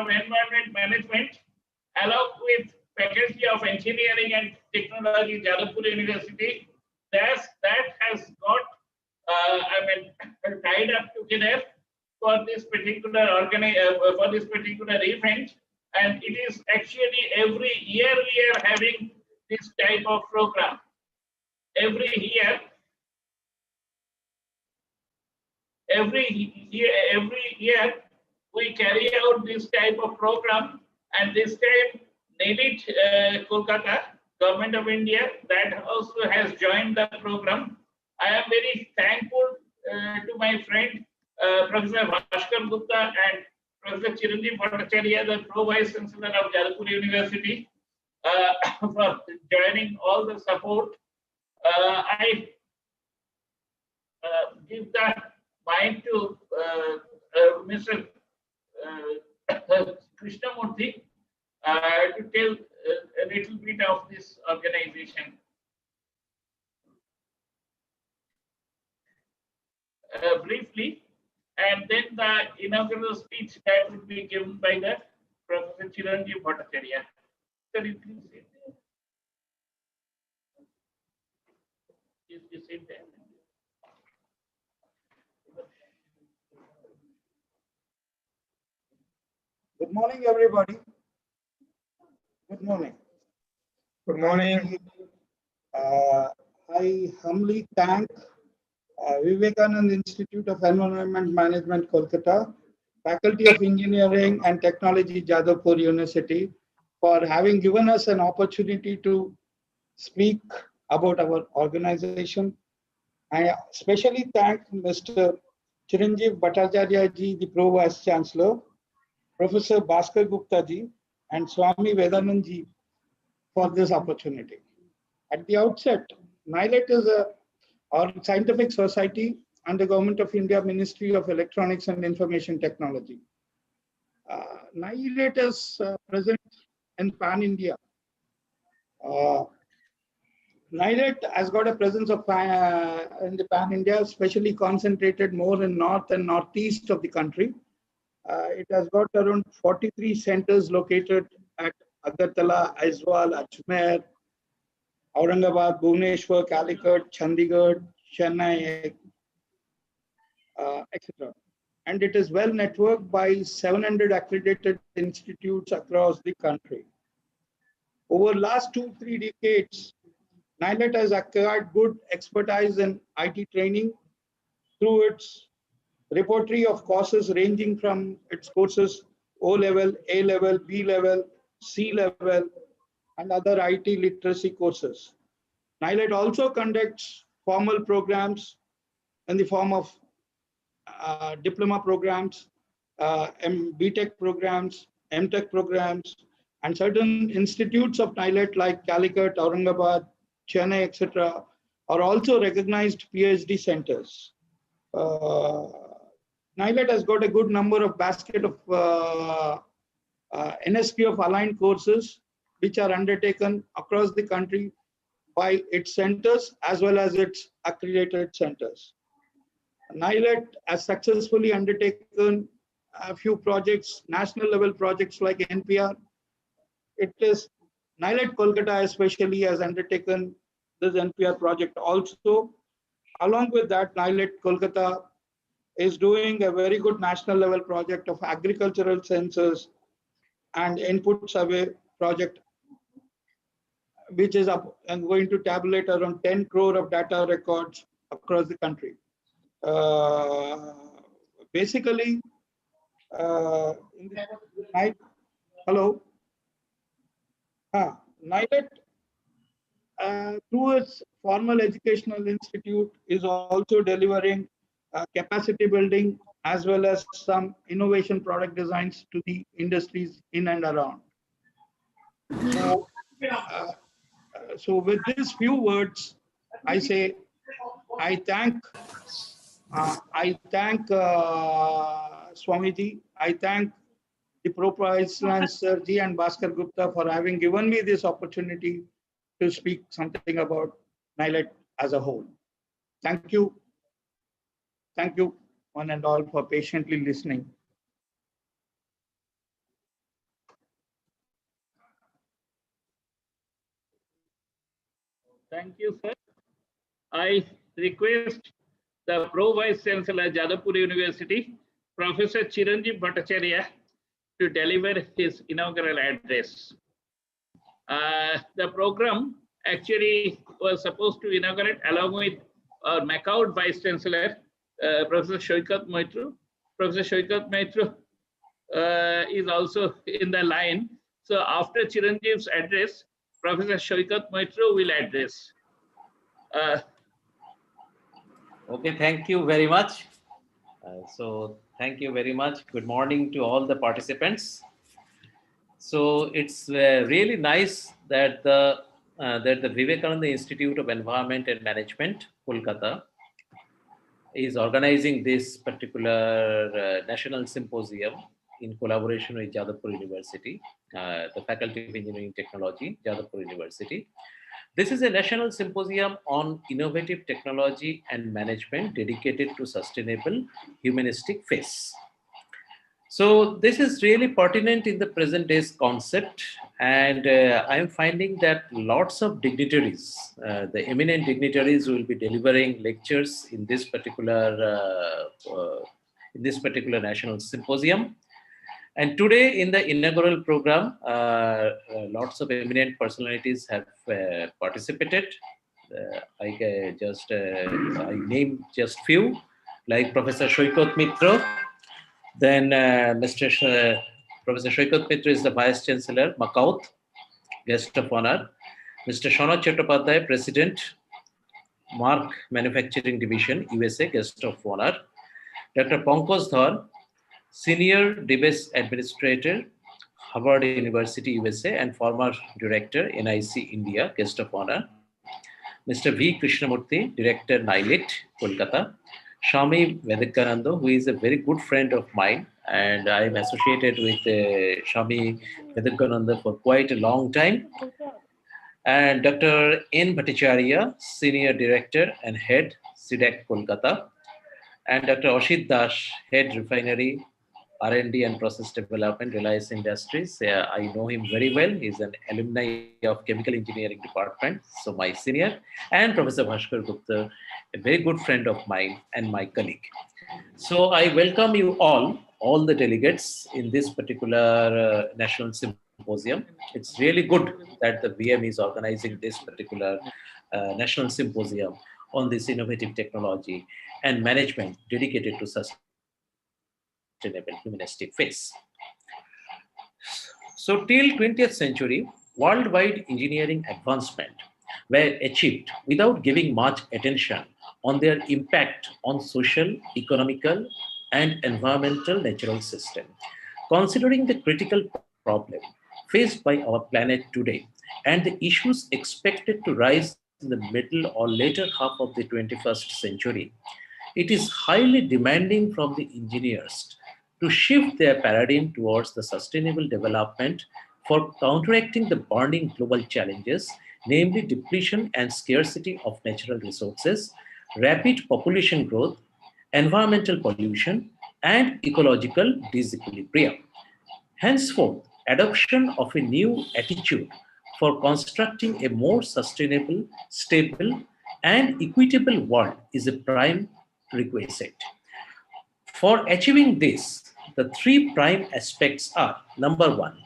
of Environment Management, along with Faculty of Engineering and Technology, Jadavpur University. That has got, tied up together for this particular event, and it is actually every year we are having this type of program. Every year we carry out this type of program, and this time NILIT Kolkata, Government of India, that also has joined the program. I am very thankful to my friend Professor Bhaskar Gupta and Professor Chiranjeev Bhattacharya, the Pro Vice Chancellor of Jadavpur University, for joining all the support. I give the mic to Mr. Krishnamurthy to tell a little bit of this organization. Briefly, and then the inaugural speech that would be given by the Professor Chiranjeev Bhattacharya. Sir, you please sit there. You sit there. Good morning, everybody. Good morning. Good morning. I humbly thank Vivekananda Institute of Environment Management, Kolkata, Faculty of Engineering and Technology, Jadavpur University, for having given us an opportunity to speak about our organization. I especially thank Mr. Chiranjeev Bhattacharya ji, the Pro Vice Chancellor, Professor Bhaskar Gupta ji, and Swami Vedanand ji for this opportunity. At the outset, NILIT is our scientific society and the Government of India Ministry of Electronics and Information Technology. NILIT is present in Pan-India. NILIT has got a presence of in the Pan-India, especially concentrated more in north and northeast of the country. It has got around 43 centers located at Agartala, Aizwal, Ajmer, Aurangabad, Bhubaneswar, Calicut, Chandigarh, Chennai, etc. And it is well networked by 700 accredited institutes across the country. Over the last 2-3 decades, NILIT has acquired good expertise in IT training through its repertoire of courses ranging from its courses O-level, A-level, B-level, C-level, and other IT literacy courses. NILIT also conducts formal programs in the form of diploma programs, BTech programs, MTech programs, and certain institutes of NILIT like Calicut, Aurangabad, Chennai, etc., are also recognized PhD centers. NILIT has got a good number of basket of NSP of aligned courses which are undertaken across the country by its centers as well as its accredited centers. NILIT has successfully undertaken a few projects, national level projects like NPR. It is NILIT Kolkata especially has undertaken this NPR project also. Along with that, NILIT Kolkata is doing a very good national level project of agricultural census and input survey project, which is up and going to tabulate around 10 crore of data records across the country. Basically, in the night, hello, NILIT, through its formal educational institute, is also delivering capacity building as well as some innovation product designs to the industries in and around. So with these few words, I say I thank Swamiji, I thank the Pro Vice Chancellor Ji and Bhaskar Gupta for having given me this opportunity to speak something about NILIT as a whole. Thank you. Thank you, one and all, for patiently listening. Thank you, sir. I request the Pro Vice Chancellor, Jadavpur University, Professor Chiranjeev Bhattacharya, to deliver his inaugural address. The program actually was supposed to inaugurate along with our MACAUT Vice Chancellor, Professor Shoikat Maitru. Professor Shoikat Maitru is also in the line. So after Chiranjeev's address, Professor Shoikat Maitru will address. Okay, thank you very much. So thank you very much. Good morning to all the participants. So it's really nice that the Vivekananda Institute of Environment and Management, Kolkata, is organizing this particular national symposium in collaboration with Jadavpur University, the Faculty of Engineering Technology, Jadavpur University. This is a national symposium on innovative technology and management dedicated to sustainable humanistic face. So this is really pertinent in the present day's concept, and I'm finding that lots of dignitaries, the eminent dignitaries, will be delivering lectures in this particular national symposium. And today in the inaugural program, lots of eminent personalities have participated. I name just few, like Professor Shoikat Mitra. Then Professor Shoikat Mitra is the Vice Chancellor, MACAUT, guest of honor. Mr. Shonat Chattopadhyay, President, Mark Manufacturing Division, USA, guest of honor. Dr. Pankaj Dhar, Senior DBS Administrator, Harvard University, USA, and former Director, NIC India, guest of honor. Mr. V. Krishnamurthy, Director, NILIT, Kolkata. Swami Vivekananda, who is a very good friend of mine, and I am associated with Swami Vivekananda for quite a long time. And Dr. N. Bhattacharya, Senior Director and Head, SIDAC, Kolkata. And Dr. Ashit Das, Head Refinery, R&D and Process Development, Reliance Industries. I know him very well. He's an alumni of Chemical Engineering Department, so my senior. And Professor Bhaskar Gupta, a very good friend of mine and my colleague. So I welcome you all the delegates in this particular national symposium. It's really good that the VM is organizing this particular national symposium on this innovative technology and management dedicated to sustainable humanistic face. So till 20th century, worldwide engineering advancement were achieved without giving much attention on their impact on social, economical, and environmental natural system. Considering the critical problem faced by our planet today and the issues expected to rise in the middle or later half of the 21st century, it is highly demanding from the engineers to shift their paradigm towards the sustainable development for counteracting the burning global challenges, namely depletion and scarcity of natural resources, rapid population growth, environmental pollution, and ecological disequilibrium. Henceforth, adoption of a new attitude for constructing a more sustainable, stable, and equitable world is a prime requisite. For achieving this, the three prime aspects are: number one,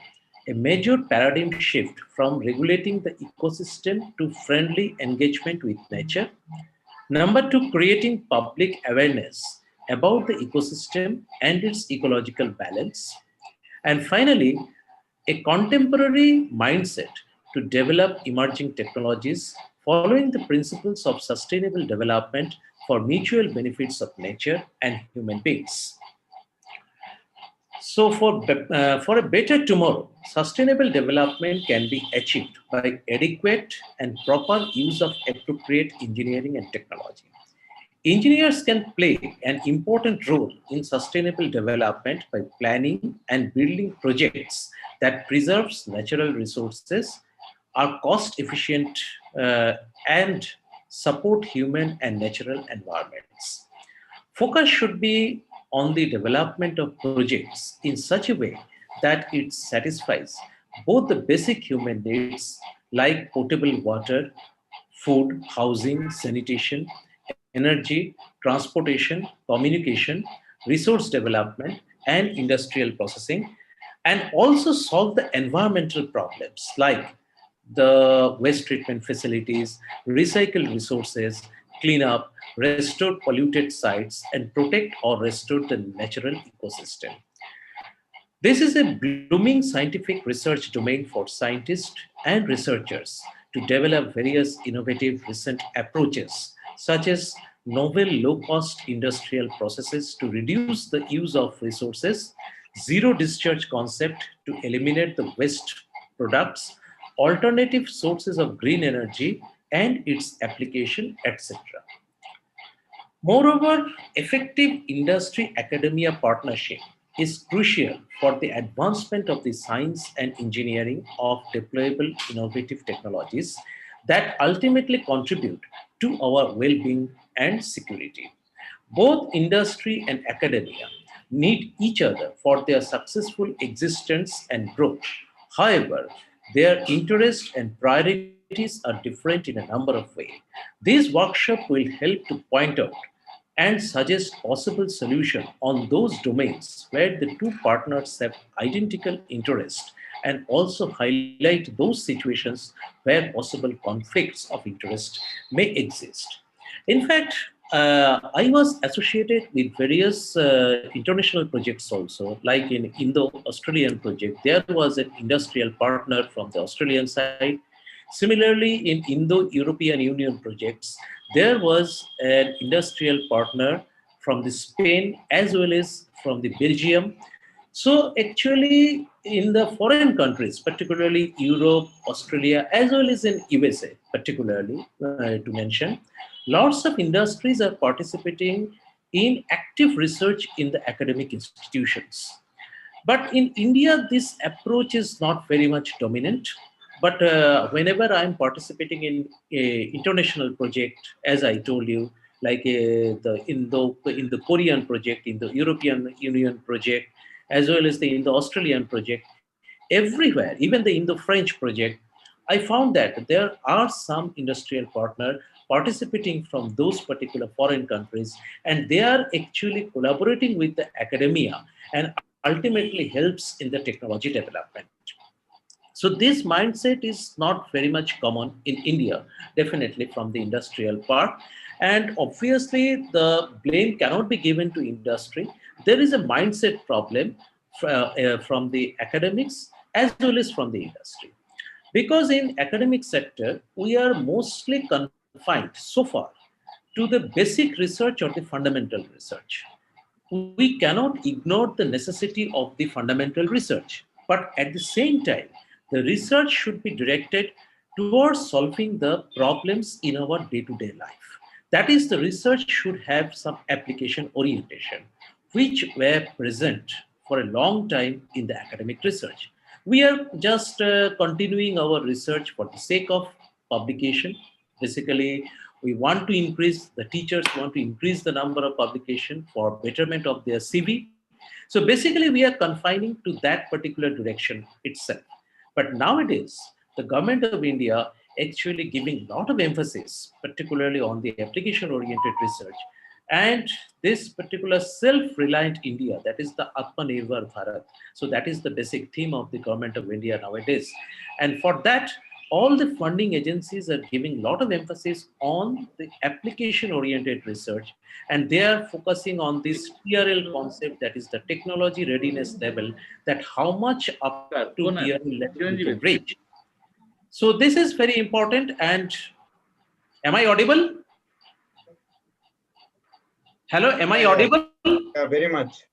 a major paradigm shift from regulating the ecosystem to friendly engagement with nature. Number two, creating public awareness about the ecosystem and its ecological balance. And finally, a contemporary mindset to develop emerging technologies following the principles of sustainable development for mutual benefits of nature and human beings. So for a better tomorrow, sustainable development can be achieved by adequate and proper use of appropriate engineering and technology. Engineers can play an important role in sustainable development by planning and building projects that preserves natural resources, are cost efficient, and support human and natural environments. Focus should be on the development of projects in such a way that it satisfies both the basic human needs like potable water, food, housing, sanitation, energy, transportation, communication, resource development, and industrial processing, and also solve the environmental problems like the waste treatment facilities, recycle resources, clean up, restore polluted sites, and protect or restore the natural ecosystem. This is a blooming scientific research domain for scientists and researchers to develop various innovative recent approaches, such as novel low-cost industrial processes to reduce the use of resources, zero discharge concept to eliminate the waste products, alternative sources of green energy and its application, etc. Moreover, effective industry-academia partnership is crucial for the advancement of the science and engineering of deployable innovative technologies that ultimately contribute to our well-being and security. Both industry and academia need each other for their successful existence and growth. However, their interests and priorities are different in a number of ways. This workshop will help to point out and suggest possible solution on those domains where the two partners have identical interest, and also highlight those situations where possible conflicts of interest may exist. In fact, I was associated with various international projects also, like in Indo-Australian project. There was an industrial partner from the Australian side. Similarly, in Indo-European Union projects, there was an industrial partner from the Spain as well as from the Belgium. So actually, in the foreign countries, particularly Europe, Australia, as well as in USA, particularly to mention, lots of industries are participating in active research in the academic institutions. But in India, this approach is not very much dominant. But whenever I'm participating in a international project, as I told you, like in the Korean project, in the European Union project, as well as the in the Australian project, everywhere, even the Indo-French project, I found that there are some industrial partners participating from those particular foreign countries, and they are actually collaborating with the academia and ultimately helps in the technology development. So this mindset is not very much common in India, definitely from the industrial part. And obviously the blame cannot be given to industry. There is a mindset problem from the academics as well as from the industry. Because in academic sector, we are mostly confined so far to the basic research or the fundamental research. We cannot ignore the necessity of the fundamental research, but at the same time, the research should be directed towards solving the problems in our day-to-day life. That is, the research should have some application orientation, which were present for a long time in the academic research. We are just continuing our research for the sake of publication. Basically, we want to increase, the teachers want to increase the number of publication for betterment of their CV. So basically, we are confining to that particular direction itself. But nowadays, the government of India actually giving a lot of emphasis, particularly on the application-oriented research. And this particular self-reliant India, that is the Atmanirbhar Bharat. So that is the basic theme of the government of India nowadays. And for that, all the funding agencies are giving a lot of emphasis on the application-oriented research, and they are focusing on this TRL concept, that is the technology readiness level, that how much up to TRL level we can reach. So this is very important. And am I audible? Hello, am I audible? Yeah, very much.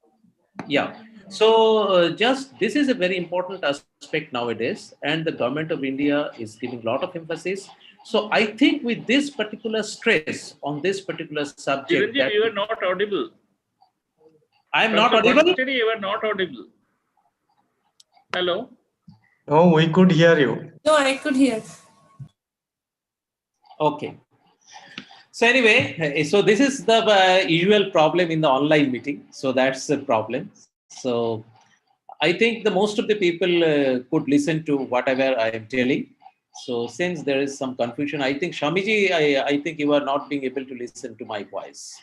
Yeah. So just this is a very important aspect nowadays, and the government of India is giving a lot of emphasis. So I think with this particular stress on this particular subject, Chiranjeev, you are not audible. I am not audible. You are not audible. Hello. No, we could hear you. No, I could hear. Okay. So anyway, so this is the usual problem in the online meeting. So that's the problem. So I think the most of the people could listen to whatever I am telling. So since there is some confusion, I think Shamiji, I think you are not being able to listen to my voice.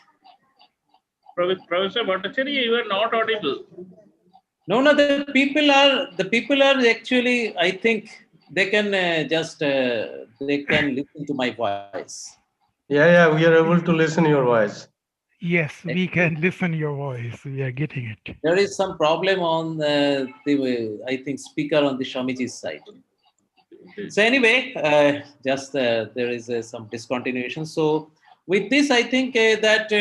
Professor Bhattacharya, you are not audible. No, the people are actually, I think they can they can listen to my voice. Yeah, we are able to listen your voice. Yes, we can listen your voice. We are getting it. There is some problem on I think speaker on the Shamiji's side. So anyway, there is some discontinuation. So with this, I think that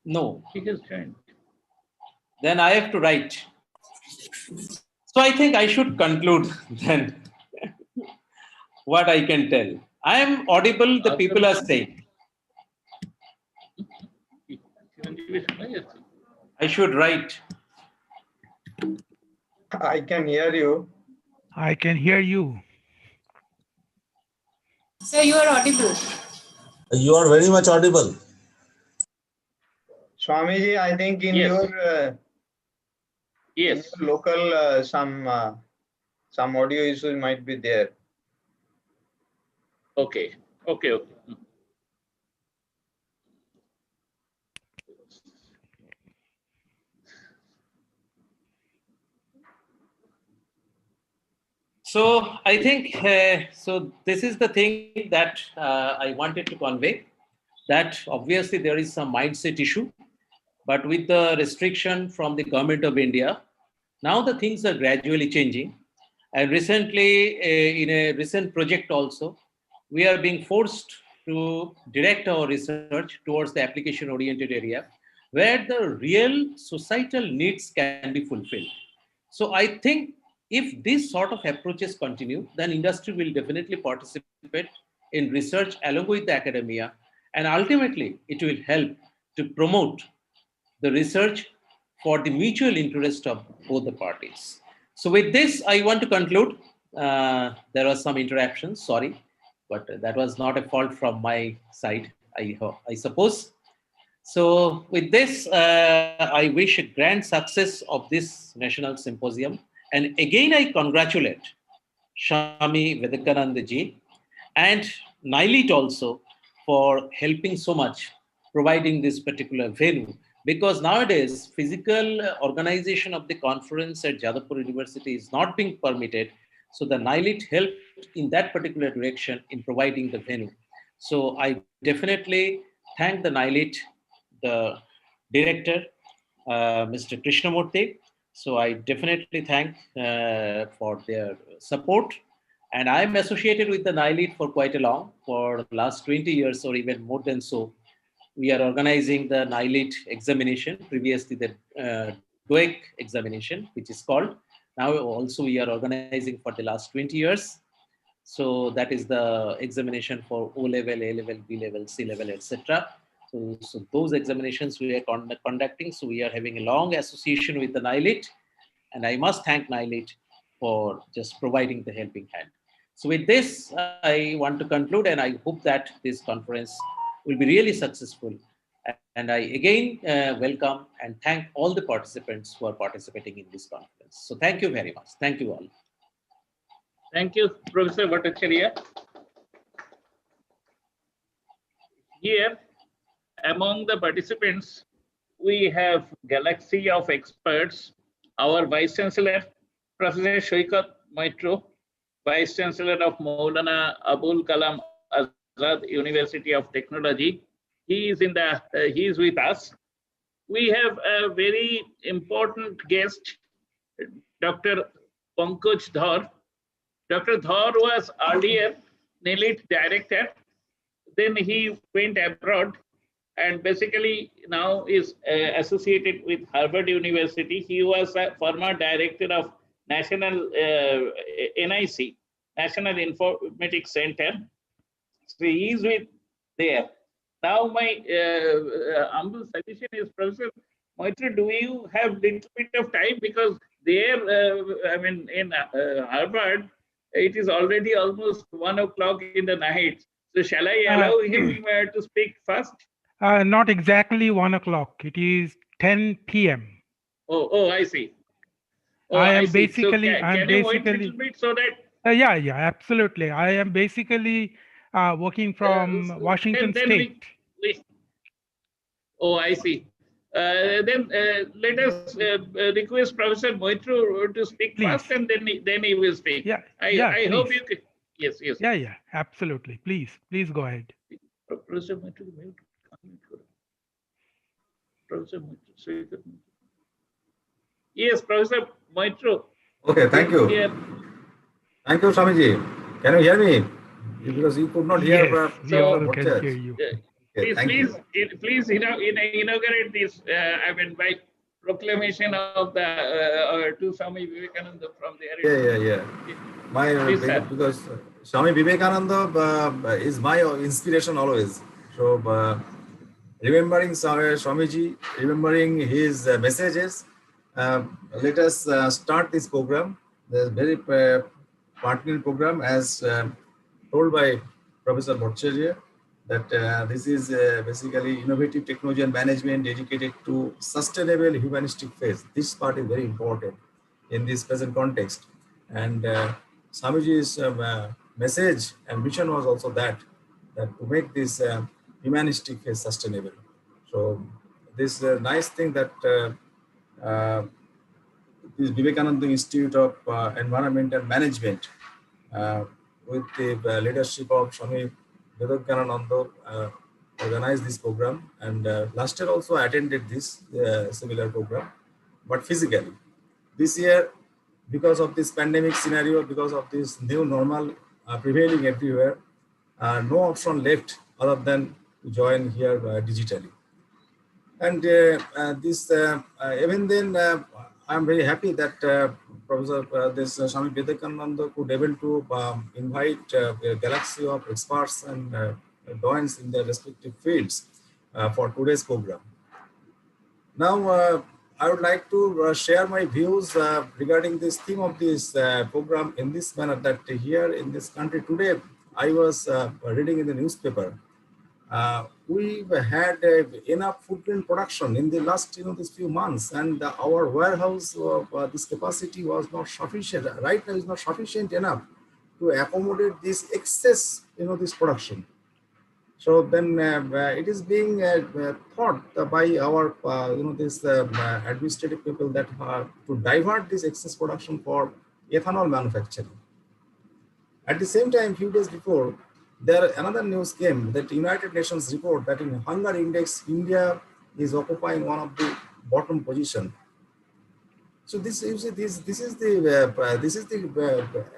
no, He has joined. then I have to write. So I think I should conclude then what I can tell. I am audible, the people are saying. I should write. I can hear you. I can hear you. Sir, you are audible. You are very much audible. Swamiji, I think in Yes. your Yes. local some audio issues might be there. Okay. Okay. So I think so. This is the thing that I wanted to convey. That obviously there is some mindset issue, but with the restriction from the government of India, now the things are gradually changing. And recently, in a recent project also, we are being forced to direct our research towards the application-oriented area, where the real societal needs can be fulfilled. So I think if these sort of approaches continue, then industry will definitely participate in research along with the academia, and ultimately it will help to promote the research for the mutual interest of both the parties. So with this, I want to conclude. There was some interruptions, sorry, but that was not a fault from my side, I suppose. So with this, I wish a grand success of this national symposium. And again, I congratulate Shami Vivekananda ji and NILIT also for helping so much, providing this particular venue. Because nowadays, physical organization of the conference at Jadavpur University is not being permitted. So the NILIT helped in that particular direction in providing the venue. So I definitely thank the NILIT, the director, Mr. Krishnamurthy. So I definitely thank for their support. And I'm associated with the NILIT for quite a long, for the last 20 years or even more than so. We are organizing the NILIT examination, previously the DOEC examination, which is called. Now also we are organizing for the last 20 years. So that is the examination for O level, A level, B level, C level, etc. So those examinations we are conducting. So we are having a long association with the NILIT, and I must thank NILIT for just providing the helping hand. So with this, I want to conclude, and I hope that this conference will be really successful. And I again welcome and thank all the participants who are participating in this conference. So thank you very much. Thank you all. Thank you, Professor Bhattacharya. Here, among the participants, we have galaxy of experts. Our Vice Chancellor, Professor Shoikat Maitro, Vice Chancellor of Maulana Abul Kalam Azad University of Technology. He is with us. We have a very important guest, Dr. Pankaj Dhar. Dr. Dhar was earlier NILIT director. Then he went abroad and basically now is associated with Harvard University. He was a former director of National NIC, National Informatics Center. So he is with there. Now my humble suggestion is, Professor Moitra, do you have little bit of time? Because there, I mean, in Harvard, it is already almost 1 o'clock in the night. So shall I allow him to speak first? Not exactly 1 o'clock. It is 10 p.m. Oh, I see. Oh, I I am see. So basically, can you wait a little bit so that yeah, yeah, absolutely. I am basically working from Washington then State. we oh, I see. Then let us request Professor Moitru to speak Please. first, and then he will speak. Yeah, yeah, I please. hope you can. Yes, yes. Yeah, yeah, absolutely. Please go ahead. Professor Moitru, Professor Moitru, speak. Yes, Professor Moitru. Okay, thank you. Here. Thank you, Swamiji. Can you hear me? Because you could not hear Yes, we So, all can hear you. Okay, thank you. please, inaugurate this. I mean, by proclamation of the to Swami Vivekananda from the heritage. Yeah. My Please, sir. because Swami Vivekananda is my inspiration always. So remembering Swamiji, remembering his messages, let us start this program. The very pertinent program as told by Professor Bhattacharya that this is basically innovative technology and management dedicated to sustainable humanistic phase. This part is very important in this present context. And Swamiji's message and mission was also that to make this humanistic phase sustainable. So this nice thing that this Vivekananda Institute of Environmental Management with the leadership of Swami Vivekananda organized this program, and last year also attended this similar program, but physically. This year, because of this pandemic scenario, because of this new normal prevailing everywhere, no option left other than to join here digitally. And even then, I'm very happy that Professor Swami Vivekananda could able to invite a galaxy of experts and doyens in their respective fields for today's program. Now, I would like to share my views regarding this theme of this program in this manner that here in this country today, I was reading in the newspaper. We had enough food grain production in the last, these few months, and our warehouse, this capacity was not sufficient. Right now, is not sufficient enough to accommodate this excess, this production. So then it is being thought by our, this administrative people that to divert this excess production for ethanol manufacturing. At the same time, few days before, there another news came that United Nations report that in hunger index, India is occupying one of the bottom position. So this is the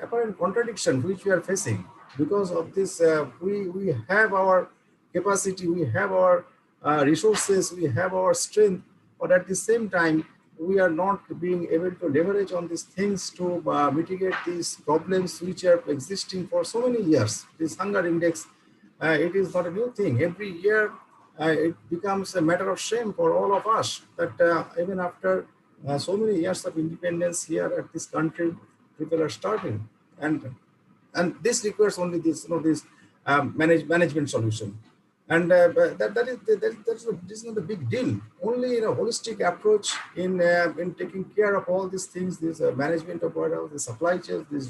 apparent contradiction which we are facing. Because of this, we have our capacity, we have our resources, we have our strength, but at the same time, we are not being able to leverage on these things to mitigate these problems which are existing for so many years. This hunger index, it is not a new thing. Every year, it becomes a matter of shame for all of us that even after so many years of independence here at this country, people are starving, and this requires only this, management solution. And this is not a big deal. Only a holistic approach in taking care of all these things, this management of warehouse, the supply chain, this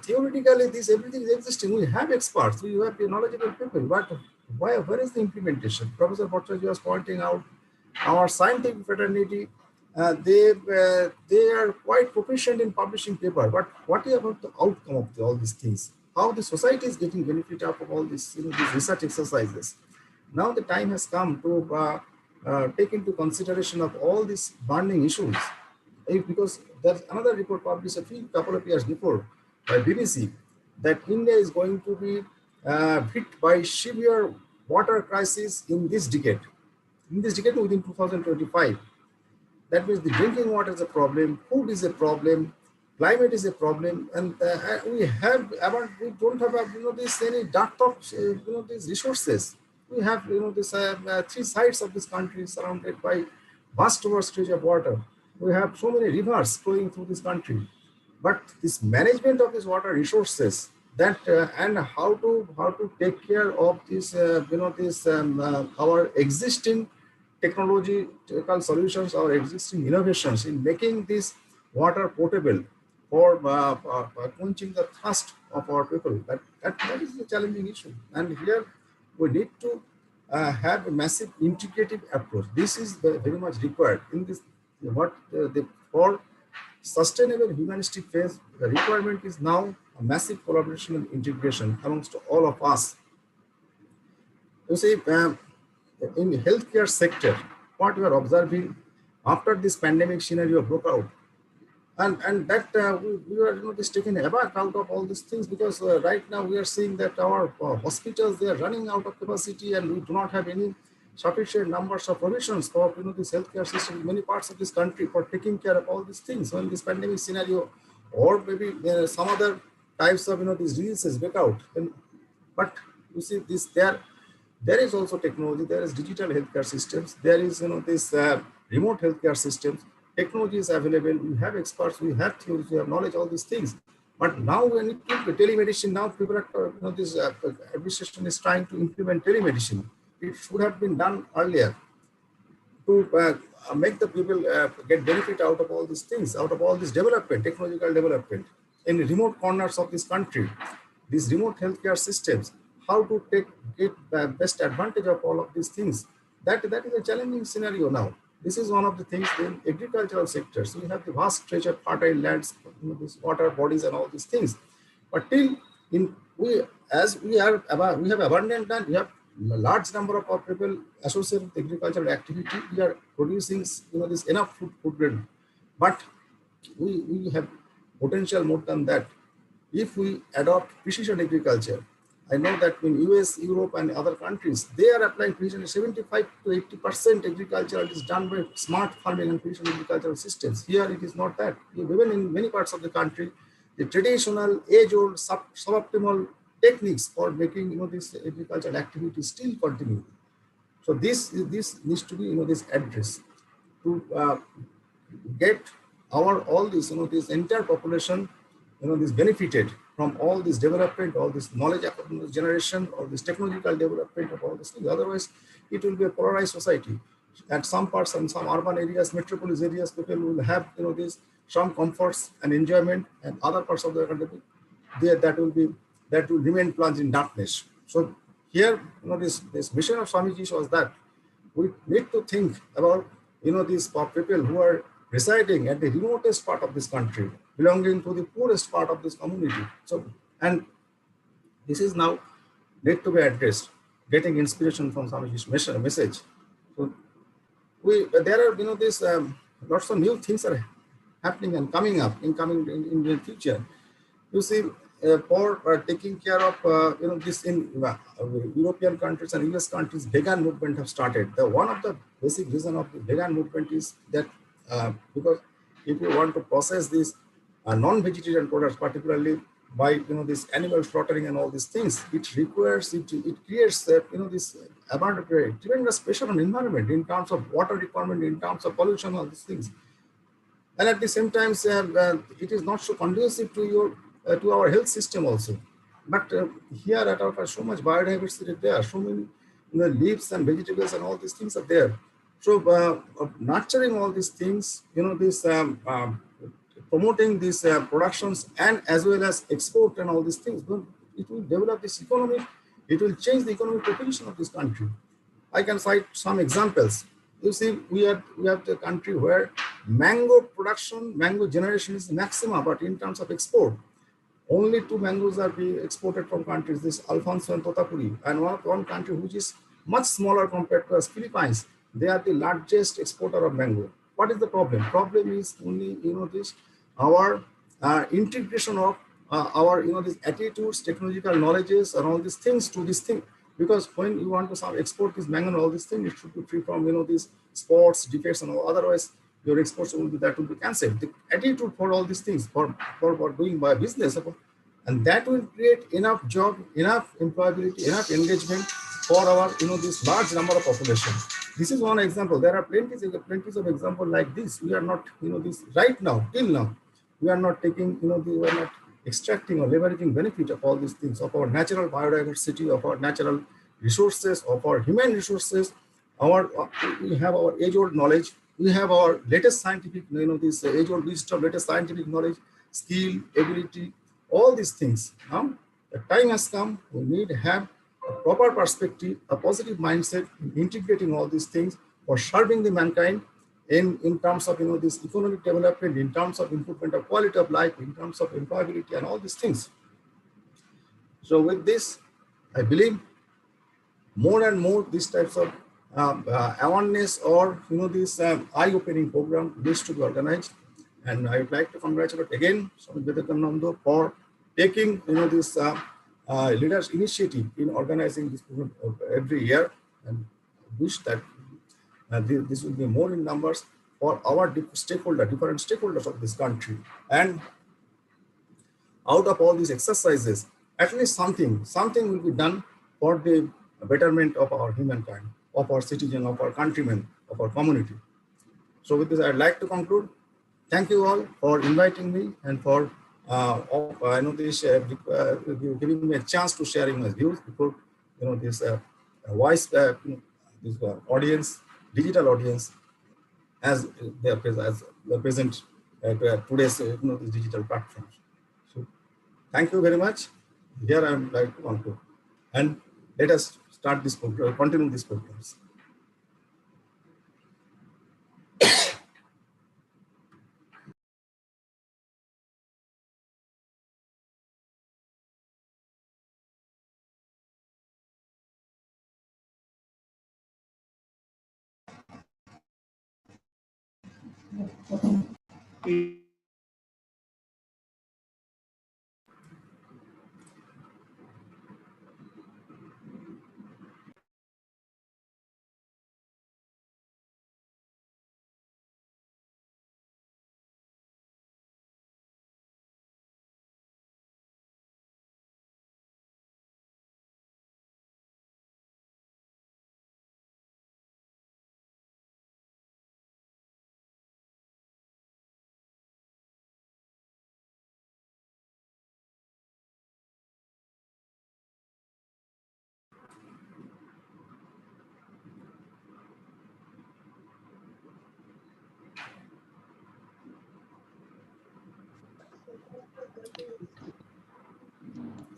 theoretically this everything is existing. We have experts, we have knowledgeable people, but where is the implementation? Professor Bhattacharya was pointing out our scientific fraternity. They are quite proficient in publishing paper, but what is about the outcome of all these things? How the society is getting benefit out of all these, these research exercises. Now the time has come to take into consideration of all these burning issues. Because there's another report published a couple of years before by BBC that India is going to be hit by severe water crisis in this decade. In this decade, within 2025. That means the drinking water is a problem, food is a problem, climate is a problem, and we don't have this any dearth of these resources. We have this three sides of this country surrounded by vast stretch of water. We have so many rivers flowing through this country, but this management of these water resources, that and how to take care of this our existing technological solutions or existing innovations in making this water potable for quenching the thirst of our people. That is the challenging issue. And here we need to have a massive integrative approach. This is very much required in this. For sustainable humanistic phase, the requirement is now a massive collaboration and integration amongst all of us. You see, in the healthcare sector, what we are observing after this pandemic scenario broke out, and that we are just taken aback out of all these things, because right now we are seeing that our hospitals, they are running out of capacity, and we do not have any sufficient numbers of provisions for this healthcare system in many parts of this country for taking care of all these things. So in this pandemic scenario, or maybe some other types of these diseases break out, but you see this there is also technology, there is digital healthcare systems, there is this remote healthcare systems. Technology is available, we have experts, we have theories, we have knowledge, all these things. But now when it comes to telemedicine, now people are, this administration is trying to implement telemedicine. It should have been done earlier to make the people get benefit out of all these things, out of all this development, technological development in remote corners of this country. These remote healthcare systems, how to get the best advantage of all of these things. That is a challenging scenario now. This is one of the things in agricultural sectors. We have the vast stretch of fertile lands, these water bodies and all these things. But till we have abundant land, we have a large number of our people associated with agricultural activity. We are producing this enough food grain. But we have potential more than that. If we adopt precision agriculture, I know that in US, Europe, and other countries, they are applying precision. 75 to 80% agriculture is done by smart farming and precision agricultural systems. Here, it is not that. Even in many parts of the country, the traditional, age-old, suboptimal techniques for making this agricultural activity still continue. So this needs to be this address to get all this this entire population this benefited from all this development, all this knowledge generation, all this technological development of all these things. Otherwise, it will be a polarized society. At some parts and some urban areas, metropolis areas, people will have some comforts and enjoyment, and other parts of the country that will remain plunged in darkness. So here, this mission of Swamiji was that we need to think about these people who are residing at the remotest part of this country, belonging to the poorest part of this community. So, and this is now need to be addressed, getting inspiration from Swamiji's message. So there are this lots of new things are happening and coming up in the future. You see, for taking care of this in European countries and US countries, vegan movement have started. One of the basic reason of the vegan movement is that because if you want to process these non-vegetarian products, particularly by this animal slaughtering and all these things, it requires it creates this abundant tremendous pressure on environment in terms of water requirement, in terms of pollution, all these things, and at the same time it is not so conducive to your to our health system also. But here at our so much biodiversity there, so many leaves and vegetables and all these things are there. So nurturing all these things, promoting these productions and as well as export and all these things, it will develop this economy. It will change the economic proposition of this country. I can cite some examples. You see, we have the country where mango production, mango generation is maximum, but in terms of export, only 2 mangoes are being exported from countries, this Alfonso and Totapuri, and one country which is much smaller compared to us, Philippines. They are the largest exporter of mango. What is the problem? Problem is only this our integration of our these attitudes, technological knowledges, and all these things to this thing. Because when you want to export this mango and all these things, it should be free from these sports, defects, and all. Otherwise, your exports will be cancelled. The attitude for all these things for doing by business, and that will create enough job, enough employability, enough engagement for our this large number of population. This is one example. There are plenty of examples like this. We are not this right now till now. We are not taking we are not extracting or leveraging benefit of all these things, of our natural biodiversity, of our natural resources, of our human resources, We have our age-old knowledge. We have our latest scientific, this age-old wisdom, latest scientific knowledge, skill, ability, all these things. Now, the time has come. We need to have a proper perspective, a positive mindset in integrating all these things for serving the mankind in terms of this economic development, in terms of improvement of quality of life, in terms of employability, and all these things. So with this, I believe more and more these types of awareness or this eye-opening program needs to be organized. And I would like to congratulate again Swami Vivekananda for taking this leaders initiative in organizing this program every year, and wish that this will be more in numbers for our different stakeholders of this country. And out of all these exercises, at least something will be done for the betterment of our humankind, of our citizen, of our countrymen, of our community. So with this, I'd like to conclude. Thank you all for inviting me and for giving me a chance to sharing my views before this voice, this audience, digital audience, as they are present at today's these digital platforms. So thank you very much. Here I would like to conclude, and let us start this program, continue these programs.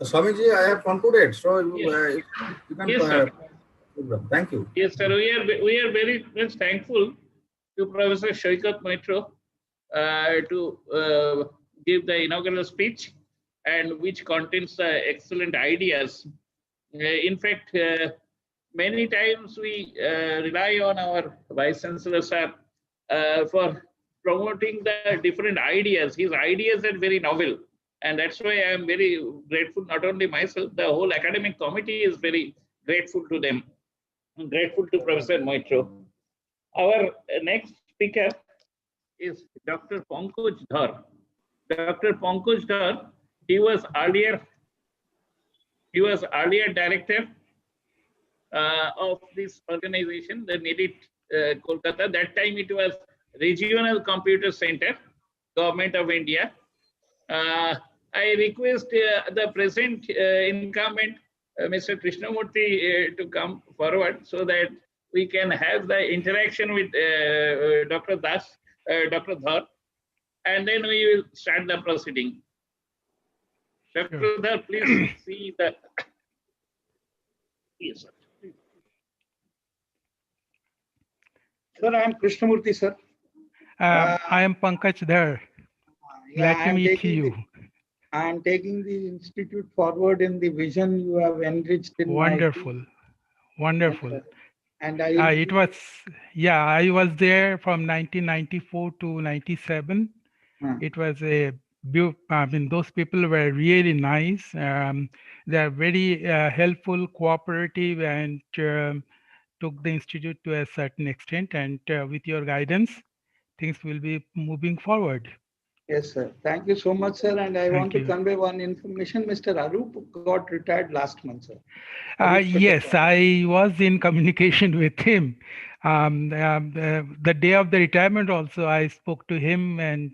Swamiji, I have concluded. So Yes. you can Yes, sir. Thank you. Yes, sir. We are very much thankful to Professor Shaukat Maitro to give the inaugural speech, and which contains excellent ideas. In fact, many times we rely on our vice chancellor sir for promoting the different ideas. His ideas are very novel, and that's why I am very grateful. Not only myself, the whole academic committee is very grateful to them. I'm grateful to Professor Moitro. Our next speaker is Dr. Pankaj Dhar. Dr. Pankaj Dhar, he was earlier director of this organization, the NEDIT Kolkata. That time it was Regional Computer Center, Government of India. I request the present incumbent, Mr. Krishnamurthy, to come forward so that we can have the interaction with Dr. Dhar, and then we will start the proceeding. Dr. Dhar, please see the. Yes, sir. Sir, I am Krishnamurthy, sir. I am Pankaj Dhar. Glad to meet you. I am taking the institute forward in the vision you have enriched in Wonderful. Wonderful. And I was there from 1994 to 97. It was those people were really nice. They are very helpful, cooperative, and took the institute to a certain extent. And with your guidance, things will be moving forward. Yes, sir. Thank you so much, sir. And I want to convey one information. Mr. Arup got retired last month, sir. Yes, I was in communication with him. The day of the retirement also, I spoke to him, and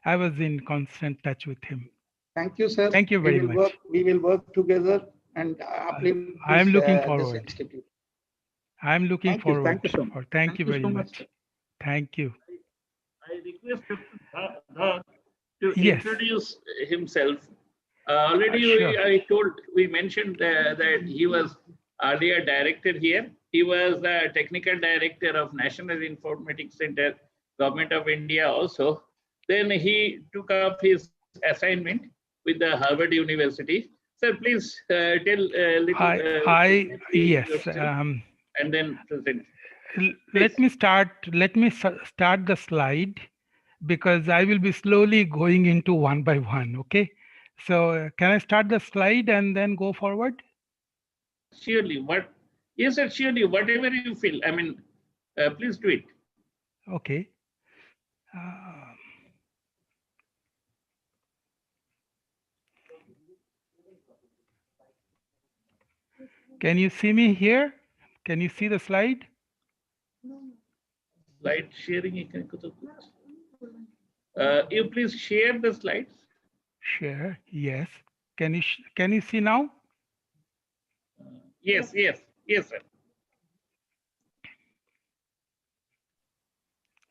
I was in constant touch with him. Thank you, sir. Thank you very much. We will work together and uplift I am looking this forward. institute. I'm looking Thank you. forward. Thank you so much. Thank you very so much. sir. Thank you. I request Dr. Dhar to Yes, introduce himself. Already sure. we mentioned that he was earlier director here. He was the technical director of National Informatics Center, Government of India also. Then he took up his assignment with the Harvard University. Sir, please tell a little briefly Yes. yourself and then present. Let Please. me start. Let me start the slide because I will be slowly going into one by one. Okay. So can I start the slide and then go forward? Surely, yes, sir, surely, whatever you feel. I mean, please do it. Okay. Uh, can you see me here? Can you see the slide? Slide sharing. You please share the slides. Share. Yes. Can you see now? Yes, sir.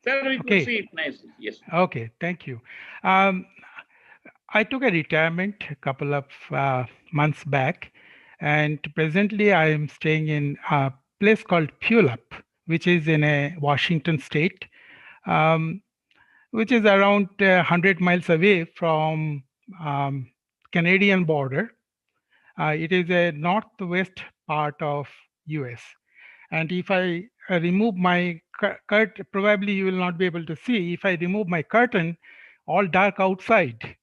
Sir, we could Okay. see it nicely. Yes. Okay. Thank you. Um, I took a retirement a couple of months back, and presently I am staying in a place called Puyallup, which is in a Washington state, um, which is around 100 miles away from um, Canadian border. It is a northwest part of US. And if I remove my curtain, probably you will not be able to see. If I remove my curtain, all dark outside.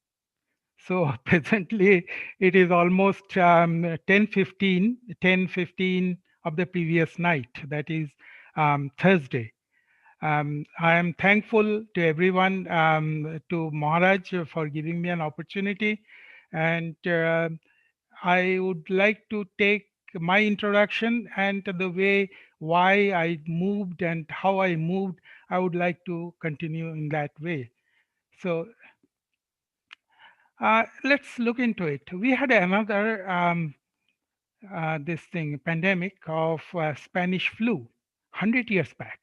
So presently it is almost 10:15 of the previous night. That is Thursday. I am thankful to everyone, to Maharaj for giving me an opportunity. And I would like to take my introduction and the way why I moved and how I moved. I would like to continue in that way. So let's look into it. We had another this thing pandemic of Spanish flu 100 years back.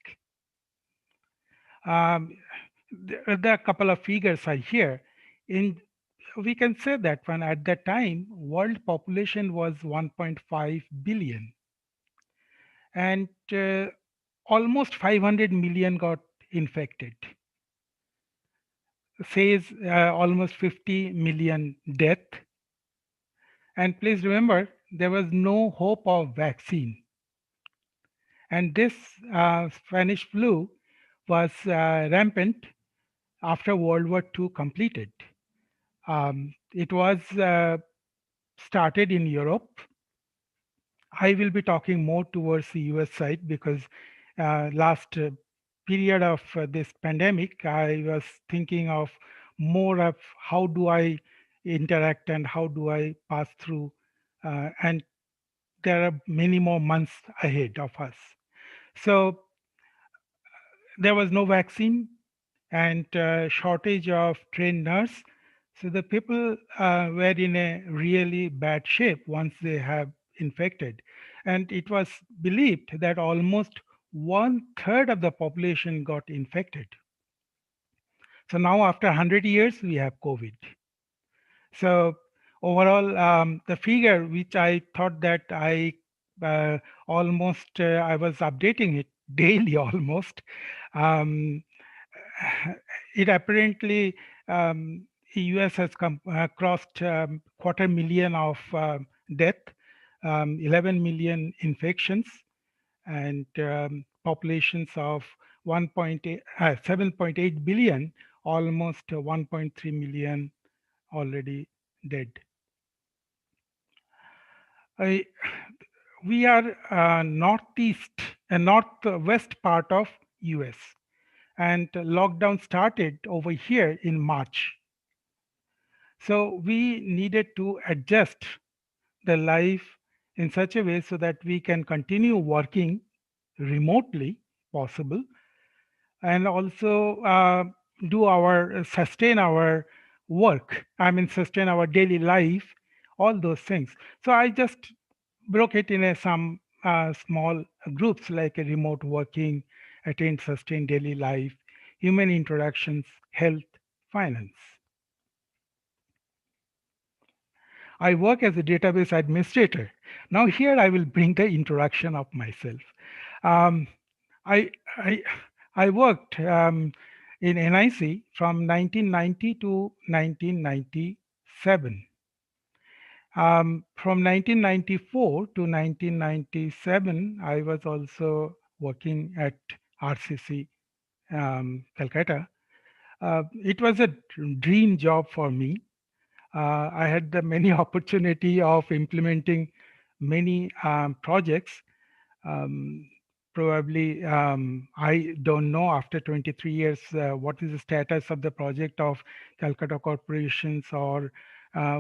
There are a couple of figures are here. In we can say that when at that time world population was 1.5 billion, and almost 500 million got infected. Says almost 50 million death. And please remember, there was no hope of vaccine. And this Spanish flu was rampant after World War II completed. It was started in Europe. I will be talking more towards the US side because last period of this pandemic, I was thinking of more of how do I interact and how do I pass through. And there are many more months ahead of us. So there was no vaccine and shortage of trained nurse. So the people were in a really bad shape once they have infected. And it was believed that almost 1/3 of the population got infected. So now after 100 years, we have COVID. So overall, the figure which I thought that uh, I was updating it daily almost. Um, it apparently US has crossed 250,000 of death, 11 million infections, and populations of 7.8 billion, almost 1.3 million already dead. I, we are northwest part of US, and lockdown started over here in March. So we needed to adjust the life in such a way so that we can continue working remotely possible, and also sustain our work. I mean, sustain our daily life, all those things. So I just broke it in some small groups like remote working, attain sustained daily life, human interactions, health, finance. I work as a database administrator. Now here I will bring the introduction of myself. Um, I, I, I worked in NIC from 1990 to 1997. From 1994 to 1997, I was also working at RCC Calcutta. It was a dream job for me. I had the many opportunity of implementing many projects. Um, Probably, I don't know after 23 years what is the status of the project of Calcutta corporations, or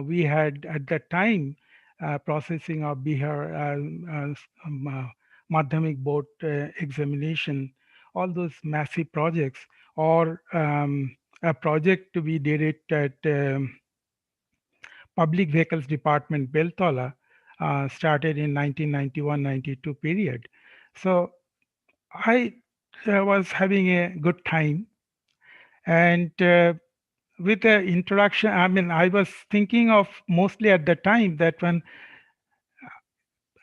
we had at that time processing of Bihar Madhyamik board examination, all those massive projects, or a project we did it at Public Vehicles Department, Beltola, started in 1991-92 period. So I was having a good time, and with the introduction, I mean, I was thinking of mostly at the time that when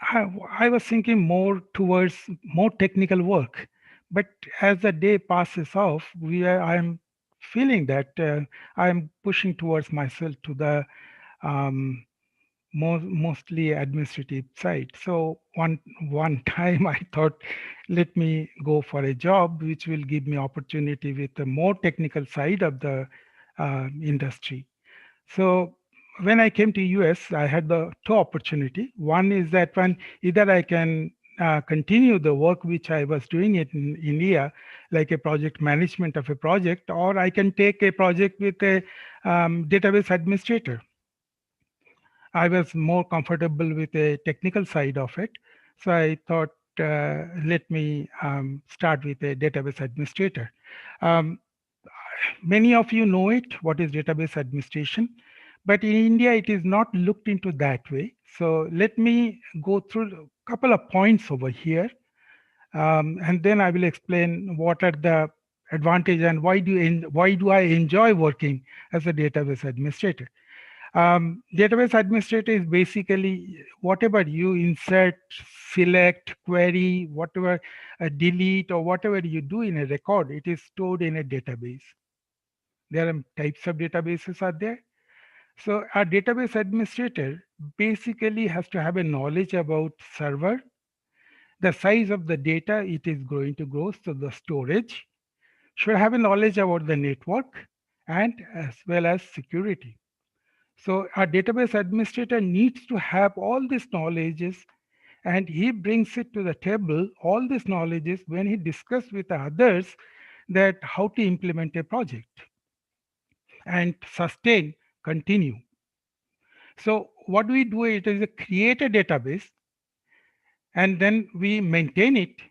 I was thinking more towards more technical work, but as the day passes off, I am feeling that I am pushing towards myself to the um, mostly administrative side. So one time I thought, let me go for a job which will give me opportunity with the more technical side of the industry. So when I came to US, I had the two opportunity. One is that when either I can continue the work which I was doing it in India, like a project management of a project, or I can take a project with a database administrator. I was more comfortable with the technical side of it. So I thought, let me start with a database administrator. Um, Many of you know it, what is database administration, but in India, it is not looked into that way. So let me go through a couple of points over here, and then I will explain what are the advantage and why do I enjoy working as a database administrator. Database administrator is basically whatever you insert, select, query, whatever, delete, or whatever you do in a record, it is stored in a database. There are types of databases are there. So a database administrator basically has to have a knowledge about server, the size of the data it is going to grow, so the storage, should have a knowledge about the network and as well as security. So a database administrator needs to have all these knowledges, and he brings it to the table, all these knowledges, when he discusses with others that how to implement a project and sustain, continue. So what we do it is create a database, and then we maintain it,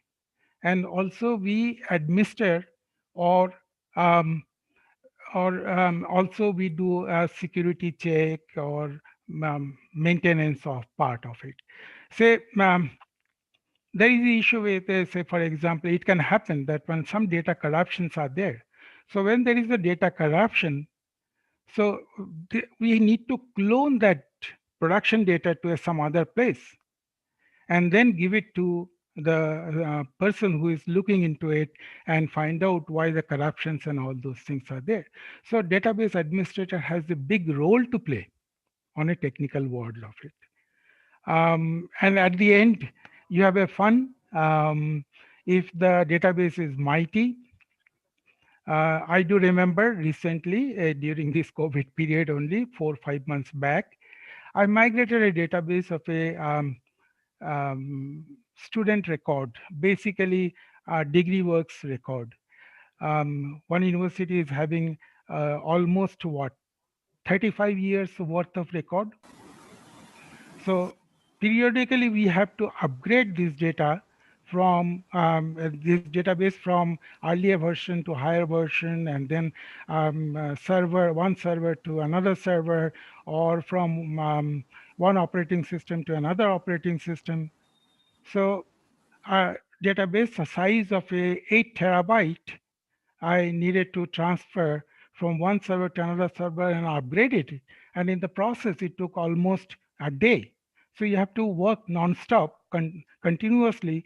and also we administer, or um, also we do a security check or maintenance of part of it. Say there is the issue with, say for example, it can happen that when some data corruptions are there. So when there is a data corruption, so we need to clone that production data to some other place and then give it to the person who is looking into it and find out why the corruptions and all those things are there. So database administrator has a big role to play on a technical world of it. And at the end, you have a fun. If the database is mighty, I do remember recently during this COVID period only 4 or 5 months back, I migrated a database of a student record, basically a degree works record. One university is having almost what, 35 years worth of record. So periodically we have to upgrade this data from this database from earlier version to higher version, and then one server to another server, or from one operating system to another operating system. So a database the size of a 8 terabyte, I needed to transfer from one server to another server and upgrade it. And in the process, it took almost a day. So you have to work nonstop, continuously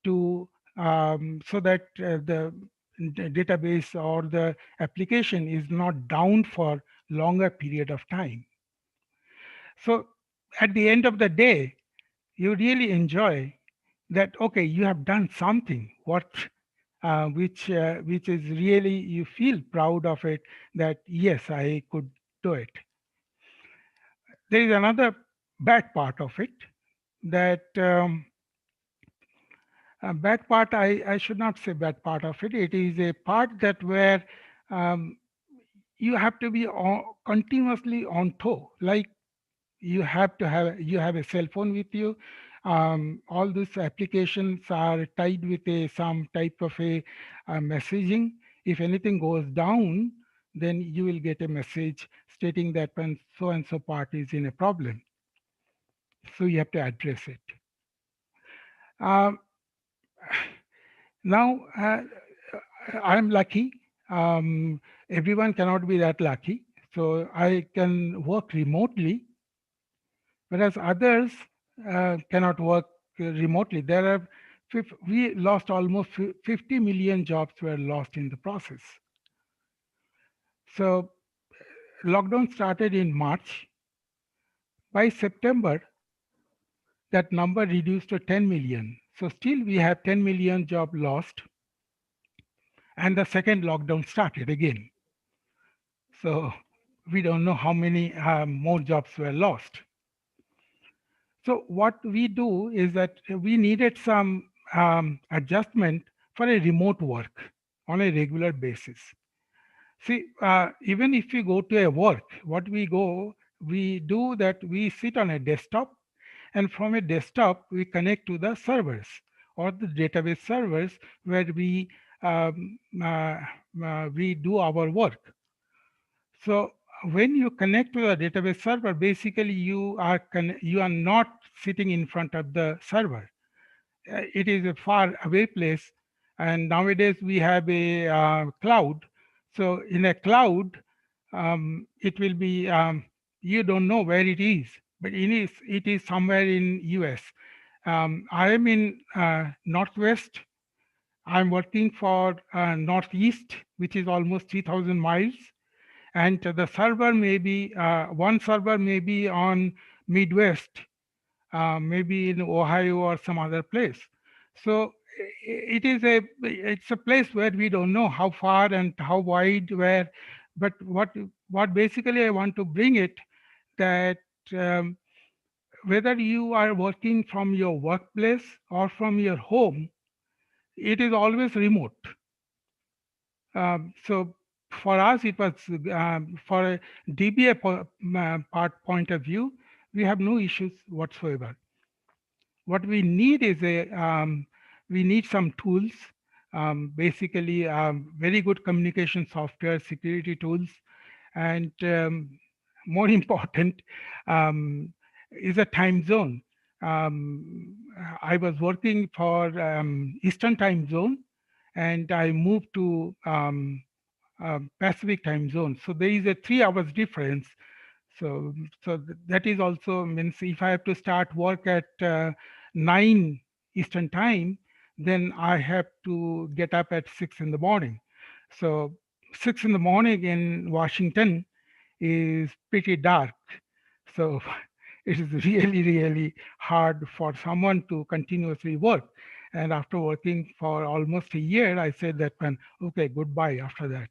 to so that the database or the application is not down for longer period of time. So at the end of the day, you really enjoy that. Okay, you have done something which is really, you feel proud of it, that yes, I could do it. There is another bad part of it, that bad part, I should not say bad part of it. It is a part that where um, you have to be continuously on toe. Like you have to have, you have a cell phone with you. All these applications are tied with a some type of a messaging. If anything goes down, then you will get a message stating that when so and so part is in a problem. So you have to address it. Um, Now, I'm lucky. Everyone cannot be that lucky. So I can work remotely, whereas others cannot work remotely. There are, we lost almost 50 million jobs were lost in the process. So lockdown started in March. By September, that number reduced to 10 million. So still we have 10 million job lost. And the second lockdown started again. So we don't know how many more jobs were lost. So what we do is that we needed some adjustment for a remote work on a regular basis. See, even if we go to a work, we do that, we sit on a desktop, and from a desktop, we connect to the servers or the database servers where we do our work. So when you connect to the database server, basically you are not sitting in front of the server. It is a far away place, and nowadays we have a cloud. So in a cloud, it will be, you don't know where it is, but it is somewhere in US. I am in Northwest. I'm working for Northeast, which is almost 3,000 miles, and the server may be, one server may be on Midwest, maybe in Ohio or some other place. So it's a place where we don't know how far and how wide, where, but what basically I want to bring it, that um, whether you are working from your workplace or from your home, it is always remote. So for us, it was for a DBA part point of view, we have no issues whatsoever. What we need is we need some tools, basically very good communication software, security tools, and more important is a time zone. I was working for Eastern time zone, and I moved to Pacific time zone. So there is a 3 hours difference. So that is also means if I have to start work at 9 Eastern time, then I have to get up at 6 in the morning. So 6 in the morning in Washington is pretty dark. So it is really, really hard for someone to continuously work. And after working for almost a year, I said that one, okay, goodbye after that.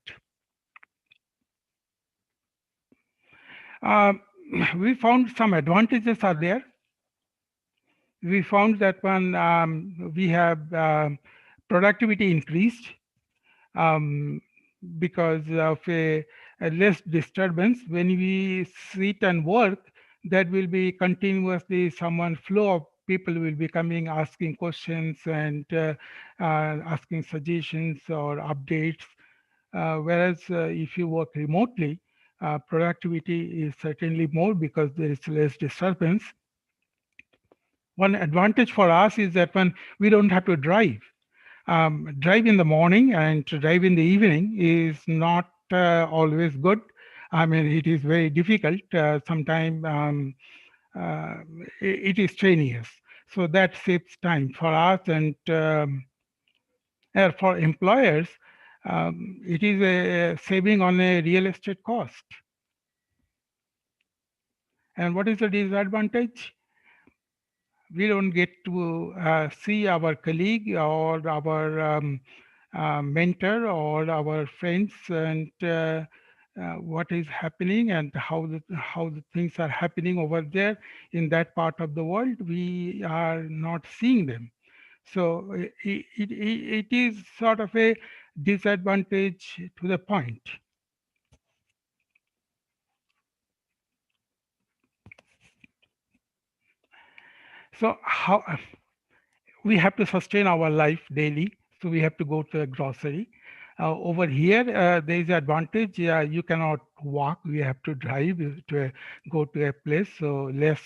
We found some advantages are there. We found that when we have productivity increased because of a less disturbance. When we sit and work, that will be continuously someone flow of people will be coming, asking questions and asking suggestions or updates. Whereas if you work remotely, productivity is certainly more because there is less disturbance. one advantage for us is that when we don't have to drive. Drive in the morning and to drive in the evening is not always good. I mean, it is very difficult. Sometimes it is strenuous. So that saves time for us and for employers. It is a saving on a real estate cost. And what is the disadvantage? We don't get to see our colleague or our mentor or our friends and what is happening and how the things are happening over there in that part of the world. We are not seeing them. So it is sort of a disadvantage to the point. So how we have to sustain our life daily, so we have to go to a grocery. Over here, there is advantage. You cannot walk. We have to drive to go to a place. So less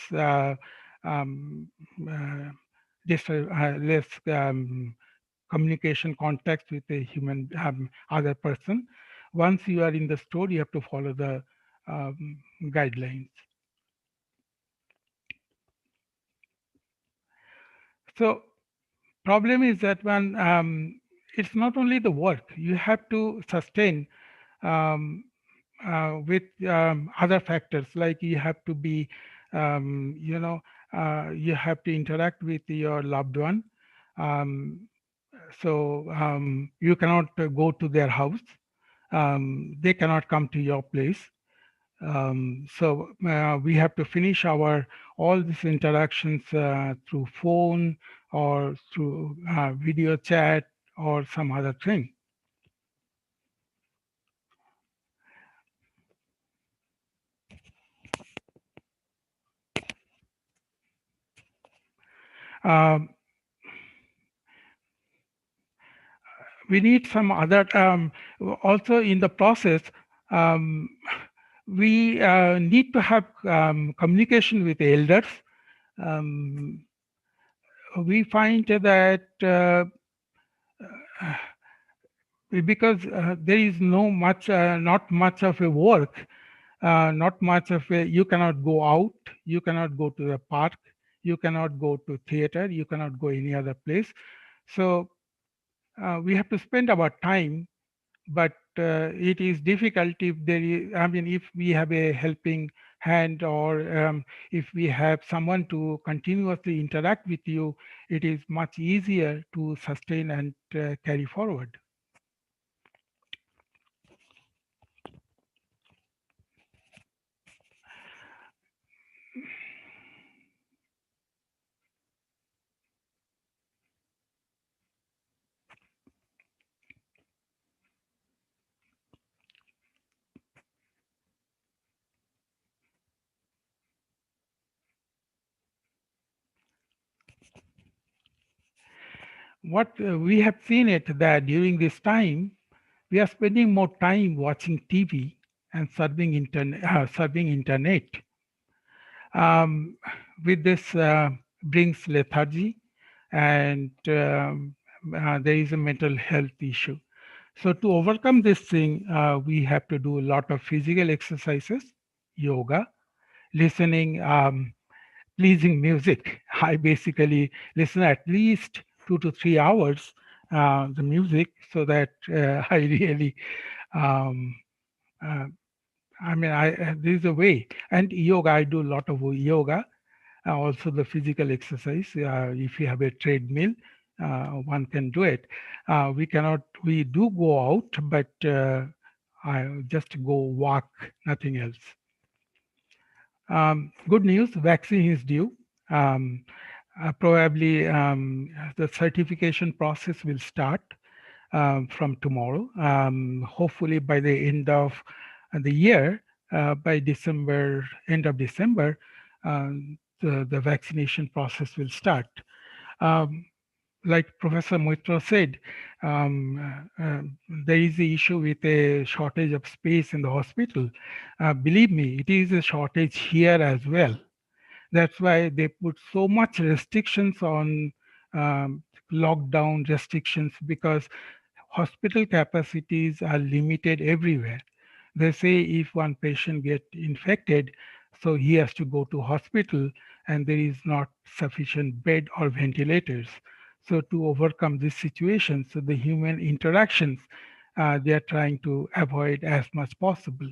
um, less communication contact with a human other person. Once you are in the store, you have to follow the guidelines. So problem is that when it's not only the work, you have to sustain um, with other factors, like you have to be, you have to interact with your loved one. So you cannot go to their house. They cannot come to your place. So we have to finish our all these interactions through phone or through video chat or some other thing. We need some other, also in the process, we need to have communication with elders. We find that because there is not much of a work, not much of a, you cannot go out, you cannot go to the park, you cannot go to theater, you cannot go any other place. So we have to spend our time, but it is difficult if there is, I mean, if we have a helping hand or if we have someone to continuously interact with you, it is much easier to sustain and carry forward. What we have seen it that during this time, we are spending more time watching TV and surfing internet. With this brings lethargy, and there is a mental health issue. So to overcome this thing, we have to do a lot of physical exercises, yoga, listening, pleasing music. I basically listen at least 2 to 3 hours the music, so that I really, I mean, there is a way. And yoga, I do a lot of yoga, also the physical exercise. If you have a treadmill, one can do it. We do go out, but I just go walk, nothing else. Good news, vaccine is due. Probably the certification process will start from tomorrow. Hopefully by the end of the year, by December, end of December, the vaccination process will start. Like Professor Moitra said, there is the issue with a shortage of space in the hospital. Believe me, it is a shortage here as well. That's why they put so much restrictions on lockdown restrictions, because hospital capacities are limited everywhere. They say if one patient get infected, so he has to go to hospital and there is not sufficient bed or ventilators. So to overcome this situation, so the human interactions, they are trying to avoid as much possible.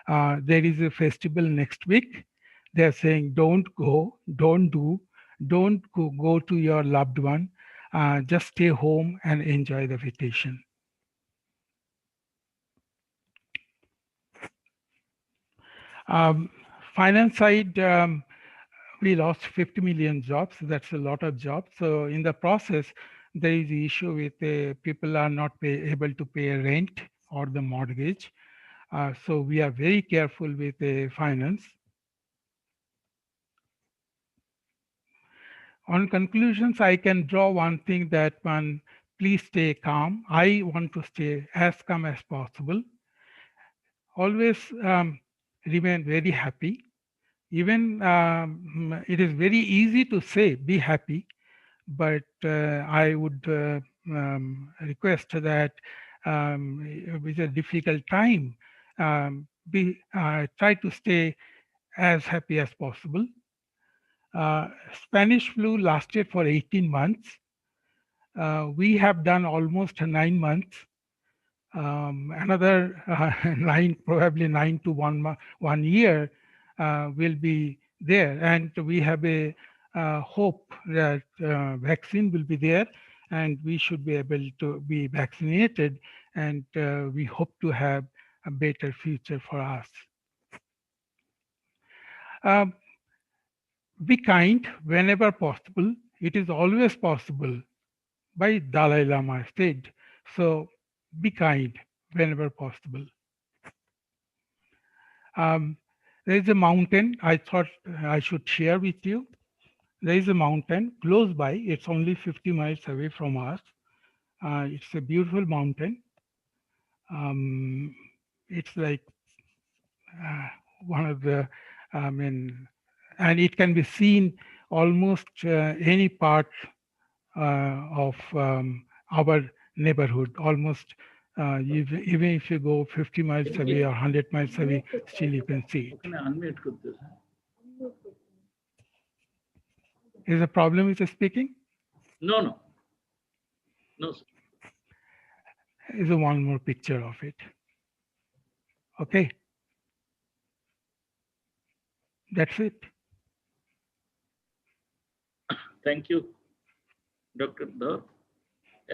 There is a festival next week. They're saying, don't go, don't go to your loved one. Just stay home and enjoy the vacation. Finance side, we lost 50 million jobs. That's a lot of jobs. So in the process, there is the issue with people are not able to pay rent or the mortgage. So we are very careful with finance. On conclusions, I can draw one thing that one, please stay calm. I want to stay as calm as possible. Always remain very happy. Even it is very easy to say, be happy, but I would request that with a difficult time, try to stay as happy as possible. Spanish flu lasted for 18 months. We have done almost 9 months. Another probably 9 to 1 year will be there, and we have a hope that vaccine will be there, and we should be able to be vaccinated, and we hope to have a better future for us. Be kind whenever possible. It is always possible, by Dalai Lama said. So be kind whenever possible. There is a mountain I thought I should share with you. There is a mountain close by. It's only 50 miles away from us. It's a beautiful mountain. It's like one of the, and it can be seen almost any part of our neighborhood, almost even if you go 50 miles away or 100 miles away, still you can see it. Is a problem with the speaking? No. No, sir. Is one more picture of it. Okay. That's it. Thank you, Dr. Dhar.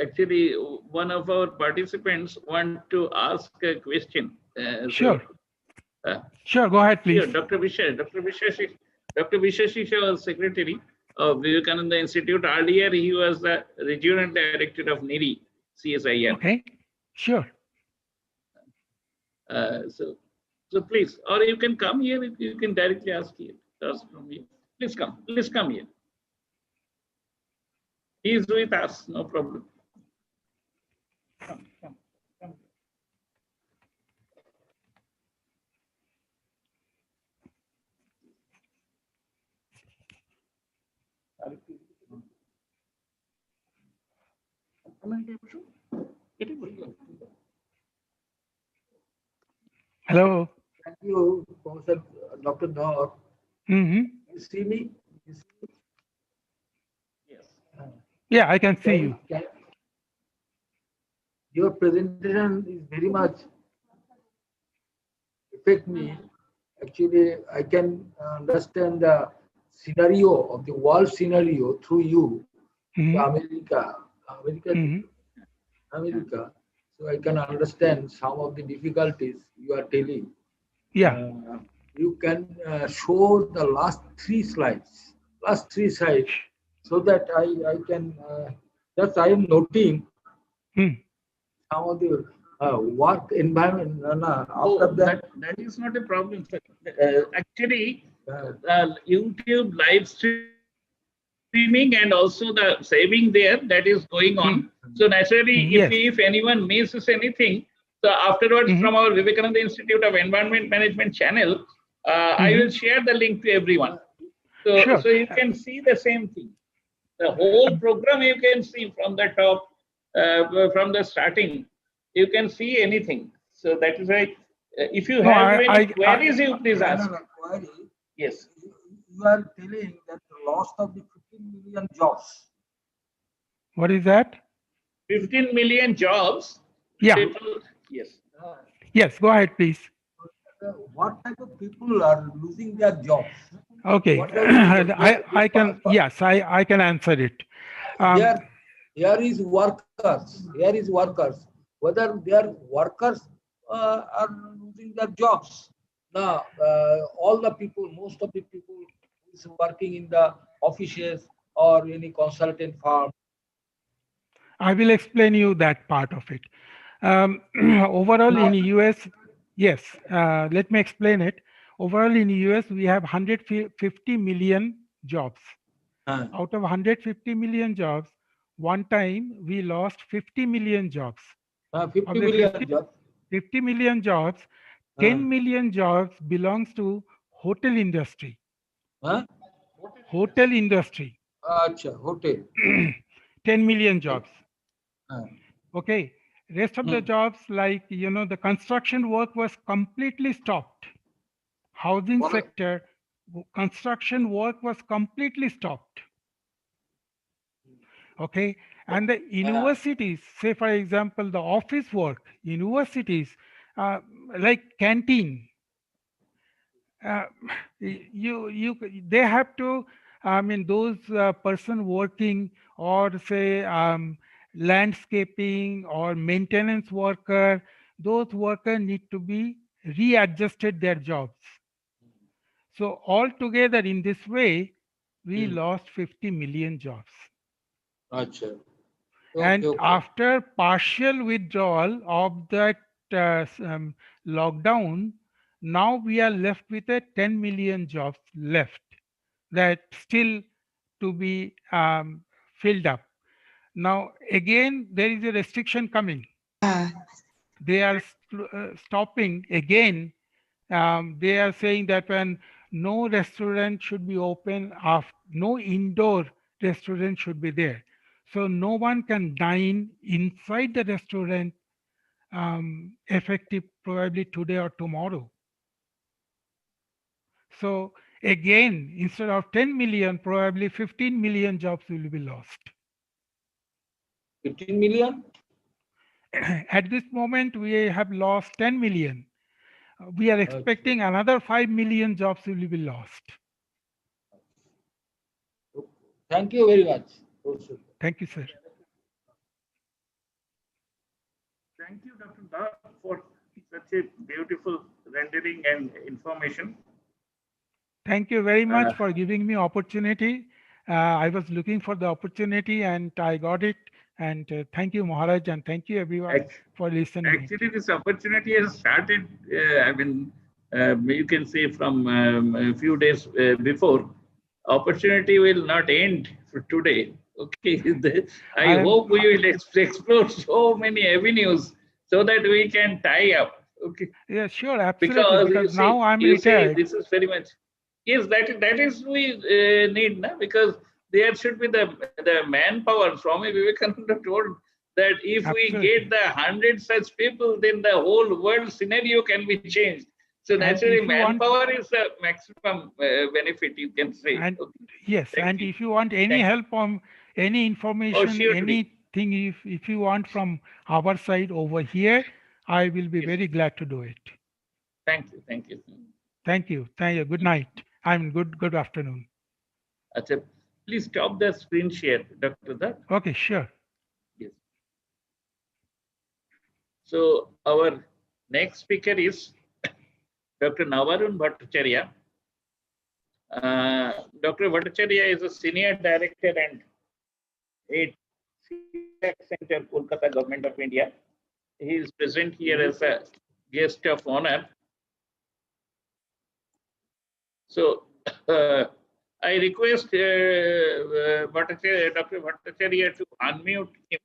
Actually, one of our participants want to ask a question. Sure. Sure, go ahead, please. Sure, Dr. Visheshisha was secretary of Vivekananda Institute. Earlier, he was the regional director of NIRI, CSIR. Okay, sure. So please, or you can come here, you can directly ask from here. Please come here. He is with us, no problem. Come. Hello. Thank you, Professor Dr. Dhar. You see me? Yes. Yeah, I can see you. Your presentation is very much affect me. Actually, I can understand the scenario of the world scenario through you, to America. So I can understand some of the difficulties you are telling. Yeah. You can show the last three slides, so that I can just I am noting some of the work environment. After that is not a problem, sir. Actually, YouTube live streaming and also the saving there, that is going on. So naturally, Yes. if anyone misses anything, so afterwards from our Vivekananda Institute of Environment Management channel, I will share the link to everyone. So, Sure. so you can see the same thing. The whole program you can see from the top, from the starting. You can see anything. So that is why, if you No, have any queries, you please No, ask. no, query. Yes. You are telling that the loss of the 15 million jobs. What is that? 15 million jobs. Yeah. People, yes. Yes, go ahead, please. What type of people are losing their jobs? Okay. What are the- I can, yes, I can answer it. Here is workers. Here is workers. Whether they are workers are losing their jobs. Now, all the people, most of the people who is working in the offices or any consultant firm. I will explain you that part of it. Overall in US, yes, let me explain it. Overall in US, we have 150 million jobs. Out of 150 million jobs, one time we lost 50 million jobs. 50 million jobs. 50 million jobs, 10 million jobs belongs to hotel industry. Hotel industry. Hotel. 10 million jobs. Okay. Rest of the jobs, like, the construction work was completely stopped. Housing sector, construction work was completely stopped. Okay. And the universities, say for example, the office work, universities, like canteen, they have to, I mean, those person working, or say landscaping or maintenance worker, those workers need to be readjusted their jobs. So altogether in this way, we lost 50 million jobs. And after partial withdrawal of that lockdown, now we are left with a 10 million jobs left that still to be filled up. Now again, there is a restriction coming. They are stopping again. They are saying that when no restaurant should be open, no indoor restaurant should be there. So no one can dine inside the restaurant, effective probably today or tomorrow. So again, instead of 10 million, probably 15 million jobs will be lost. 15 million? At this moment, we have lost 10 million. We are expecting another 5 million jobs will be lost. Thank you very much. Thank you, sir. Thank you, Dr. Da, for such a beautiful rendering and information. Thank you very much for giving me opportunity. I was looking for the opportunity and I got it. And thank you, Maharaj, and thank you everyone for listening. Actually, this opportunity has started, I mean, you can say from a few days before. Opportunity will not end for today. Okay, I hope we will explore so many avenues so that we can tie up. Okay. Yeah, sure, absolutely. Because you now I'm you see, retired. this is very much. Yes, that is we need, na? Because there should be the manpower. Swami Vivekananda told that if we get the 100 such people, then the whole world scenario can be changed. So naturally, manpower is the maximum benefit, you can say. And okay. yes, and if you want any help on any information, anything, if you want from our side over here, I will be very glad to do it. Thank you. Thank you. Thank you. Thank you. Good night. Good afternoon. Achha, please stop the screen share, Dr. Dutt. Okay, sure. Yes. So our next speaker is Dr. Navarun Bhattacharya. Dr. Bhattacharya is a senior director and head Center, Kolkata, Government of India. He is present here as a guest of honor. So I request Dr. Bhattacharya to unmute him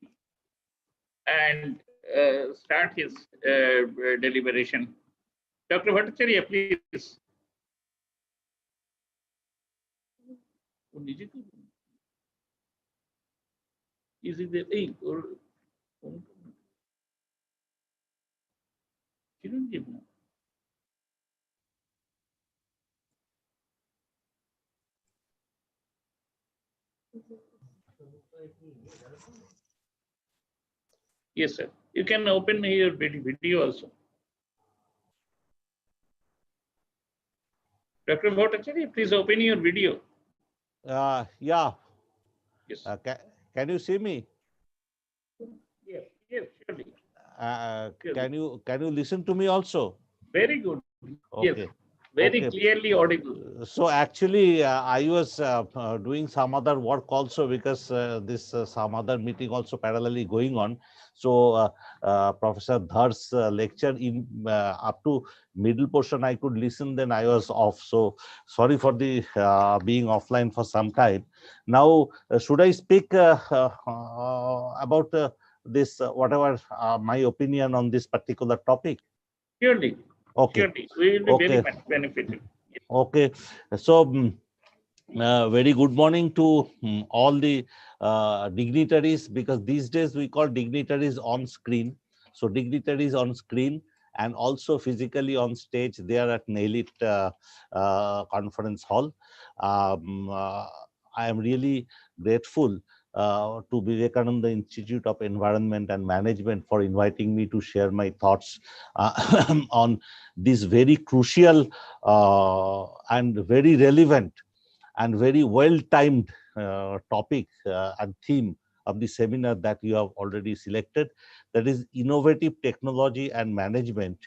and start his deliberation. Dr. Bhattacharya, please. ও নিজে করবে? ইজিদের এই ওর চিরঞ্জীব না? Yes, sir. You can open your video also. Dr. Bhattacharya, please open your video. Yeah. Yes. Can you see me? Yes, yes, surely. Can you listen to me also? Very good. Okay. Yes, very Okay. clearly audible. So actually, I was doing some other work also because this some other meeting also parallelly going on. So Professor Dhar's lecture in up to middle portion I could listen. Then I was off. So sorry for the being offline for some time. Now, should I speak about this whatever my opinion on this particular topic? Surely. Okay. Surely. We will be very much benefited. Okay. So very good morning to all the dignitaries, because these days we call dignitaries on screen. So dignitaries on screen and also physically on stage there at Nailit conference hall. I am really grateful to Vivekananda Institute of Environment and Management for inviting me to share my thoughts on this very crucial and very relevant and very well-timed topic and theme of the seminar that you have already selected, that is innovative technology and management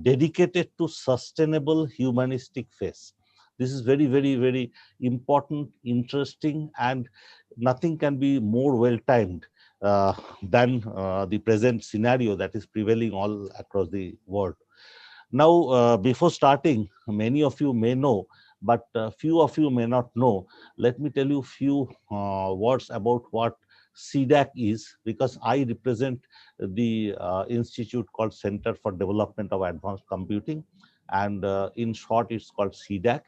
dedicated to sustainable humanistic phase. This is very, very, very important, interesting, and nothing can be more well-timed than the present scenario that is prevailing all across the world. Now, before starting, many of you may know, but few of you may not know. Let me tell you few words about what CDAC is, because I represent the institute called Center for Development of Advanced Computing, and in short, it's called CDAC.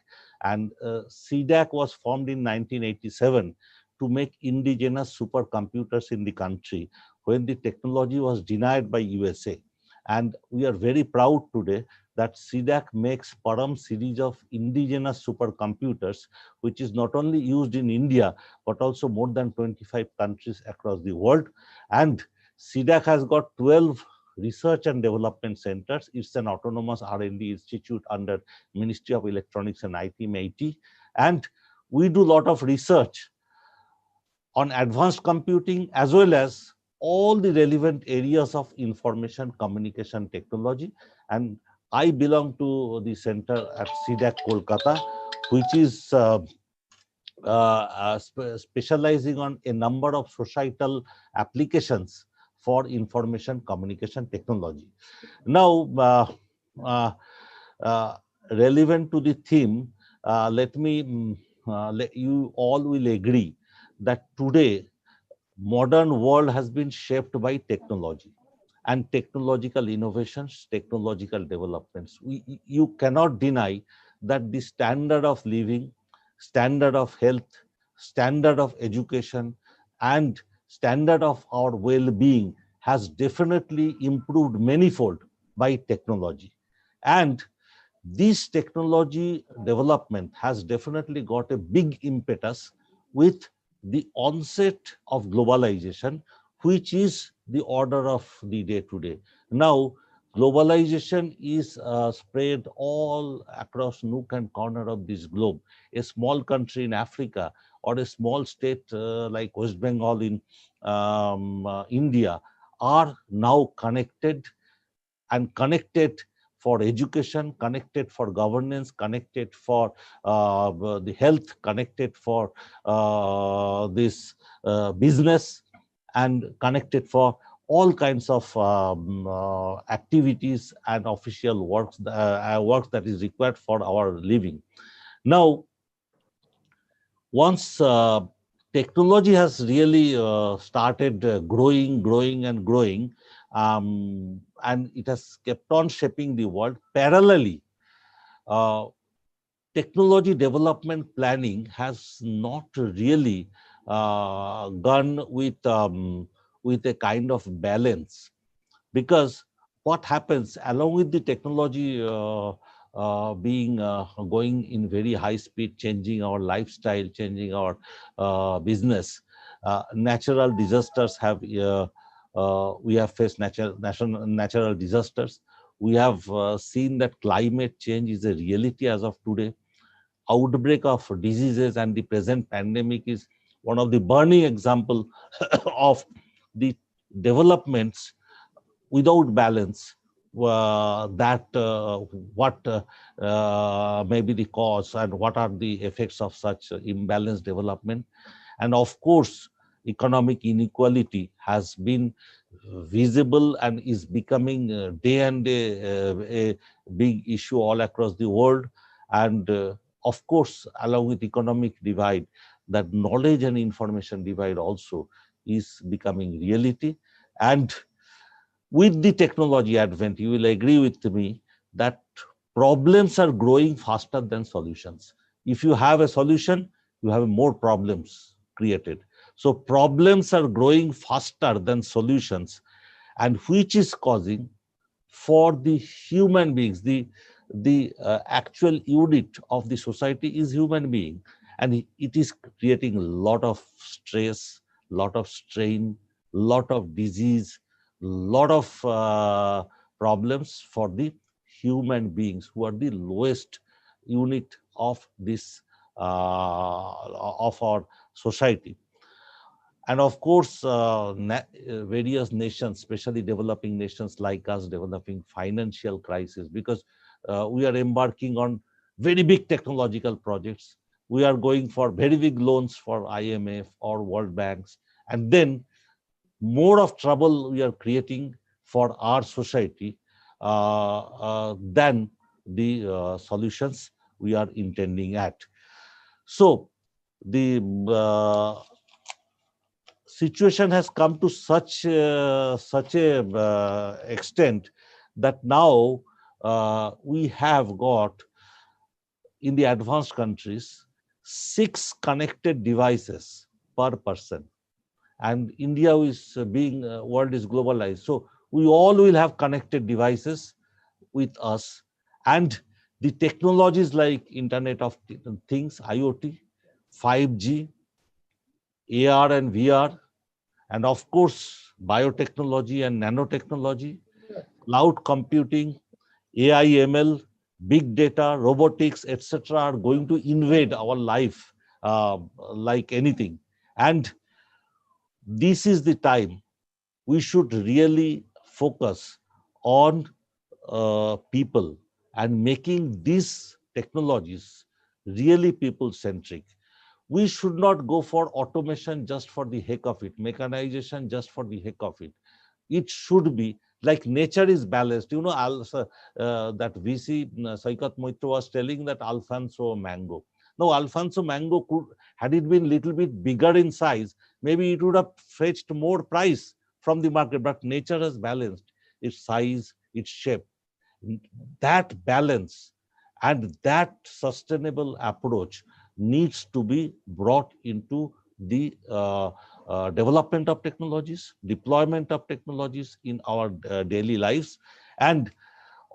And CDAC was formed in 1987 to make indigenous supercomputers in the country when the technology was denied by USA. And we are very proud today that CDAC makes Param series of indigenous supercomputers, which is not only used in India, but also more than 25 countries across the world. And CDAC has got 12 research and development centers. It's an autonomous R&D institute under Ministry of Electronics and IT, MeitY. And we do a lot of research on advanced computing as well as all the relevant areas of information communication technology. And I belong to the center at CDAC Kolkata, which is specializing on a number of societal applications for information communication technology. Now, relevant to the theme, let you all will agree that today modern world has been shaped by technology and technological innovations, technological developments. You cannot deny that the standard of living, standard of health, standard of education, and standard of our well-being has definitely improved manifold by technology. And this technology development has definitely got a big impetus with the onset of globalization, which is the order of the day today. Now, globalization is spread all across nook and corner of this globe. A small country in Africa or a small state like West Bengal in India are now connected, and connected for education, connected for governance, connected for the health, connected for this business, and connected for all kinds of activities and official works that is required for our living. Now, once technology has really started growing and growing, and it has kept on shaping the world parallelly. technology development planning has not really gone with a kind of balance, because what happens along with the technology being going in very high speed, changing our lifestyle, changing our business, natural disasters have we have faced natural disasters. We have seen that climate change is a reality as of today. Outbreak of diseases and the present pandemic is one of the burning example of the developments without balance, that what may be the cause and what are the effects of such imbalanced development. And of course, economic inequality has been visible and is becoming day and day a big issue all across the world. And of course, along with economic divide, that knowledge and information divide also is becoming reality. And with the technology advent, you will agree with me that problems are growing faster than solutions. If you have a solution, you have more problems created. So problems are growing faster than solutions, and which is causing for the human beings, the actual unit of the society is human being, and it is creating a lot of stress, lot of strain, lot of disease, lot of problems for the human beings who are the lowest unit of this of our society. And of course, various nations, especially developing nations like us, developing financial crisis, because we are embarking on very big technological projects. We are going for very big loans for IMF or World Banks, and then more of trouble we are creating for our society than the solutions we are intending at. So the situation has come to such a extent that now we have got in the advanced countries 6 connected devices per person, and India is being world is globalized, so we all will have connected devices with us. And the technologies like Internet of Things, IoT, 5G, AR and VR, and of course, biotechnology and nanotechnology, cloud computing, AI, ML, big data, robotics, etc., are going to invade our life like anything. And this is the time we should really focus on people and making these technologies really people centric. We should not go for automation just for the heck of it, mechanization just for the heck of it. It should be like nature is balanced. You know, that VC Saikat Moitra was telling that Alfonso mango. Now, Alfonso mango could, had it been little bit bigger in size, maybe it would have fetched more price from the market, but nature has balanced its size, its shape. That balance and that sustainable approach needs to be brought into the development of technologies, deployment of technologies in our daily lives. And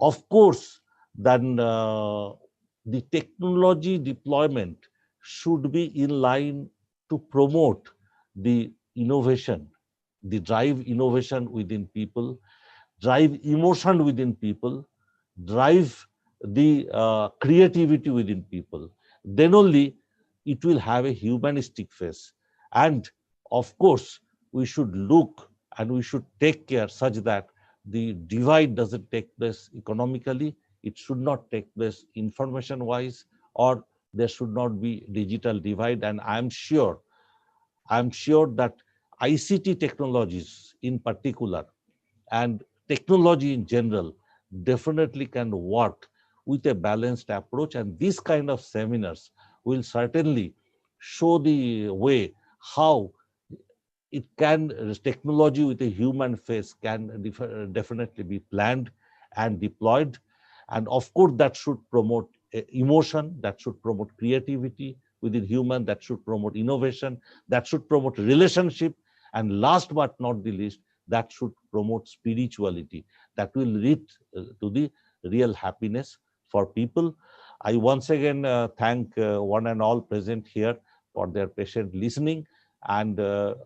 of course, then the technology deployment should be in line to promote the innovation, the drive innovation within people, drive emotion within people, drive the creativity within people. Then only it will have a humanistic face. And of course, we should look and we should take care such that the divide doesn't take place economically, it should not take place information wise, or there should not be digital divide. And I'm sure that ICT technologies in particular and technology in general definitely can work with a balanced approach, and these kind of seminars will certainly show the way how it can, technology with a human face can definitely be planned and deployed. And of course that should promote emotion, that should promote creativity within human, that should promote innovation, that should promote relationship, and last but not the least, that should promote spirituality, that will lead to the real happiness for people. I once again thank one and all present here for their patient listening, and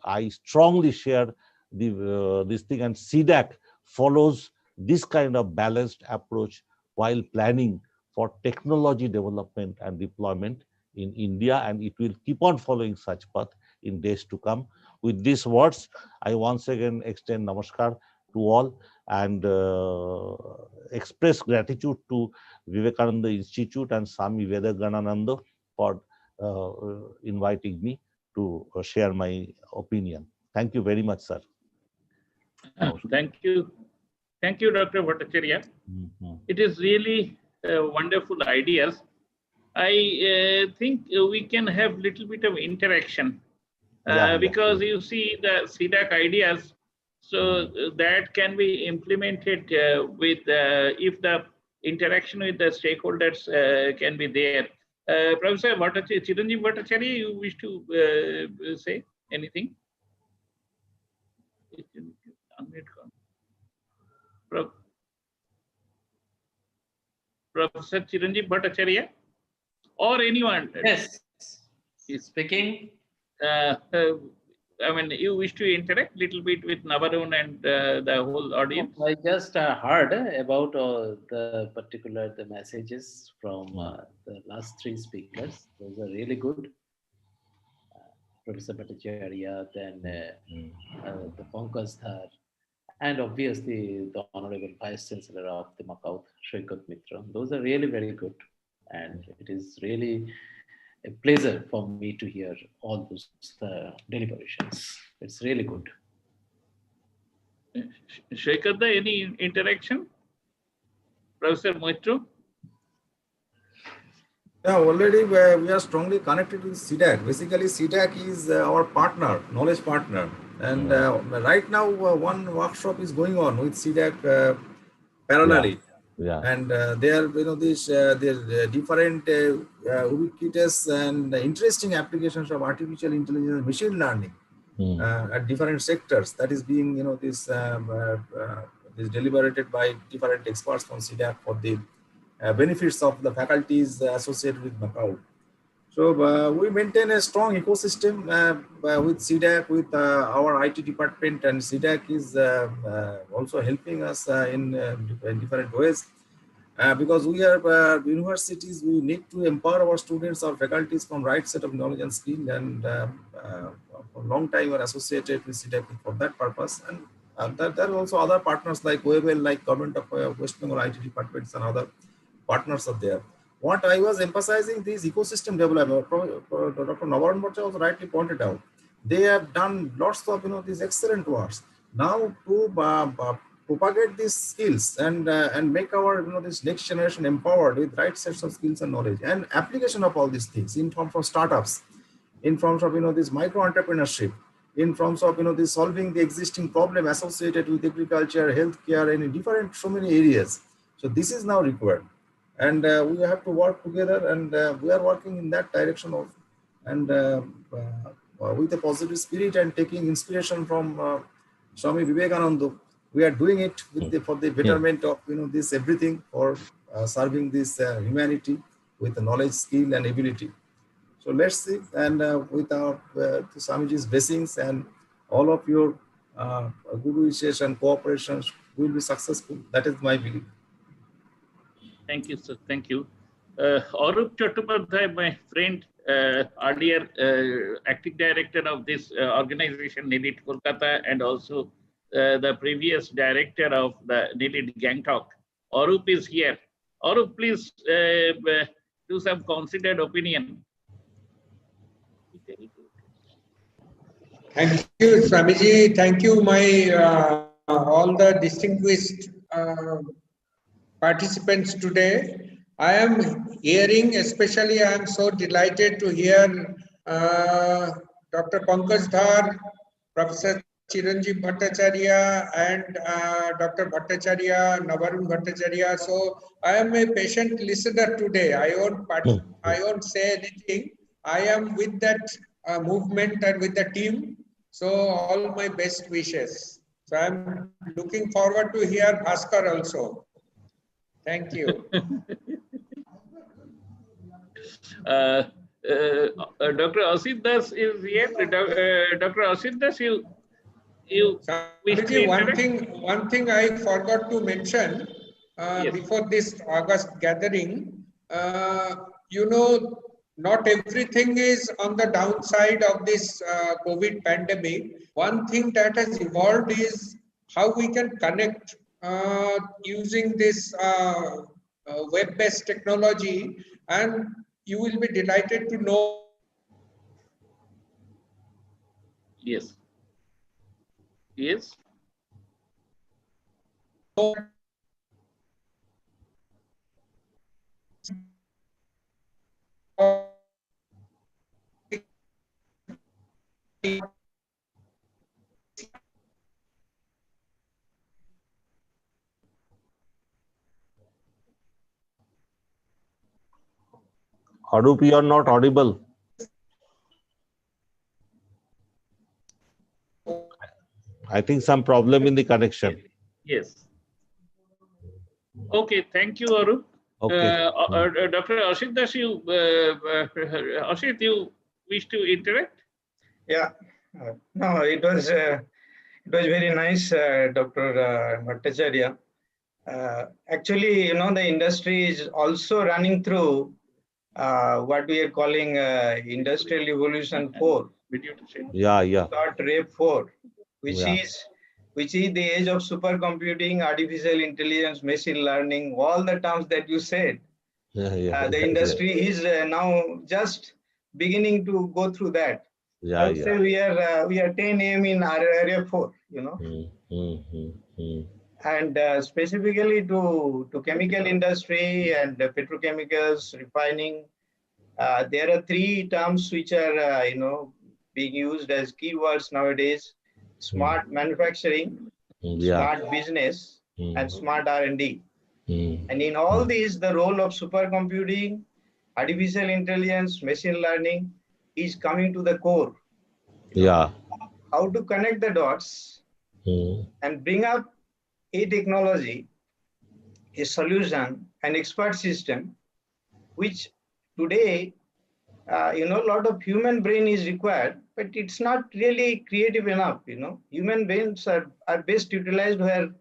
I strongly share this thing, and CDAC follows this kind of balanced approach while planning for technology development and deployment in India, and it will keep on following such path in days to come. With these words, I once again extend namaskar to all and express gratitude to Vivekananda Institute and Swami Vivekananda for inviting me to share my opinion. Thank you very much, sir. Thank you. Thank you, Dr. Bhattacharya. It is really wonderful ideas. I think we can have little bit of interaction because you see the CDAC ideas, so that can be implemented with if the interaction with the stakeholders can be there. Professor Chiranjeev Bhattacharya, you wish to say anything? Professor Chiranjeev Bhattacharya or anyone? Yes, he's speaking. I mean, you wish to interact a little bit with Navarun and the whole audience? I just heard about the messages from the last three speakers. Those are really good. Professor Bhattacharya, then the Pankaj Dhar, and obviously the Honorable Vice Chancellor of the Macau, Shoikat Mitra. Those are really very good. And it is really a pleasure for me to hear all those deliberations. It's really good. Shoikat, any interaction? Professor Moitro? Yeah, already we are strongly connected with CDAC. Basically, CDAC is our partner, knowledge partner. And right now, one workshop is going on with CDAC parallelly. Yeah. And there, there different ubiquitous and interesting applications of artificial intelligence and machine learning at different sectors. That is being, this deliberated by different experts from CDAC for the benefits of the faculties associated with Macau. So we maintain a strong ecosystem with CDAC, with our IT department, and CDAC is also helping us in different ways. Because we are universities, we need to empower our students or faculties from right set of knowledge and skill, and for a long time we are associated with CDAC for that purpose. And there are also other partners like OEBL, like Government of West Bengal IT departments, and other partners are there. What I was emphasizing, this ecosystem development, Dr. Navarun Bhattacharya also rightly pointed out. They have done lots of these excellent works. Now to propagate these skills and make our this next generation empowered with right sets of skills and knowledge and application of all these things in terms of startups, in terms of this micro entrepreneurship, in terms of this solving the existing problem associated with agriculture, healthcare, and in different so many areas. So this is now required. And we have to work together, and we are working in that direction also. And with a positive spirit and taking inspiration from Swami Vivekananda, we are doing it with for the betterment of this everything, for serving this humanity with the knowledge, skill, and ability. So let's see, and with our Swamiji's blessings and all of your good wishes and cooperations, we will be successful. That is my belief. Thank you, sir. Thank you. Arup Chattopadhyay, my friend, earlier acting director of this organization, NILIT Kolkata, and also the previous director of the NILIT Gangtok. Arup is here. Arup, please do some considered opinion. Thank you, Swamiji. Thank you, my all the distinguished participants today. I am hearing, especially I am so delighted to hear Dr. Pankaj Dhar, Professor Chiranjeev Bhattacharya and Dr. Bhattacharya, Navarun Bhattacharya. So I am a patient listener today. I won't say anything. I am with that movement and with the team. So all my best wishes. So I'm looking forward to hear Bhaskar also. Thank you. Dr. Asit Das is here. Dr. Asit Das, you wish to interact? One thing I forgot to mention Yes. before this August gathering, you know, not everything is on the downside of this COVID pandemic. One thing that has evolved is how we can connect using this web-based technology, and you will be delighted to know. Yes. Yes. Hadoop, you are not audible. I think some problem in the connection. Yes. Okay, thank you, Arup. Okay. Dr. Ashit Das, Ashit, you wish to interact? Yeah. No, it was very nice, Dr. Bhattacharya. Actually, you know, the industry is also running through what we are calling Industrial Evolution 4. Yeah, yeah. RAPE 4, which Yeah. is the age of supercomputing, artificial intelligence, machine learning, all the terms that you said. The industry is now just beginning to go through that. Yeah, I would say we are 10 AM in area 4, you know. And specifically to chemical industry and petrochemicals, refining, there are three terms which are you know, being used as keywords nowadays: smart manufacturing, smart business, and smart R&D. And in all these, the role of supercomputing, artificial intelligence, machine learning is coming to the core. Yeah. How to connect the dots and bring up a technology, a solution, an expert system, which today, you know, a lot of human brain is required, but it's not really creative enough. You know, human brains are best utilized where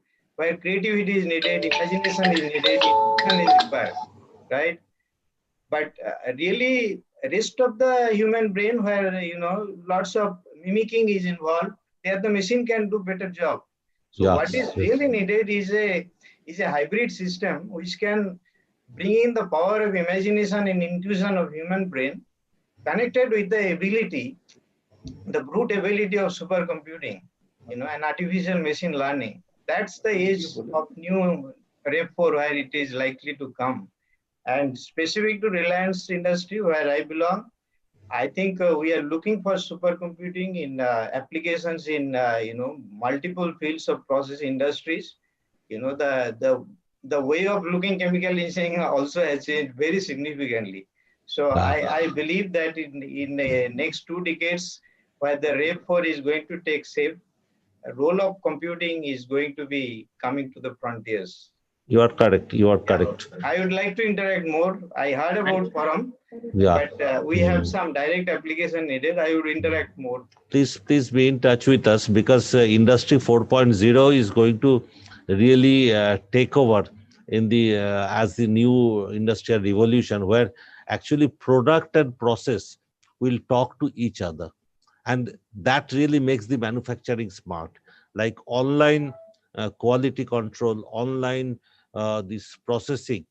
creativity is needed, imagination is needed, intuition is required, right? But really, rest of the human brain, where, you know, lots of mimicking is involved, there the machine can do better job. So what is really needed is a hybrid system which can bring in the power of imagination and intuition of human brain, connected with the ability, the brute ability of supercomputing, you know, and artificial machine learning. That's the age of new RAPE 4 where it is likely to come. And specific to Reliance industry, where I belong, I think we are looking for supercomputing in applications in you know, multiple fields of process industries. You know, the way of looking chemical engineering also has changed very significantly. So I believe that in the next 2 decades, where the RAPE 4 is going to take shape, a role of computing is going to be coming to the frontiers. You are correct. You are correct. I would like to interact more. I heard about forum, Yeah. but we have some direct application needed. I would interact more. Please be in touch with us, because Industry 4.0 is going to really take over in the as the new industrial revolution, where actually product and process will talk to each other, and that really makes the manufacturing smart. Like online quality control, online this processing.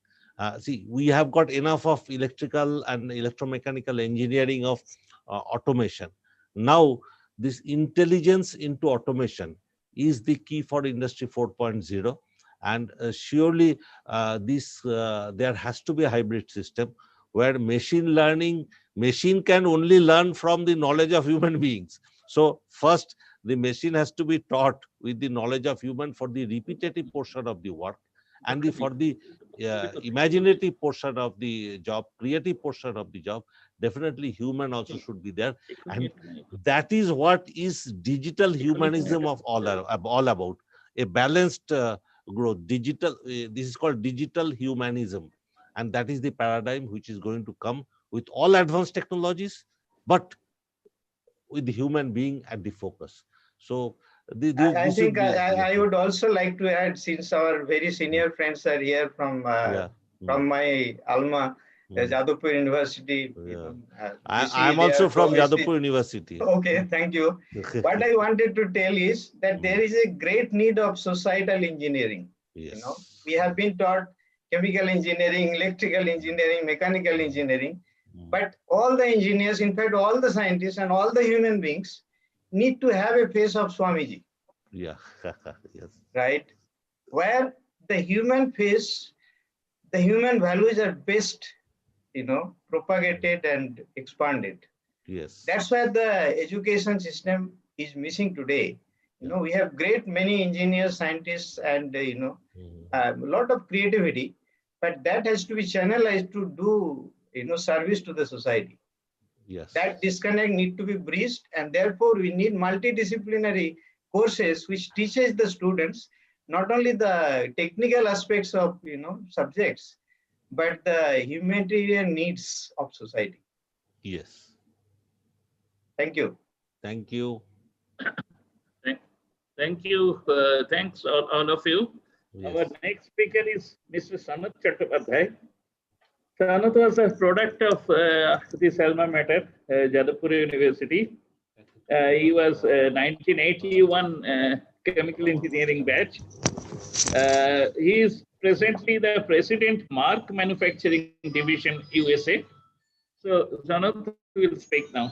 See, we have got enough of electrical and electromechanical engineering of automation. Now, this intelligence into automation is the key for Industry 4.0. And surely there has to be a hybrid system where machine can only learn from the knowledge of human beings. So first, The machine has to be taught with the knowledge of human for the repetitive portion of the work, and for the imaginative portion of the job, creative portion of the job. Definitely human also should be there, and that is what is digital humanism of all about. A balanced growth, digital, this is called digital humanism, and that is the paradigm which is going to come with all advanced technologies, but with the human being at the focus. So I this think would be, I would also like to add, since our very senior friends are here from my alma, Jadavpur University. I am also from Jadavpur University. Okay, thank you. What I wanted to tell is that there is a great need of societal engineering. Yes. You know, we have been taught chemical engineering, electrical engineering, mechanical engineering, but all the engineers, in fact, all the scientists and all the human beings need to have a face of Swamiji. Yeah. Yes. Right? Where the human face, the human values are best, propagated and expanded. Yes. That's why the education system is missing today. We have many engineers, scientists, and a lot of creativity, but that has to be channelized to do service to the society. Yes. That disconnect need to be bridged, and therefore we need multidisciplinary courses which teaches the students not only the technical aspects of subjects, but the humanitarian needs of society. Yes. Thank you. Thank you. Thank you. Thanks all of you. Yes. Our next speaker is Mr. Sanat Chattopadhyay. Sanat was a product of this alma mater, Jadavpur University. He was 1981 chemical engineering batch. He is presently the president, Mark Manufacturing Division, USA. So Sanat will speak now.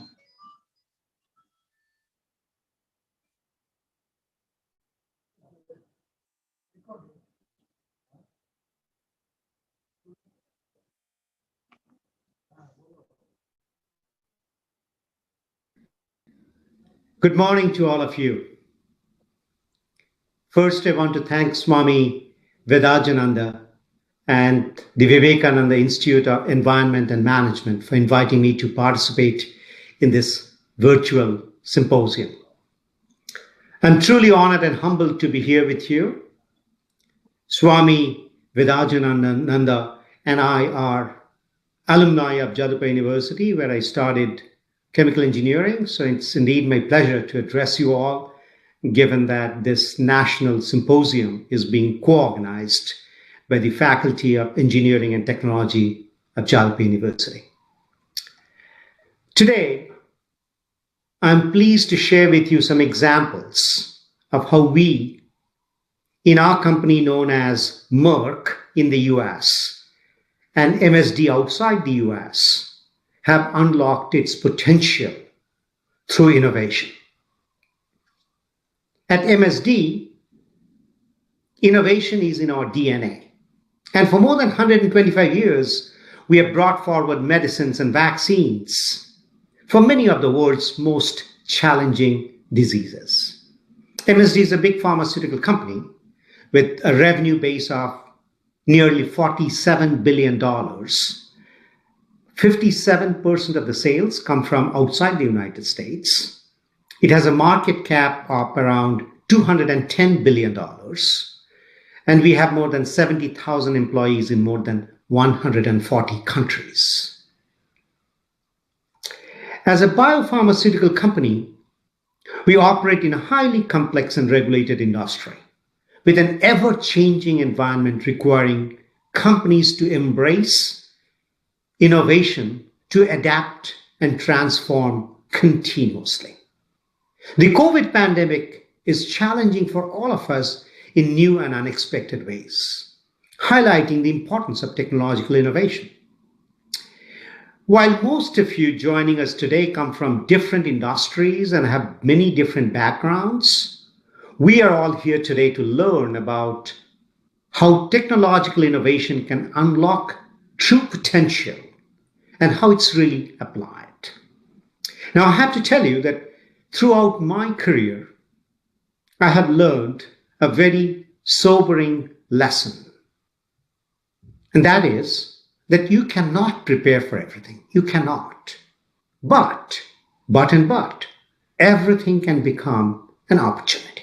Good morning to all of you. First, I want to thank Swami Vivekananda and the Vivekananda Institute of Environment and Management for inviting me to participate in this virtual symposium. I'm truly honored and humbled to be here with you. Swami Vivekananda and I are alumni of Jadavpur University, where I studied chemical engineering. So it's indeed my pleasure to address you all, given that this national symposium is being co-organized by the Faculty of Engineering and Technology of Jadavpur University. Today, I'm pleased to share with you some examples of how we, in our company known as Merck in the US and MSD outside the US, have unlocked its potential through innovation. At MSD, innovation is in our DNA. And for more than 125 years, we have brought forward medicines and vaccines for many of the world's most challenging diseases. MSD is a big pharmaceutical company with a revenue base of nearly $47 billion. 57% of the sales come from outside the United States. It has a market cap of around $210 billion. And we have more than 70,000 employees in more than 140 countries. As a biopharmaceutical company, we operate in a highly complex and regulated industry with an ever-changing environment requiring companies to embrace innovation, to adapt and transform continuously. The COVID pandemic is challenging for all of us in new and unexpected ways, highlighting the importance of technological innovation. While most of you joining us today come from different industries and have many different backgrounds, we are all here today to learn about how technological innovation can unlock true potential and how it's really applied. Now, I have to tell you that throughout my career, I have learned a very sobering lesson. And that is that you cannot prepare for everything. You cannot. But, everything can become an opportunity.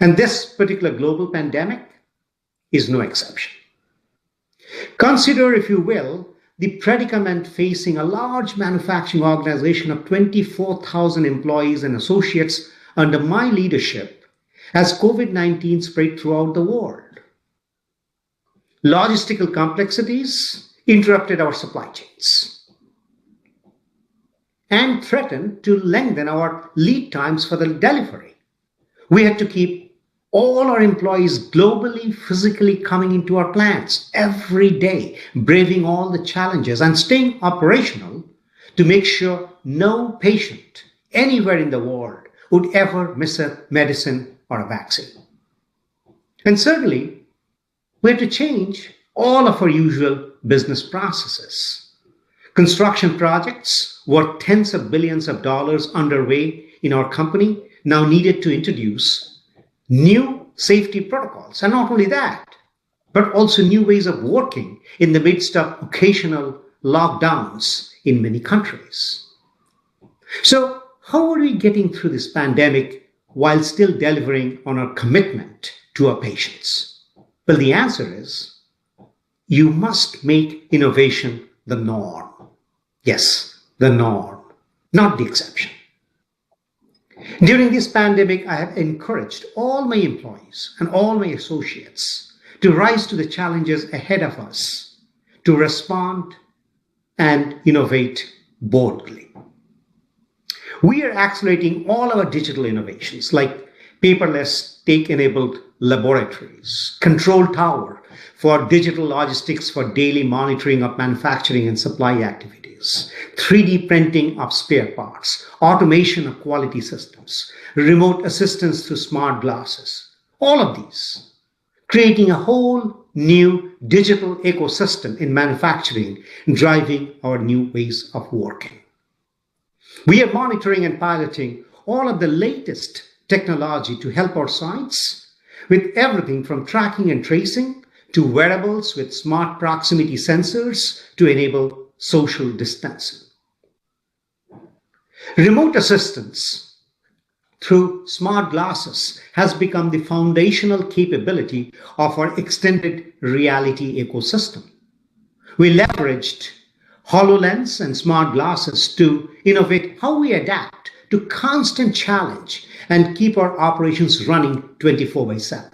And this particular global pandemic is no exception. Consider, if you will, the predicament facing a large manufacturing organization of 24,000 employees and associates under my leadership as COVID-19 spread throughout the world. Logistical complexities interrupted our supply chains and threatened to lengthen our lead times for the delivery. We had to keep all our employees globally, physically coming into our plants every day, braving all the challenges and staying operational to make sure no patient anywhere in the world would ever miss a medicine or a vaccine. And certainly, we had to change all of our usual business processes. Construction projects worth tens of billions of dollars underway in our company now needed to introduce new safety protocols. And not only that, but also new ways of working in the midst of occasional lockdowns in many countries. So, how are we getting through this pandemic while still delivering on our commitment to our patients? Well, the answer is you must make innovation the norm. Yes, the norm, not the exception. During this pandemic, I have encouraged all my employees and all my associates to rise to the challenges ahead of us, to respond and innovate boldly. We are accelerating all our digital innovations like paperless tech-enabled laboratories, control tower for digital logistics for daily monitoring of manufacturing and supply activities, 3D printing of spare parts, automation of quality systems, remote assistance through smart glasses, all of these, creating a whole new digital ecosystem in manufacturing, driving our new ways of working. We are monitoring and piloting all of the latest technology to help our sites with everything from tracking and tracing to wearables with smart proximity sensors to enable social distancing. Remote assistance through smart glasses has become the foundational capability of our extended reality ecosystem. We leveraged HoloLens and smart glasses to innovate how we adapt to constant challenge and keep our operations running 24/7.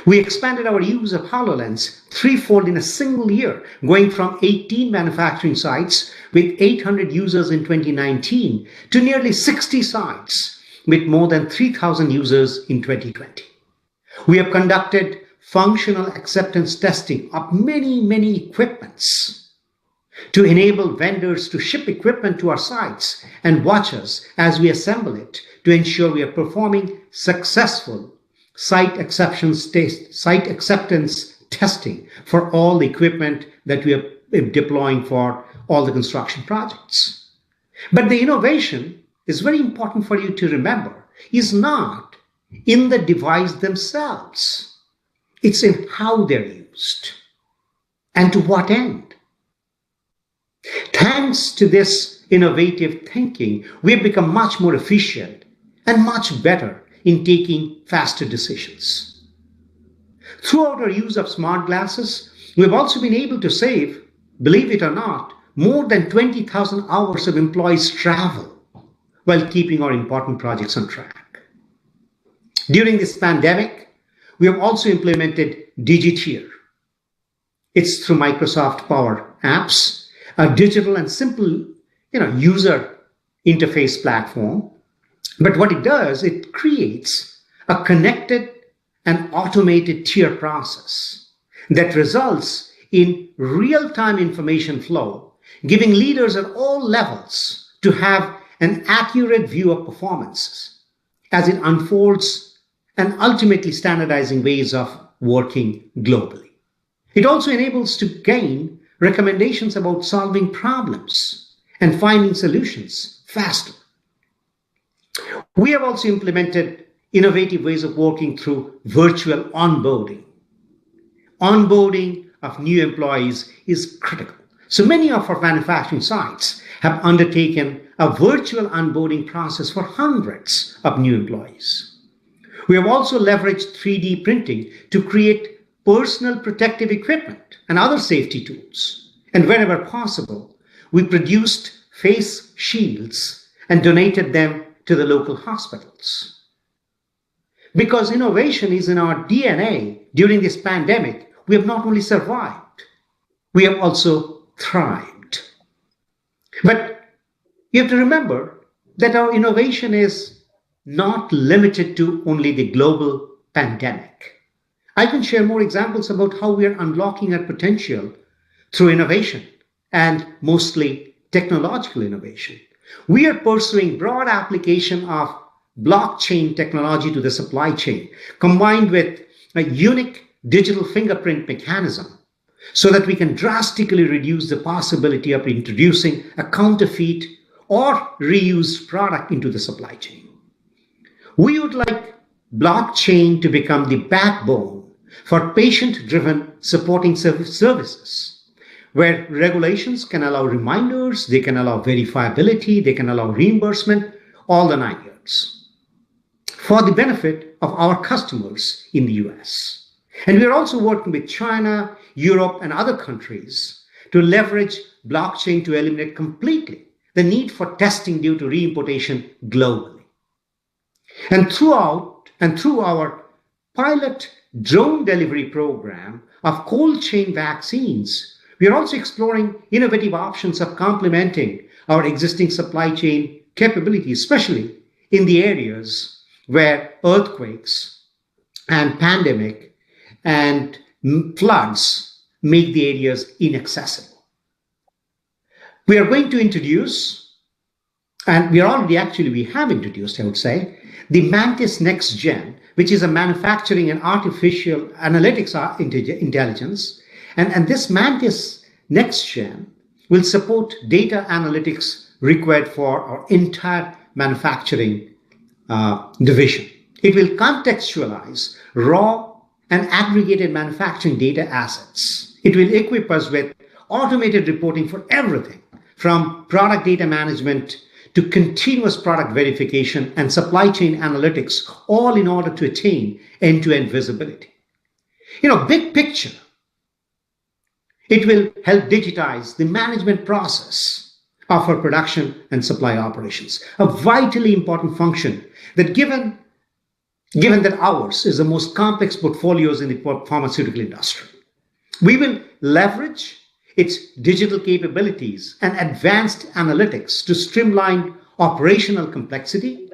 We expanded our use of HoloLens threefold in a single year, going from 18 manufacturing sites with 800 users in 2019 to nearly 60 sites with more than 3,000 users in 2020. We have conducted functional acceptance testing of many equipments to enable vendors to ship equipment to our sites and watch us as we assemble it to ensure we are performing successful site acceptance testing for all the equipment that we are deploying for all the construction projects. But the innovation is very important for you to remember is not in the device themselves. It's in how they're used and to what end. Thanks to this innovative thinking, we've become much more efficient and much better in taking faster decisions. Throughout our use of smart glasses, we've also been able to save, believe it or not, more than 20,000 hours of employees' travel while keeping our important projects on track. During this pandemic, we have also implemented Digitier. It's through Microsoft Power Apps, a digital and simple, user interface platform. But what it does, it creates a connected and automated tier process that results in real-time information flow, giving leaders at all levels to have an accurate view of performances as it unfolds and ultimately standardizing ways of working globally. It also enables to gain recommendations about solving problems and finding solutions faster. We have also implemented innovative ways of working through virtual onboarding. Onboarding of new employees is critical. So many of our manufacturing sites have undertaken a virtual onboarding process for hundreds of new employees. We have also leveraged 3D printing to create personal protective equipment and other safety tools. And wherever possible, we produced face shields and donated them to the local hospitals. Because innovation is in our DNA during this pandemic, we have not only survived, we have also thrived. But you have to remember that our innovation is not limited to only the global pandemic. I can share more examples about how we are unlocking our potential through innovation and mostly technological innovation. We are pursuing broad application of blockchain technology to the supply chain, combined with a unique digital fingerprint mechanism, so that we can drastically reduce the possibility of introducing a counterfeit or reused product into the supply chain. We would like blockchain to become the backbone for patient-driven supporting services, where regulations can allow reminders, they can allow verifiability, they can allow reimbursement, all the 9 yards, for the benefit of our customers in the US. And we are also working with China, Europe, and other countries to leverage blockchain to eliminate completely the need for testing due to reimportation globally. And through our pilot drone delivery program of cold chain vaccines, we are also exploring innovative options of complementing our existing supply chain capabilities, especially in the areas where earthquakes and pandemic and floods make the areas inaccessible. We are going to introduce, and we have introduced, I would say, the Mantis Next Gen, which is a manufacturing and artificial analytics intelligence. And this Mantis Next Gen will support data analytics required for our entire manufacturing division. It will contextualize raw and aggregated manufacturing data assets. It will equip us with automated reporting for everything from product data management to continuous product verification and supply chain analytics, all in order to attain end-to-end visibility. Big picture, it will help digitize the management process of our production and supply operations, a vitally important function that given that ours is the most complex portfolios in the pharmaceutical industry. We will leverage its digital capabilities and advanced analytics to streamline operational complexity,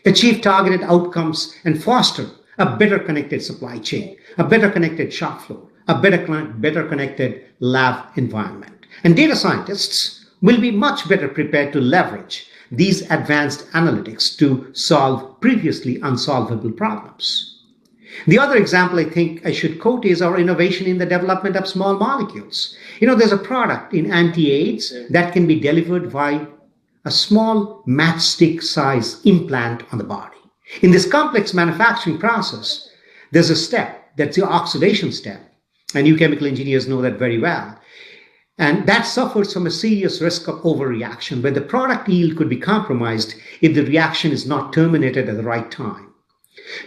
achieve targeted outcomes, and foster a better connected supply chain, a better connected shop floor, a better connected lab environment. And data scientists will be much better prepared to leverage these advanced analytics to solve previously unsolvable problems. The other example I think I should quote is our innovation in the development of small molecules. There's a product in anti-AIDS that can be delivered via a small matchstick size implant on the body. In this complex manufacturing process, there's a step, that's the oxidation step. And you chemical engineers know that very well. And that suffers from a serious risk of overreaction, where the product yield could be compromised if the reaction is not terminated at the right time.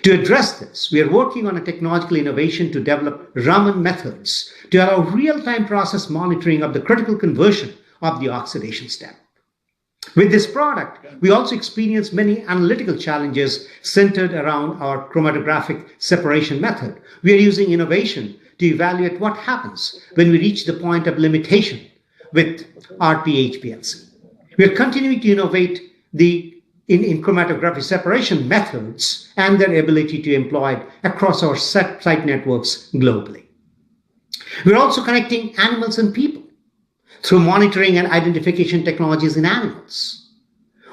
To address this, we are working on a technological innovation to develop Raman methods to allow real-time process monitoring of the critical conversion of the oxidation step. With this product, we also experience many analytical challenges centered around our chromatographic separation method. We are using innovation to evaluate what happens when we reach the point of limitation with RP-HPLC. We are continuing to innovate in chromatography separation methods and their ability to employ it across our site networks globally. We're also connecting animals and people through monitoring and identification technologies in animals.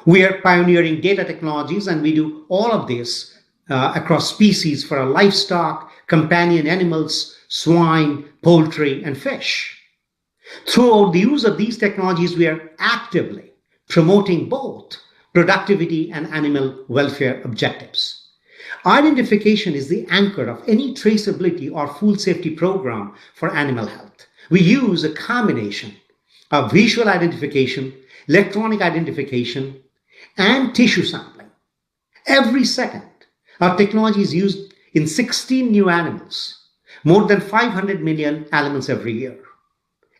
We are pioneering data technologies, and we do all of this across species for our livestock, companion animals, swine, poultry, and fish. Throughout the use of these technologies, we are actively promoting both productivity and animal welfare objectives. Identification is the anchor of any traceability or food safety program for animal health. We use a combination of visual identification, electronic identification, and tissue sampling. Every second, our technology is used in 16 new animals, more than 500 million animals every year.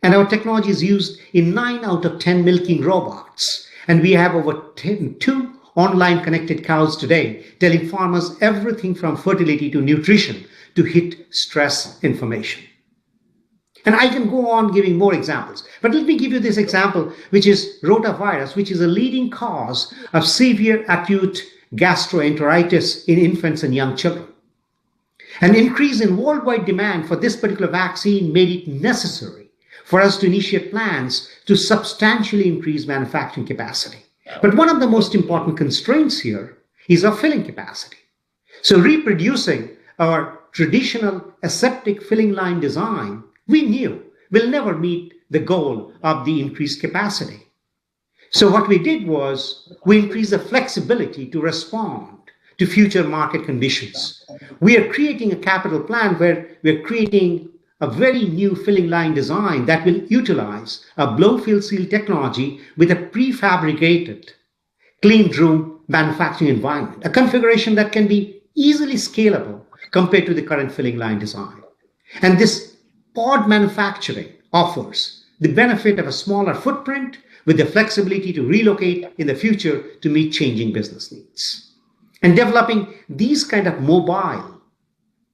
And our technology is used in 9 out of 10 milking robots. And we have over 2 online connected cows today, telling farmers everything from fertility to nutrition to hit stress information. And I can go on giving more examples, but let me give you this example, which is rotavirus, which is a leading cause of severe acute gastroenteritis in infants and young children. An increase in worldwide demand for this particular vaccine made it necessary for us to initiate plans to substantially increase manufacturing capacity. But one of the most important constraints here is our filling capacity. So reproducing our traditional aseptic filling line design, we knew will never meet the goal of the increased capacity. So what we did was we increased the flexibility to respond to future market conditions. We are creating a capital plan where we're creating a very new filling line design that will utilize a blow-fill seal technology with a prefabricated clean room manufacturing environment, a configuration that can be easily scalable compared to the current filling line design. And this pod manufacturing offers the benefit of a smaller footprint with the flexibility to relocate in the future to meet changing business needs. And developing these kind of mobile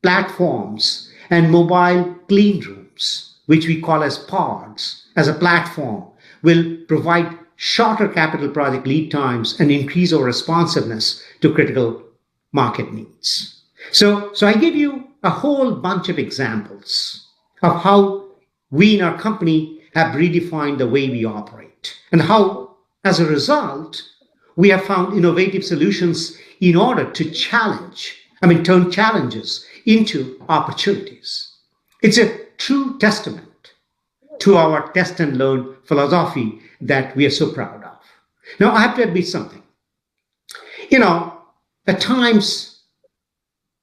platforms and mobile clean rooms, which we call as pods, as a platform, will provide shorter capital project lead times and increase our responsiveness to critical market needs. So I give you a whole bunch of examples of how we in our company have redefined the way we operate and how, as a result, we have found innovative solutions in order to turn challenges into opportunities. It's a true testament to our test and learn philosophy that we are so proud of. Now, I have to admit something. At times,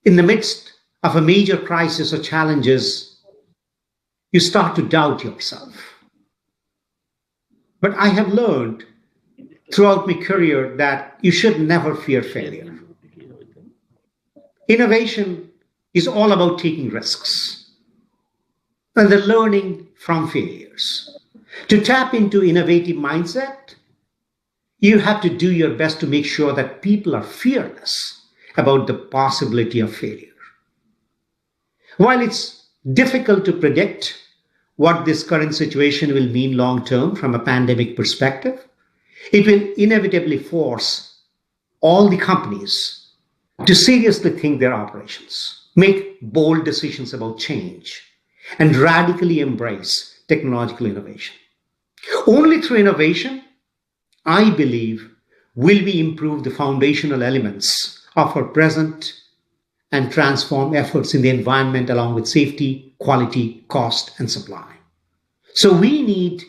in the midst of a major crisis or challenges, you start to doubt yourself. But I have learned throughout my career that you should never fear failure. Innovation is all about taking risks and the learning from failures. To tap into innovative mindset, you have to do your best to make sure that people are fearless about the possibility of failure. While it's difficult to predict what this current situation will mean long term from a pandemic perspective, it will inevitably force all the companies to seriously think their operations, make bold decisions about change, and radically embrace technological innovation. Only through innovation, I believe, will we improve the foundational elements of our present and transform efforts in the environment along with safety, quality, cost, and supply. So we need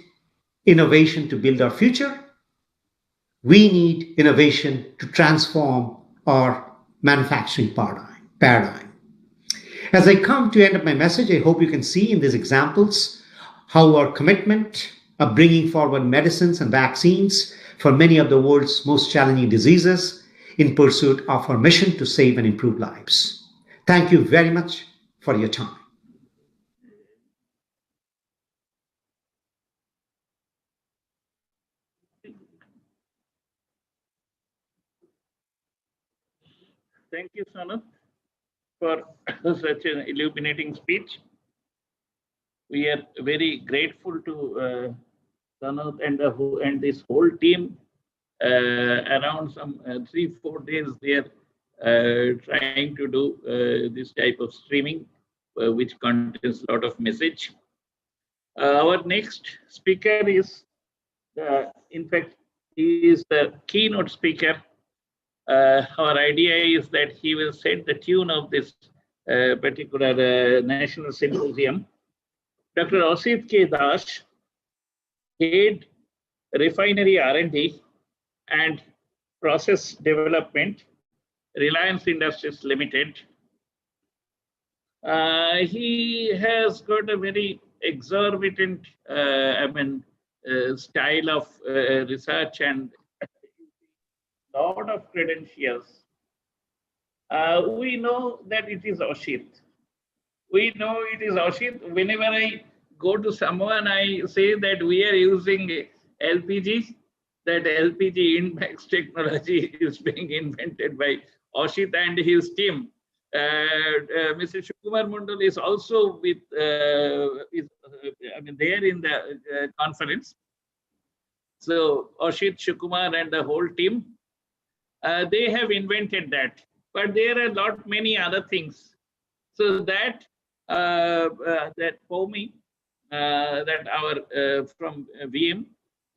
innovation to build our future. We need innovation to transform our manufacturing paradigm. As I come to the end of my message, I hope you can see in these examples how our commitment of bringing forward medicines and vaccines for many of the world's most challenging diseases in pursuit of our mission to save and improve lives. Thank you very much for your time. Thank you, Sanat, for such an illuminating speech. We are very grateful to Sanat and this whole team. Around some 3-4 days, they are trying to do this type of streaming, which contains a lot of message. Our next speaker is, in fact, he is the keynote speaker. Our idea is that he will set the tune of this particular national symposium. Dr. Asit K. Das, head refinery R&D and process development Reliance Industries Limited. He has got a very exorbitant, style of research and lot of credentials. We know that it is Oshit. We know it is Oshit. Whenever I go to someone, I say that we are using LPG. That LPG in-max technology is being invented by Oshit and his team. Mr. Shukumar Mundal is also with, there in the conference. So Oshit, Shukumar, and the whole team, they have invented that. But there are not many other things. So that that Pomi, that our from VM,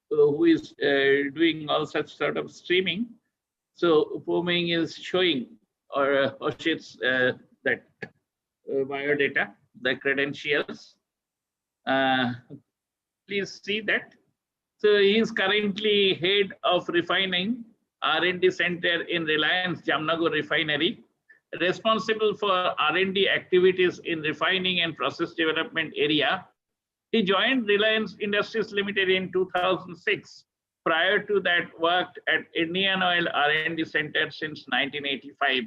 who is doing all such sort of streaming. So Pomi is showing or Oshit's that biodata, the credentials. Please see that. So he is currently head of refining R&D center in Reliance Jamnagar refinery, responsible for R&D activities in refining and process development area. He joined Reliance Industries Limited in 2006. Prior to that, worked at Indian Oil R&D Center since 1985.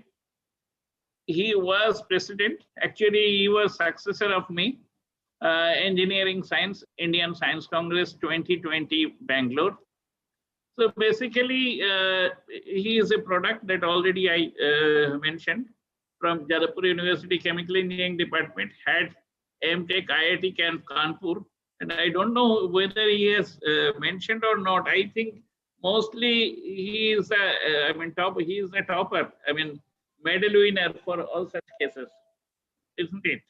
He was president. Actually, he was successor of me. Engineering Science, Indian Science Congress 2020, Bangalore. So basically, he is a product that already I mentioned from Jadavpur University Chemical Engineering Department, had MTech IIT Kanpur. And I don't know whether he has mentioned or not. I think mostly he is a, he is a topper. Medal winner for all such cases, isn't it?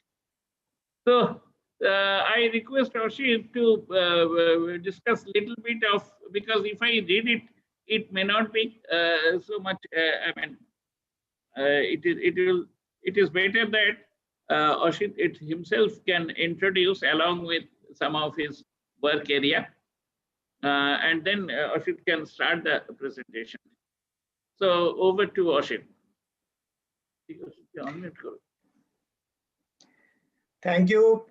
So I request Oshit to discuss a little bit of, because if I read it, it may not be so much. It is better that Oshit himself can introduce along with some of his work area, and then Oshit can start the presentation. So over to Oshit. Thank you,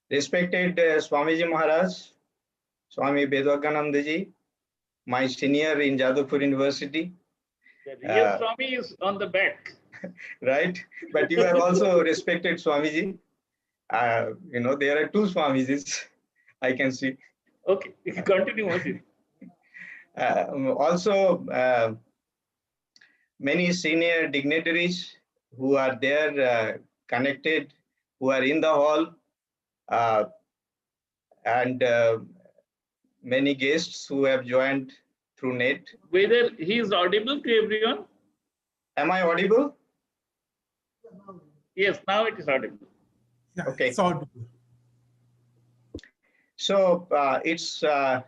respected Swamiji Maharaj, Swami Vivekananda ji, my senior in Jadavpur University. The real Swami is on the back. Right, but you are also respected Swamiji. There are two Swamijis, I can see. Okay, continue. Also, many senior dignitaries who are there connected, who are in the hall, and many guests who have joined through net. Whether he is audible to everyone? Am I audible? Yes, now it is audible. Yeah, okay. It's audible. So it's a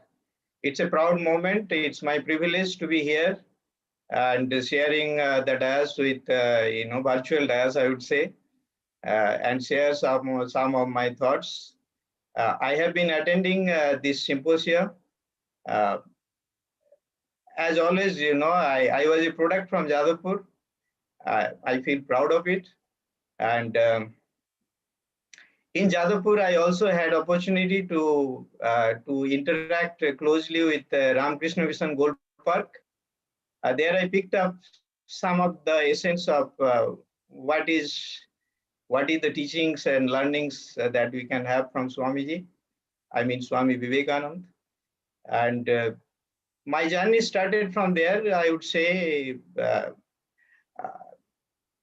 proud moment. It's my privilege to be here and sharing the dais with virtual dais, I would say, and share some of my thoughts. I have been attending this symposium. As always, I was a product from Jadavpur. I feel proud of it. And in Jadavpur, I also had opportunity to interact closely with Ramakrishna Mission Gold Park. There I picked up some of the essence of what is the teachings and learnings that we can have from Swamiji. Swami Vivekananda. And my journey started from there. I would say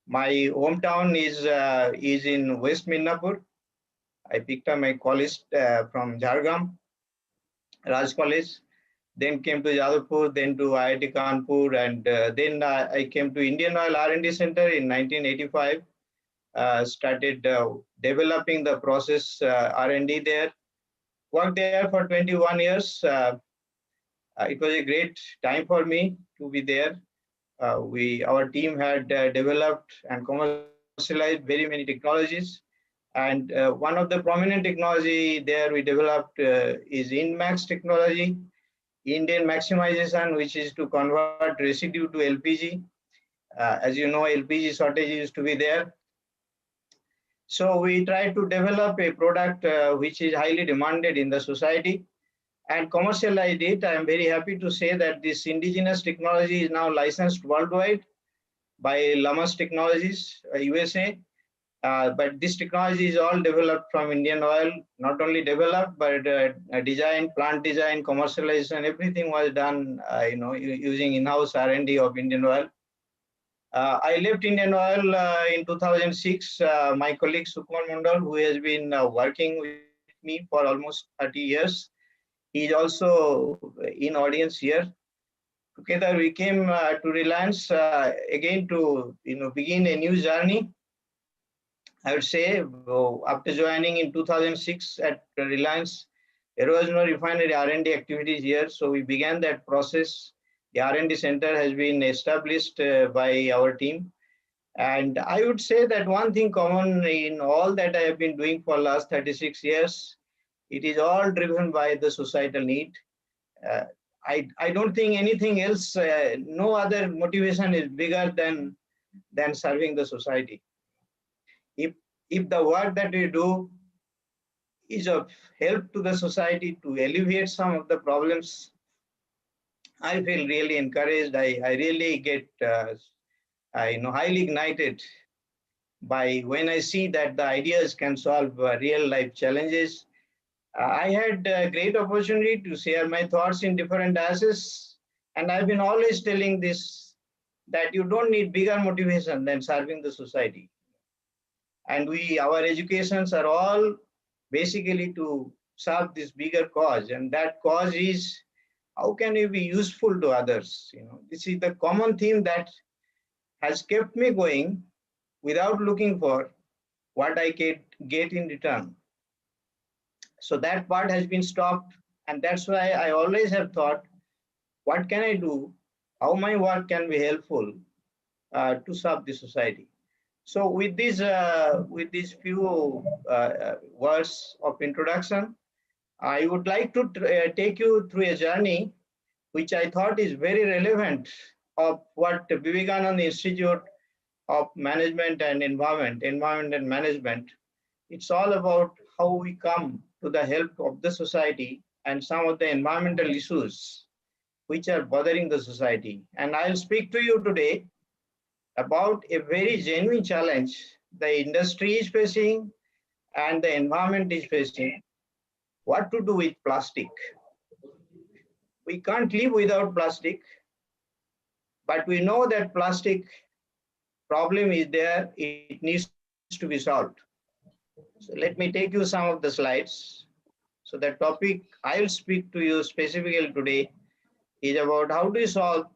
my hometown is in West Midnapur. I picked up my college from Jhargram, Raj College, then came to Jadavpur, then to IIT Kanpur, and then I came to Indian Oil R&D Center in 1985. Started developing the process R&D there. Worked there for 21 years. It was a great time for me to be there. Our team had developed and commercialized very many technologies. And one of the prominent technology there we developed is in-max technology, Indian maximization, which is to convert residue to LPG. As you know, LPG shortage used to be there. So we try to develop a product which is highly demanded in the society and commercialize it. I am very happy to say that this indigenous technology is now licensed worldwide by Lamas Technologies, USA. But this technology is all developed from Indian oil, not only developed, but design, plant design, commercialization, everything was done, using in-house R&D of Indian oil. I left Indian Oil in 2006. My colleague Sukuman Mondal, who has been working with me for almost 30 years, he is also in audience here. Together we came to Reliance again to begin a new journey. I would say after joining in 2006 at Reliance, there was no refinery R&D activities here, so we began that process. The R&D center has been established by our team. And I would say that one thing common in all that I have been doing for last 36 years, it is all driven by the societal need. I don't think anything else, no other motivation is bigger than serving the society. If the work that we do is of help to the society to alleviate some of the problems, I feel really encouraged. I really get highly ignited by when I see that the ideas can solve real life challenges. I had a great opportunity to share my thoughts in different aspects, and I've been always telling this, that you don't need bigger motivation than serving the society. And our educations are all basically to serve this bigger cause, and that cause is how can you be useful to others? This is the common theme that has kept me going without looking for what I get in return. So that part has been stopped, and that's why I always have thought, what can I do? How my work can be helpful to serve the society? So with these few words of introduction, I would like to take you through a journey which I thought is very relevant of what the Vivekananda Institute of Management and Environment and Management. It's all about how we come to the help of the society and some of the environmental issues which are bothering the society. And I'll speak to you today about a very genuine challenge the industry is facing and the environment is facing, what to do with plastic. We can't live without plastic, but we know that plastic problem is there, it needs to be solved. So let me take you some of the slides. So the topic I'll speak to you specifically today is about how do you solve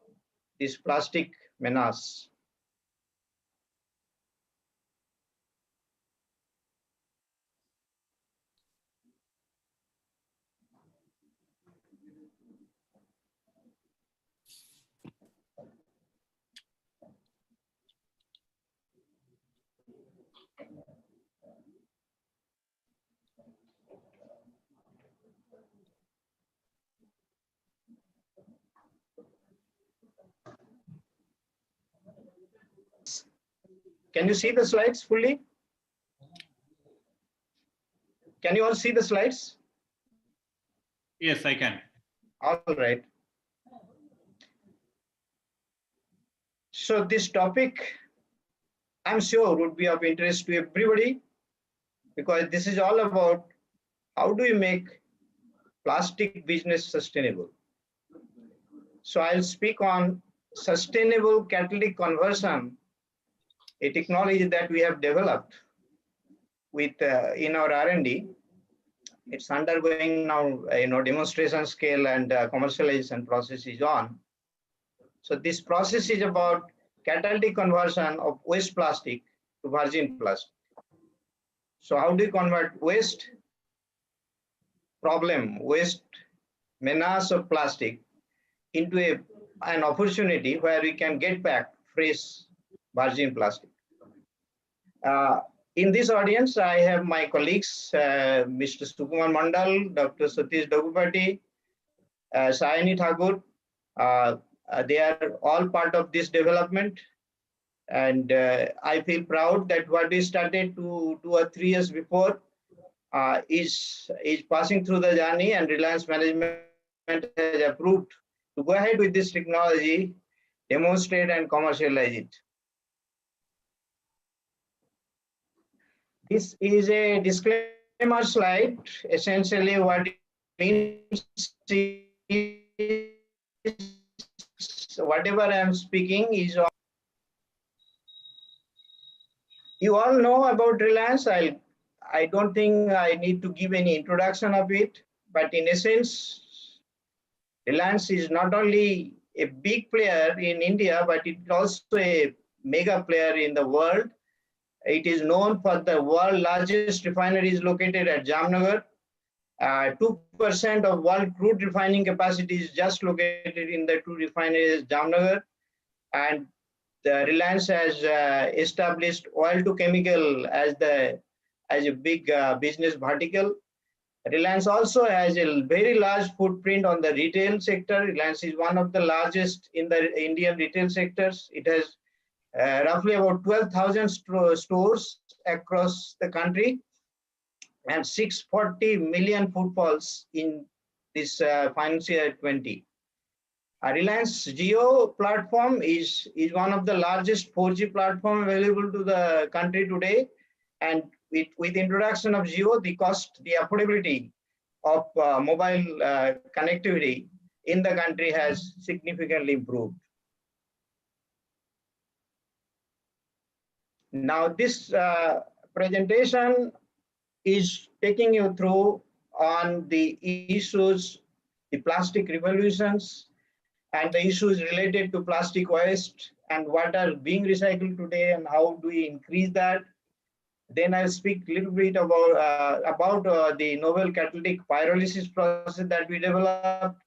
this plastic menace. Can you see the slides fully? Can you all see the slides? Yes, I can. All right. So this topic, I'm sure, would be of interest to everybody, because this is all about how do you make plastic business sustainable. So I'll speak on sustainable catalytic conversion, a technology that we have developed with in our R&D. It's undergoing now, demonstration scale and commercialization process is on. So this process is about catalytic conversion of waste plastic to virgin plastic. So how do you convert waste problem, waste menace of plastic into an opportunity where we can get back fresh virgin plastic? In this audience, I have my colleagues, Mr. Sukuman Mondal, Dr. Satish Dagupati, Sayani Thakur. They are all part of this development. And I feel proud that what we started 2 or 3 years before is passing through the journey, and Reliance management has approved to go ahead with this technology, demonstrate and commercialize it. This is a disclaimer slide. Essentially what it means is whatever I am speaking is on. You all know about Reliance. I don't think I need to give any introduction of it, but in essence, Reliance is not only a big player in India, but it's also a mega player in the world. It is known for the world's largest refinery is located at Jamnagar. 2% of world crude refining capacity is just located in the two refineries Jamnagar. And the Reliance has established oil to chemical as a big business vertical. Reliance also has a very large footprint on the retail sector. Reliance is one of the largest in the Indian retail sectors. It has roughly about 12,000 stores across the country and 640 million footfalls in this financial year 20. Reliance Jio platform is one of the largest 4G platform available to the country today. And with introduction of Jio, the affordability of mobile connectivity in the country has significantly improved. Now this presentation is taking you through on the issues, the plastic revolutions, and the issues related to plastic waste and what are being recycled today and how do we increase that. Then I'll speak a little bit about the novel catalytic pyrolysis process that we developed.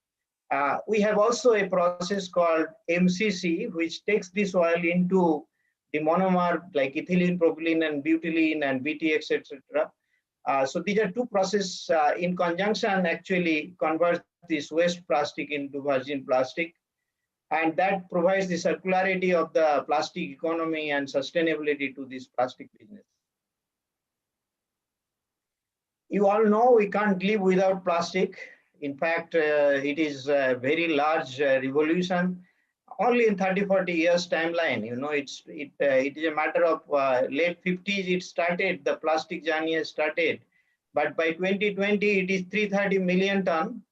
We have also a process called MCC, which takes this oil into the monomer like ethylene, propylene, and butylene, and BTX, etc. So these are two processes in conjunction actually convert this waste plastic into virgin plastic. And that provides the circularity of the plastic economy and sustainability to this plastic business. You all know we can't live without plastic. In fact, it is a very large revolution. Only in 30-40 years timeline, you know, it is a matter of late 50s it started, the plastic journey has started. But by 2020, it is 330 million ton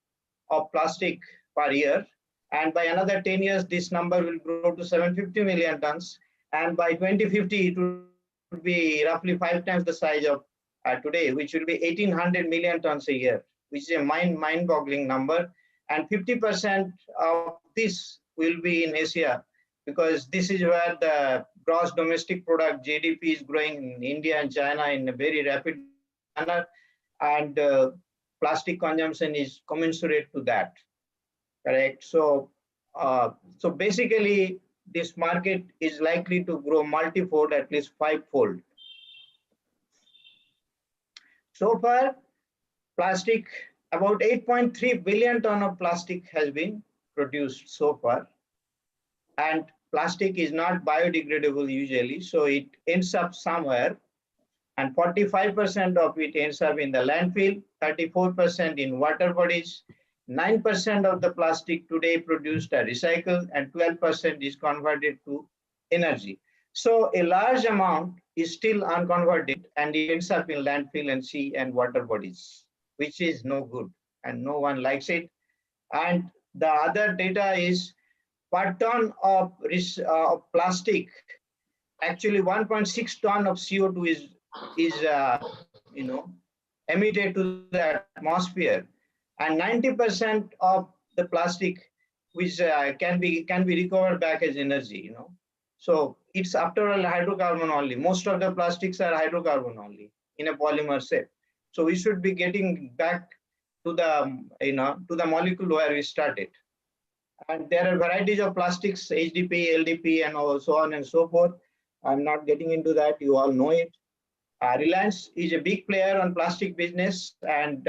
of plastic per year. And by another 10 years, this number will grow to 750 million tons. And by 2050, it will be roughly 5 times the size of today, which will be 1800 million tons a year, which is a mind-boggling number. And 50% of this will be in Asia, because this is where the gross domestic product GDP is growing in India and China in a very rapid manner, and plastic consumption is commensurate to that. Correct. So, so basically, this market is likely to grow multifold, at least 5-fold. So far, plastic, about 8.3 billion ton of plastic has been produced so far. And plastic is not biodegradable usually, so it ends up somewhere. And 45% of it ends up in the landfill, 34% in water bodies, 9% of the plastic today produced are recycled, and 12% is converted to energy. So a large amount is still unconverted and it ends up in landfill and sea and water bodies, which is no good and no one likes it. And the other data is per ton of plastic, actually 1.6 ton of CO2 is emitted to the atmosphere, and 90% of the plastic which can be recovered back as energy, you know. So it's after all hydrocarbon only. Most of the plastics are hydrocarbon only in a polymer shape. So we should be getting back to the molecule where we started. And there are varieties of plastics, HDP, LDP, and so on and so forth. I'm not getting into that. You all know it. Reliance is a big player on plastic business, and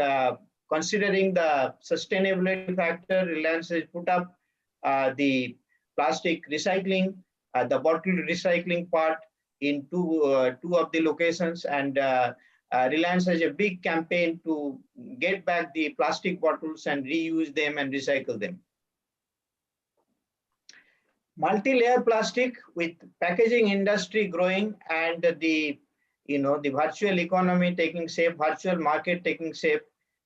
considering the sustainability factor, Reliance has put up the plastic recycling the bottle recycling part in two of the locations, and Reliance has a big campaign to get back the plastic bottles and reuse them and recycle them. Multi-layer plastic, with packaging industry growing and the virtual economy taking shape, virtual market taking shape.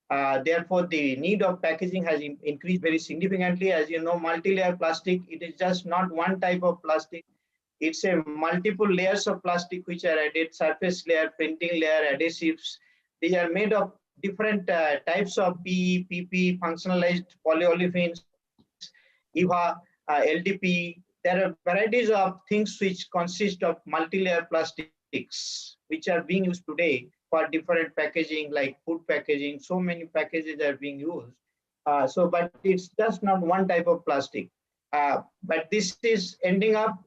Therefore, the need of packaging has increased very significantly. As you know, multi-layer plastic, it is just not one type of plastic. It's a multiple layers of plastic which are added: surface layer, printing layer, adhesives. They are made of different types of PE, PP, functionalized polyolefins, EVA, LDP. There are varieties of things which consist of multi-layer plastics, which are being used today for different packaging, like food packaging. So many packages are being used. But it's just not one type of plastic. But this is ending up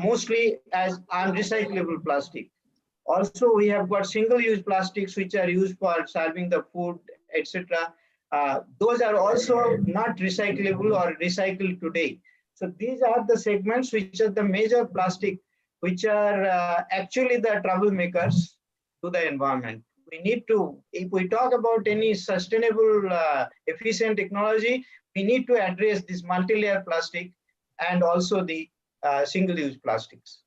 mostly as unrecyclable plastic. Also, we have got single-use plastics which are used for serving the food, etc. Those are also not recyclable or recycled today. So these are the segments which are the major plastic, which are actually the troublemakers to the environment. We need to, if we talk about any sustainable, efficient technology, we need to address this multi-layer plastic and also the single-use plastics.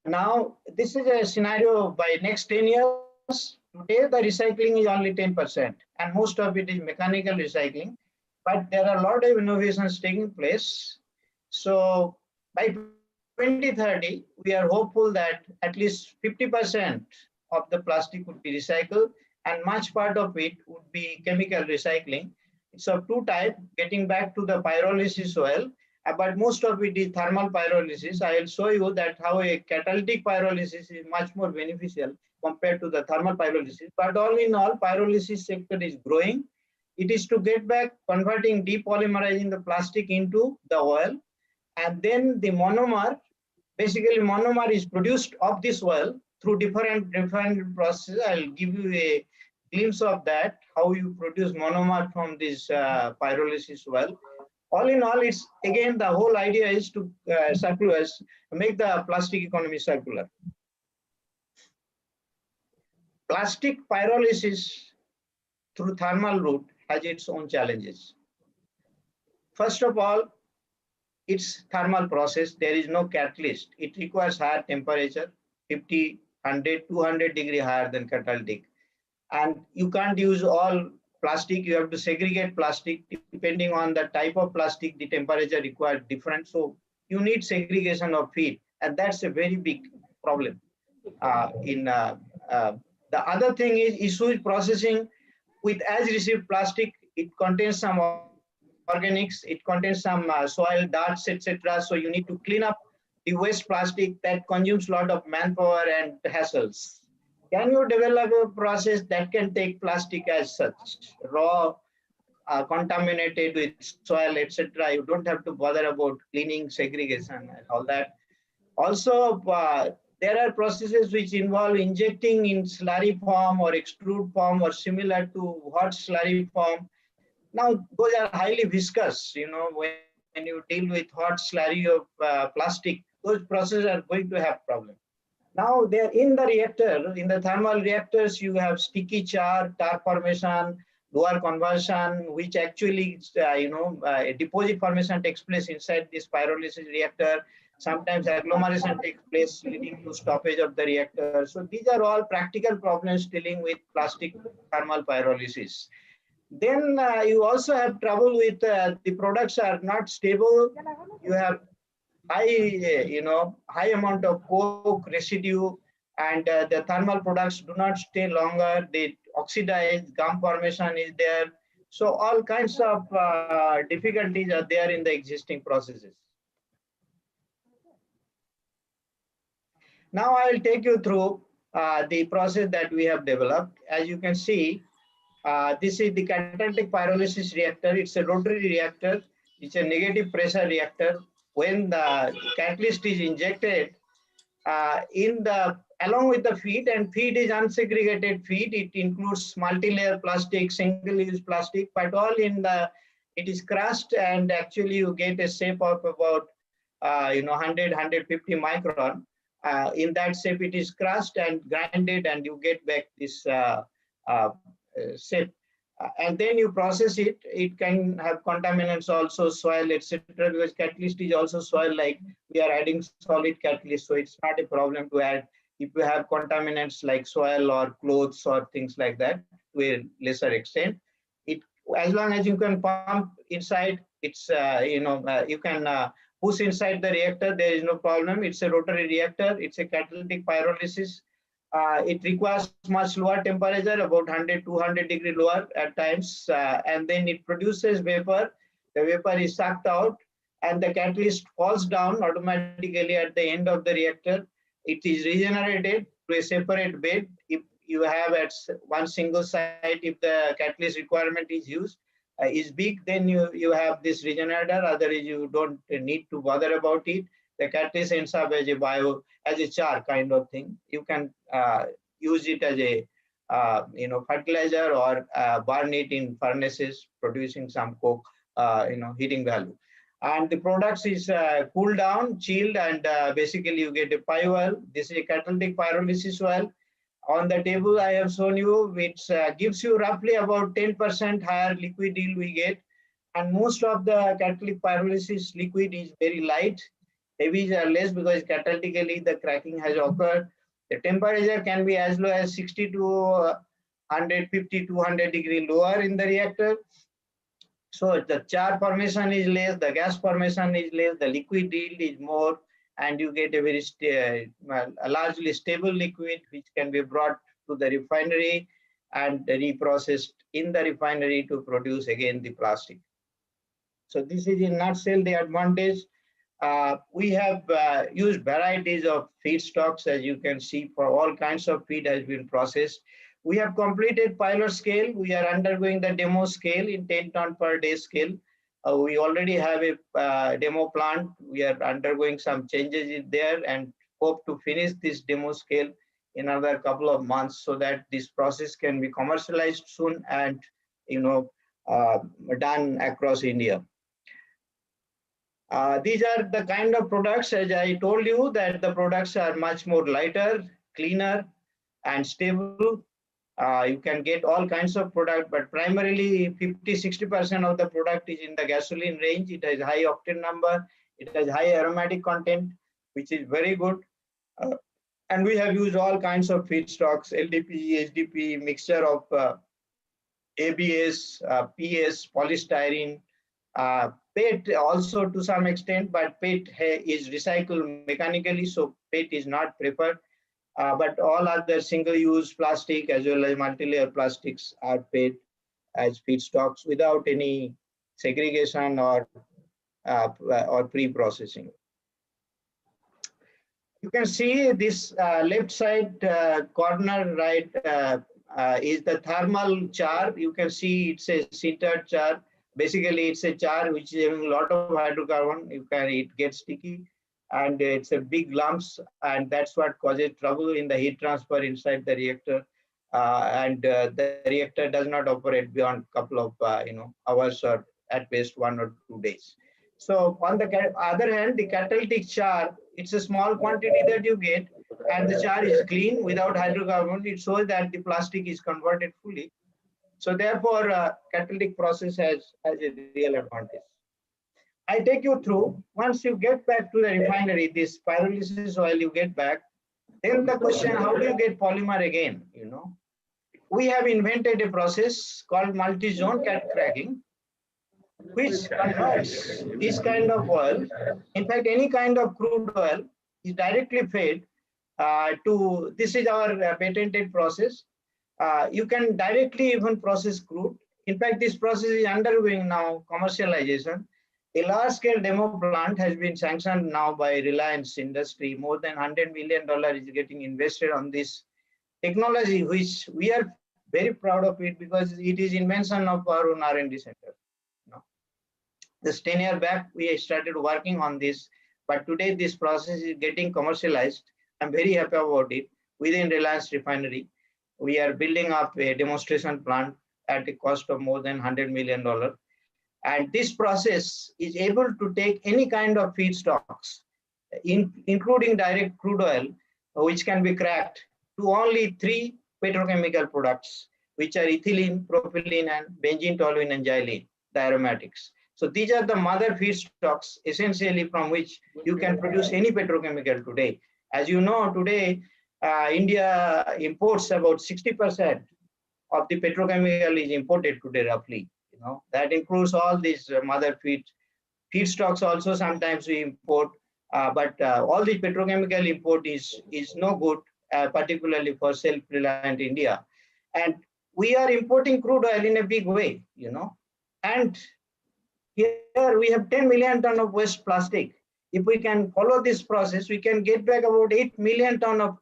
Now, this is a scenario by next 10 years. Today, the recycling is only 10%, and most of it is mechanical recycling. But there are a lot of innovations taking place. So by 2030, we are hopeful that at least 50% of the plastic would be recycled, and much part of it would be chemical recycling. It's of two types, getting back to the pyrolysis oil, but most of it is thermal pyrolysis. I will show you that how a catalytic pyrolysis is much more beneficial compared to the thermal pyrolysis. But all in all, pyrolysis sector is growing. It is to get back converting, depolymerizing the plastic into the oil, and then the monomer, basically monomer is produced of this oil through different refinery processes. I'll give you a glimpse of that, how you produce monomer from this pyrolysis oil. All in all, it's again, the whole idea is to make the plastic economy circular. Plastic pyrolysis through thermal route has its own challenges. First of all, it's thermal process. There is no catalyst. It requires higher temperature, 50, 100, 200 degree higher than catalytic. And you can't use all plastic. You have to segregate plastic. Depending on the type of plastic, the temperature required different. So you need segregation of feed. And that's a very big problem. The other thing is issue processing with as received plastic. It contains some organics, it contains some soil, darts, etc. So you need to clean up the waste plastic. That consumes a lot of manpower and hassles. Can you develop a process that can take plastic as such, raw, contaminated with soil, etc.? You don't have to bother about cleaning, segregation, and all that. Also, there are processes which involve injecting in slurry form or extrude form or similar to hot slurry form. Now, those are highly viscous. You know, when you deal with hot slurry of plastic, those processes are going to have problems. Now, they're in the reactor, in the thermal reactors, you have sticky tar formation, lower conversion, which actually, a deposit formation takes place inside this pyrolysis reactor. Sometimes agglomeration takes place, leading to stoppage of the reactor. So these are all practical problems dealing with plastic thermal pyrolysis. Then you also have trouble with the products are not stable. You have high amount of coke residue, and the thermal products do not stay longer. They oxidize, gum formation is there. So all kinds of difficulties are there in the existing processes. Now I will take you through the process that we have developed. As you can see, this is the catalytic pyrolysis reactor. It's a rotary reactor. It's a negative pressure reactor. When the catalyst is injected along with the feed, and feed is unsegregated feed. It includes multi-layer plastic, single-use plastic, but all in the it is crushed, and actually you get a shape of about 100, 150 micron. In that shape, it is crushed and grinded, and you get back this shape. And then you process it. It can have contaminants also, soil, etc. Because catalyst is also soil-like. We are adding solid catalyst, so it's not a problem to add if you have contaminants like soil or clothes or things like that to a lesser extent. It, as long as you can pump inside, it's you can push inside the reactor. There is no problem. It's a rotary reactor. It's a catalytic pyrolysis. It requires much lower temperature, about 100, 200 degree lower at times, and then it produces vapor. The vapor is sucked out, and the catalyst falls down automatically at the end of the reactor. It is regenerated to a separate bed. If you have at one single site, if the catalyst requirement is big, then you have this regenerator. Otherwise, you don't need to bother about it. The catalyst ends up as a char kind of thing. You can use it as a fertilizer, or burn it in furnaces, producing some coke, heating value. And the products is cooled down, chilled, and basically you get a pie oil. This is a catalytic pyrolysis oil. On the table I have shown you, which gives you roughly about 10% higher liquid yield we get. And most of the catalytic pyrolysis liquid is very light. Heavies are less because catalytically the cracking has occurred. The temperature can be as low as 60 to 150, 200 degree lower in the reactor. So the char formation is less, the gas formation is less, the liquid yield is more, and you get a very a largely stable liquid which can be brought to the refinery and reprocessed in the refinery to produce again the plastic. So this is in a nutshell the advantage. We have used varieties of feedstocks, as you can see, for all kinds of feed has been processed. We have completed pilot scale. We are undergoing the demo scale in 10 ton per day scale. We already have a demo plant. We are undergoing some changes in there and hope to finish this demo scale in another couple of months so that this process can be commercialized soon and done across India. These are the kind of products, as I told you, that the products are much more lighter, cleaner, and stable. You can get all kinds of product, but primarily 50-60% of the product is in the gasoline range. It has high octane number. It has high aromatic content, which is very good. And we have used all kinds of feedstocks, LDP, HDP, mixture of ABS, PS, polystyrene, PET also to some extent, but PET is recycled mechanically, so PET is not preferred. But all other single-use plastic as well as multi-layer plastics are paid as feedstocks without any segregation or pre-processing. You can see this left side corner right is the thermal char. You can see it's a sintered char. Basically, it's a char which is having a lot of hydrocarbon. It gets sticky, and it's a big lumps, and that's what causes trouble in the heat transfer inside the reactor. The reactor does not operate beyond a couple of hours, or at best 1 or 2 days. So on the other hand, the catalytic char, it's a small quantity that you get, and the char is clean without hydrocarbon. It shows that the plastic is converted fully. So therefore, catalytic process has a real advantage. I take you through, once you get back to the refinery, this pyrolysis oil you get back, then the question, how do you get polymer again? We have invented a process called multi-zone cat cracking, which converts this kind of oil, in fact, any kind of crude oil is directly fed to, this is our patented process. You can directly even process crude. In fact, this process is undergoing now commercialization. A large-scale demo plant has been sanctioned now by Reliance Industry. More than $100 million is getting invested on this technology, which we are very proud of it because it is invention of our own R&D center. Just 10 years back, we started working on this, but today this process is getting commercialized. I'm very happy about it. Within Reliance Refinery, we are building up a demonstration plant at a cost of more than $100 million. And this process is able to take any kind of feedstocks, including direct crude oil, which can be cracked, to only 3 petrochemical products, which are ethylene, propylene, and benzene, toluene, and xylene, the aromatics. So these are the mother feedstocks essentially from which you can produce any petrochemical today. As you know, today, India imports about 60% of the petrochemical is imported today roughly. That includes all these mother feedstocks also sometimes we import, but all the petrochemical import is no good, particularly for self-reliant India. And we are importing crude oil in a big way, and here we have 10 million ton of waste plastic. If we can follow this process, we can get back about 8 million ton of,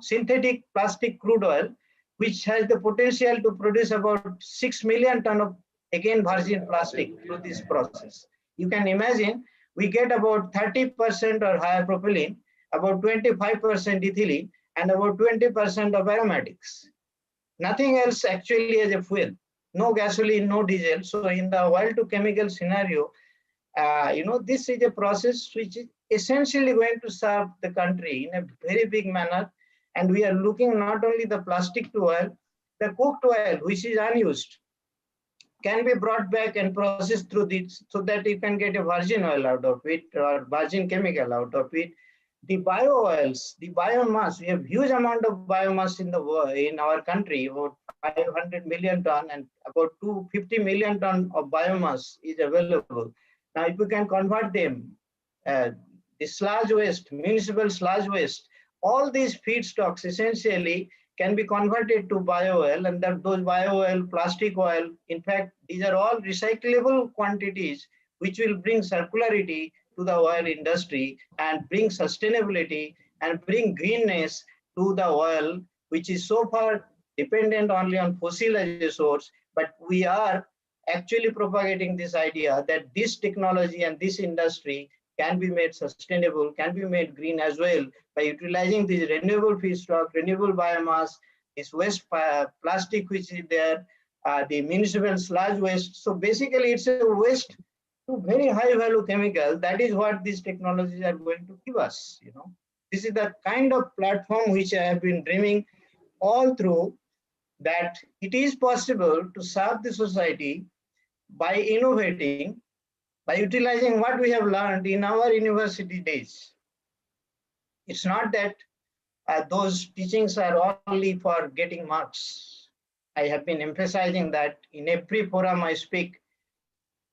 synthetic plastic crude oil, which has the potential to produce about 6 million ton of, again, virgin plastic through this process. You can imagine we get about 30% or higher propylene, about 25% ethylene, and about 20% of aromatics. Nothing else actually as a fuel. No gasoline, no diesel. So in the oil to chemical scenario, this is a process which is essentially going to serve the country in a very big manner. And we are looking not only the plastic to oil, the cooked oil, which is unused, can be brought back and processed through this so that you can get a virgin oil out of it or virgin chemical out of it. The bio oils, the biomass, we have huge amount of biomass in our country, about 500 million ton, and about 250 million ton of biomass is available. Now, if you can convert them, the sludge waste, municipal sludge waste, all these feedstocks essentially can be converted to bio oil, and that those bio oil, plastic oil, in fact, these are all recyclable quantities which will bring circularity to the oil industry and bring sustainability and bring greenness to the oil, which is so far dependent only on fossil as a source. But we are actually propagating this idea that this technology and this industry can be made sustainable, can be made green as well by utilizing this renewable feedstock, renewable biomass, this waste plastic which is there, the municipal sludge waste. So basically it's a waste to very high value chemical. That is what these technologies are going to give us. This is the kind of platform which I have been dreaming all through, that it is possible to serve the society by innovating, by utilizing what we have learned in our university days. It's not that those teachings are only for getting marks. I have been emphasizing that in every forum I speak.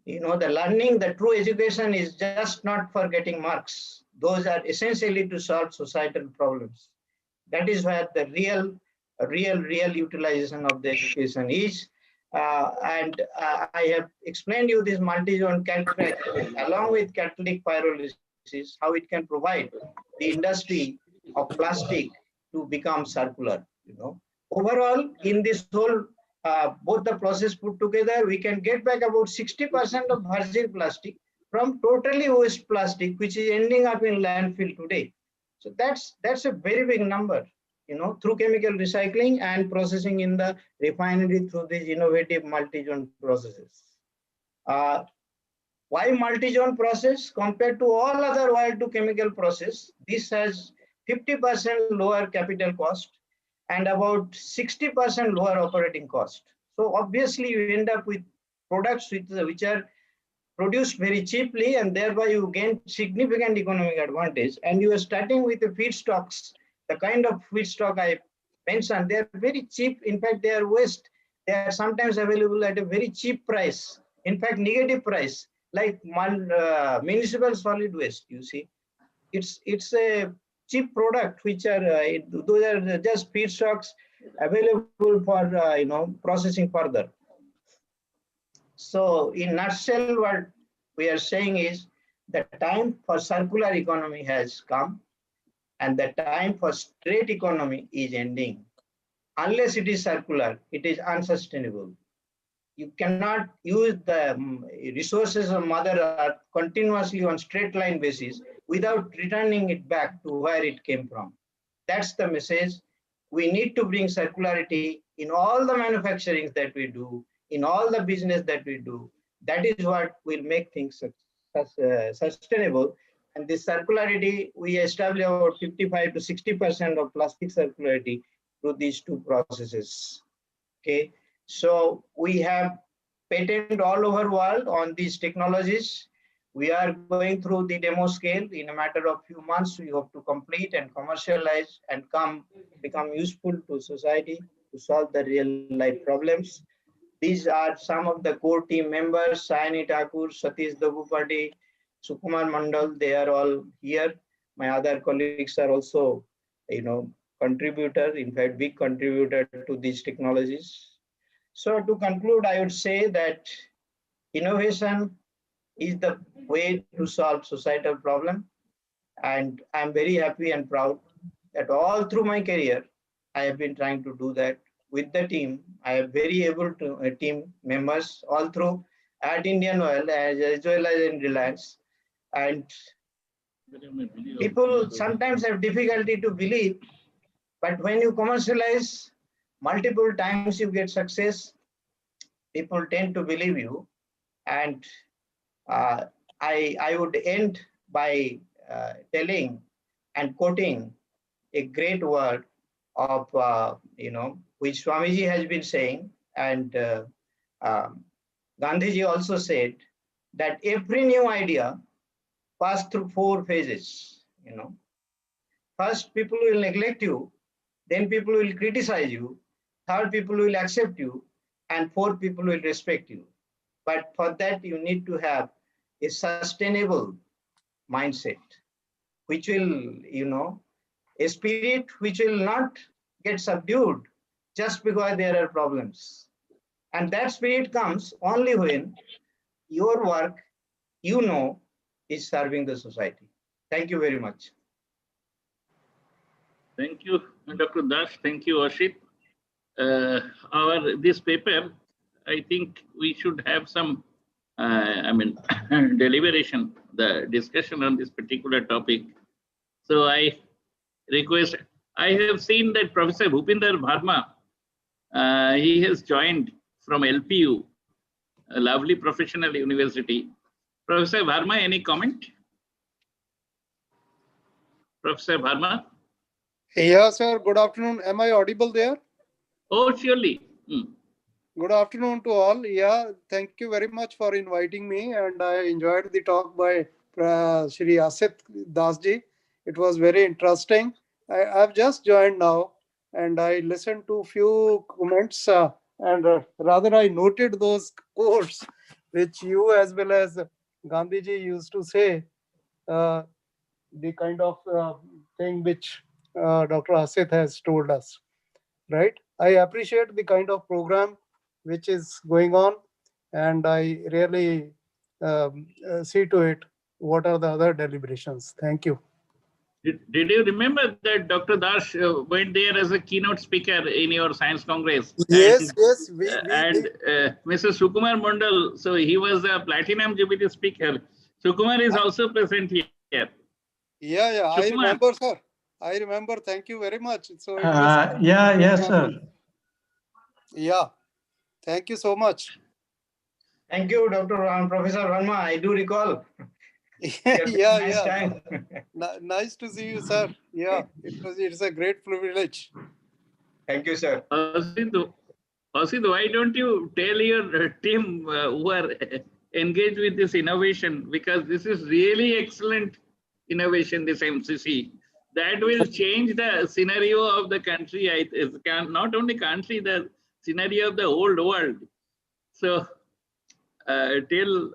The learning, the true education is just not for getting marks. Those are essentially to solve societal problems. That is where the real utilization of the education is. I have explained you this multi-zone calculator along with catalytic pyrolysis, how it can provide the industry of plastic to become circular. Overall, in this whole both the process put together, we can get back about 60% of virgin plastic from totally waste plastic, which is ending up in landfill today. So that's a very big number, through chemical recycling and processing in the refinery through these innovative multi-zone processes. Why multi-zone process? Compared to all other oil to chemical process, this has 50% lower capital cost and about 60% lower operating cost. So obviously you end up with products which are produced very cheaply, and thereby you gain significant economic advantage. And you are starting with the feedstocks, the kind of feedstock I mentioned, they are very cheap. In fact, they are waste. They are sometimes available at a very cheap price. In fact, negative price, like municipal solid waste, you see. It's a cheap product, which are those are just feedstocks available for processing further. So in nutshell, what we are saying is the time for circular economy has come, and the time for straight economy is ending. Unless it is circular, it is unsustainable. You cannot use the resources of Mother Earth continuously on straight line basis without returning it back to where it came from. That's the message. We need to bring circularity in all the manufacturing that we do, in all the business that we do. That is what will make things sustainable. And this circularity, we establish about 55 to 60% of plastic circularity through these two processes. Okay, so we have patent all over world on these technologies. We are going through the demo scale. In a matter of few months, we hope to complete and commercialize and become useful to society to solve the real life problems. These are some of the core team members: Sayani Thakur, Satish Dagupati, Sukumar Mandal. They are all here. My other colleagues are also, contributor, in fact, big contributor to these technologies. So to conclude, I would say that innovation is the way to solve societal problem. And I'm very happy and proud that all through my career, I have been trying to do that with the team. I am very able to team members all through at Indian Oil as well as in Reliance. And people sometimes have difficulty to believe, but when you commercialize multiple times, you get success. People tend to believe you. And I would end by telling and quoting a great word of, which Swamiji has been saying, and Gandhiji also said that every new idea passes through 4 phases. First, people will neglect you, then people will criticize you, third, people will accept you, and fourth, people will respect you. But for that, you need to have a sustainable mindset, which will, a spirit which will not get subdued just because there are problems. And that spirit comes only when your work, is serving the society. Thank you very much. Thank you, Dr. Das. Thank you, Ashit. This paper, I think we should have some, deliberation, the discussion on this particular topic. So I request, I have seen that Professor Bhupinder Verma, he has joined from LPU, a lovely professional university. Professor Verma, any comment? Professor Verma? Yeah, sir. Good afternoon. Am I audible there? Oh, surely. Good afternoon to all. Yeah, thank you very much for inviting me, and I enjoyed the talk by Shri Asit Dasji. It was very interesting. I've just joined now, and I listened to few comments, and rather I noted those quotes which you as well as Gandhiji used to say, the kind of thing which Dr. Asit has told us, right? I appreciate the kind of program which is going on, and I really see to it what are the other deliberations. Thank you. Did you remember that Dr. Das went there as a keynote speaker in your science congress? Yes, and, yes. Mr. Sukumar Mandal, so he was a platinum jubilee speaker. Sukumar is also present here. Yeah, Sukumar. I remember, sir. I remember. Thank you very much. So it was yes, sir. Yeah, thank you so much. Thank you, Dr. Professor Verma. I do recall. Yeah. Nice to see you, sir. Yeah, it's a great privilege. Thank you, sir. Asid, why don't you tell your team who are engaged with this innovation, because this is really excellent innovation, this MCC. That will change the scenario of the country, not only country, the scenario of the whole world. So, tell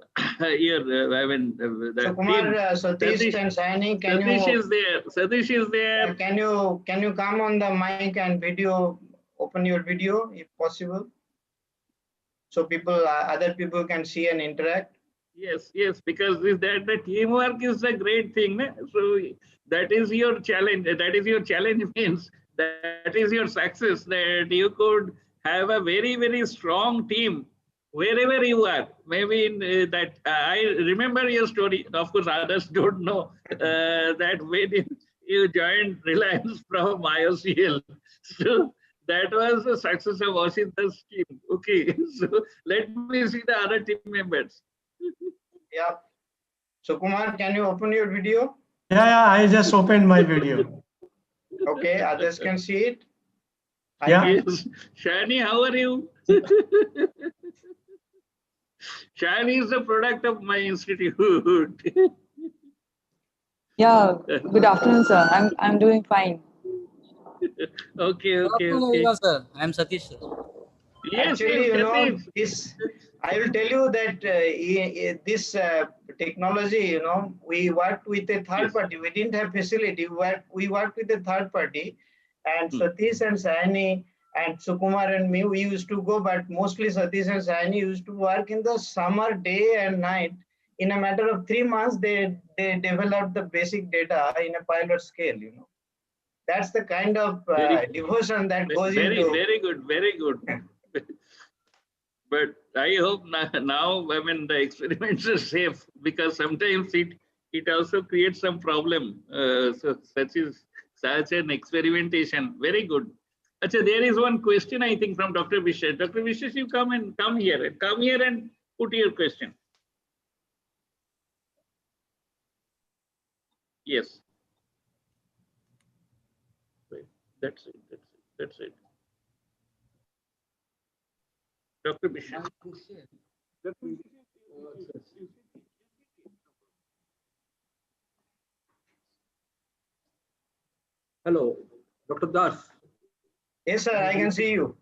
your, so Kumar, Satish and Sayani, Satish is there. Can you come on the mic and open your video if possible, so other people can see and interact? Yes, because the teamwork is a great thing. So that is your challenge. That is your challenge means that is your success, that you could have a very, very strong team wherever you are. Maybe in that, I remember your story. Of course, others don't know that when you joined Reliance from IOCL. So That was the success of Asita's scheme. Okay, so let me see the other team members. Yeah. So Kumar, can you open your video? Yeah, I just opened my video. Okay, others can see it. Yeah. Yes. Shani, how are you? Shani is the product of my institute. Yeah, good afternoon, sir. I'm doing fine. Okay. Sir. I'm Satish, sir. Yes, Actually, you know, Satish. this, I will tell you that this technology, you know, we worked with a third party. We didn't have facility. We worked with a third party, and Satish and Sayani and Sukumar and me, we used to go, but mostly Satish and Sayani used to work in the summer, day and night. In a matter of 3 months, they developed the basic data in a pilot scale, you know. That's the kind of devotion that goes into. Very good. But I hope now, I mean, the experiments are safe, because sometimes it also creates some problem. So such an experimentation. Very good. Achha, there is one question, I think, from Dr. Vishwesh. Dr. Vishwesh, you come here and put your question. Yes. Wait, that's it. Dr. Vishwesh. Hello, Dr. Das. Yes, sir, I can see you.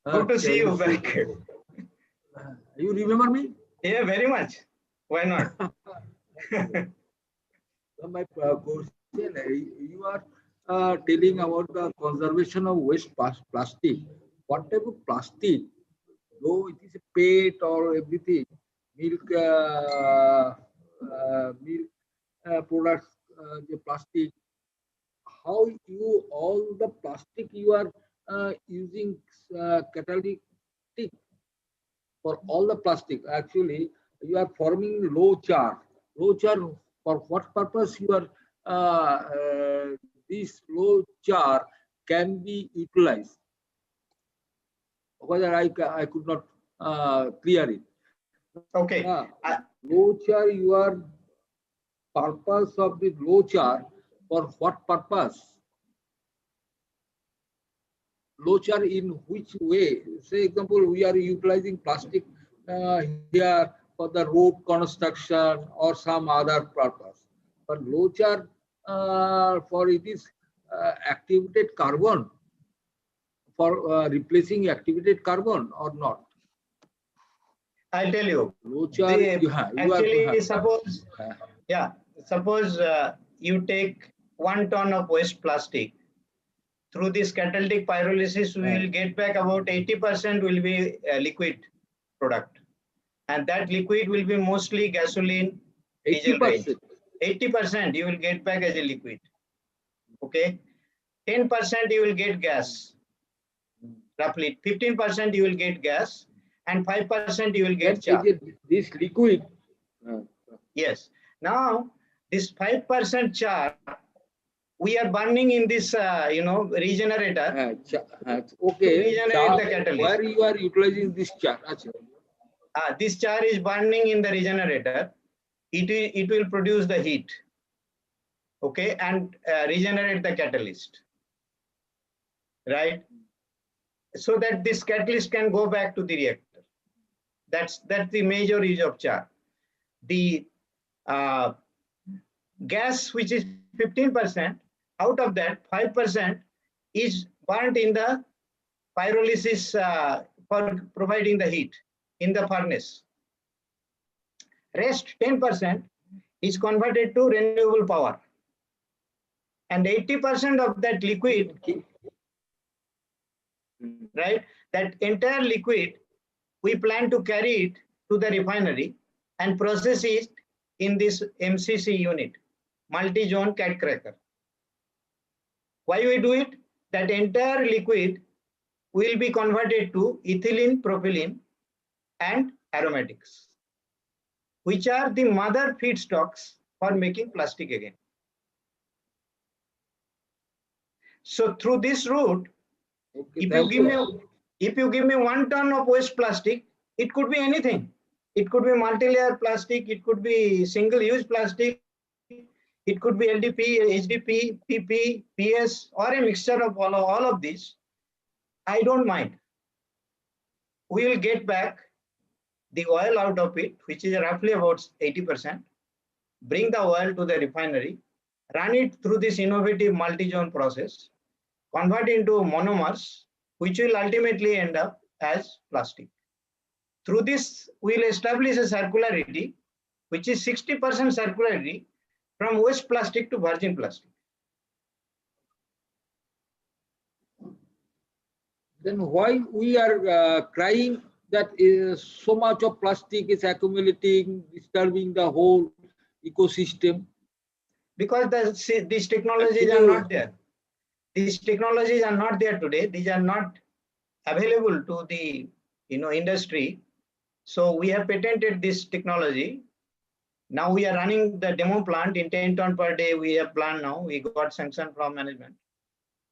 Good to see you back. You remember me? Yeah, very much. Why not? My question, you are telling about the conservation of waste plastic. What type of plastic, though it is a PET or everything, milk products, the plastic, how you, all the plastic you are using catalytic for all the plastic, actually you are forming low char. For what purpose you are this low char can be utilized? Whether I could not clear it. Okay. Low char, your purpose of the low char, for what purpose? Low char in which way? Say example, we are utilizing plastic here for the road construction or some other purpose. But low char for it is activated carbon, for replacing activated carbon or not? I'll tell you. Low char, actually, suppose you take 1 ton of waste plastic. Through this catalytic pyrolysis, we will get back about 80% will be a liquid product. And that liquid will be mostly gasoline, diesel range. 80% you will get back as a liquid. Okay. 10% you will get gas. Roughly 15% you will get gas, and 5% you will get char. This liquid. Yes. Now, this 5% char, we are burning in this, regenerator. Okay. Regenerate the catalyst. Where you are utilizing this char? This char is burning in the regenerator. It will produce the heat. Okay, and regenerate the catalyst. Right. So that this catalyst can go back to the reactor. That's the major use of char. The gas, which is 15%, out of that 5% is burnt in the pyrolysis for providing the heat in the furnace. Rest 10% is converted to renewable power. And 80% of that liquid, right, that entire liquid, we plan to carry it to the refinery and process it in this MCC unit, multi-zone cat cracker. Why we do it? That entire liquid will be converted to ethylene, propylene, and aromatics, which are the mother feedstocks for making plastic again. So through this route, Okay, if you give me 1 ton of waste plastic, it could be anything. It could be multi-layer plastic, it could be single-use plastic, it could be LDP, HDP, PP, PS, or a mixture of all of these. I don't mind. We will get back the oil out of it, which is roughly about 80%, bring the oil to the refinery, run it through this innovative multi-zone process, convert into monomers, which will ultimately end up as plastic. Through this, we'll establish a circularity, which is 60% circularity from waste plastic to virgin plastic. Then why we are crying that so much of plastic is accumulating, disturbing the whole ecosystem? Because these technologies are not there. These technologies are not there today. These are not available to the industry. So we have patented this technology. Now we are running the demo plant in 10 ton per day. We have planned now. We got sanction from management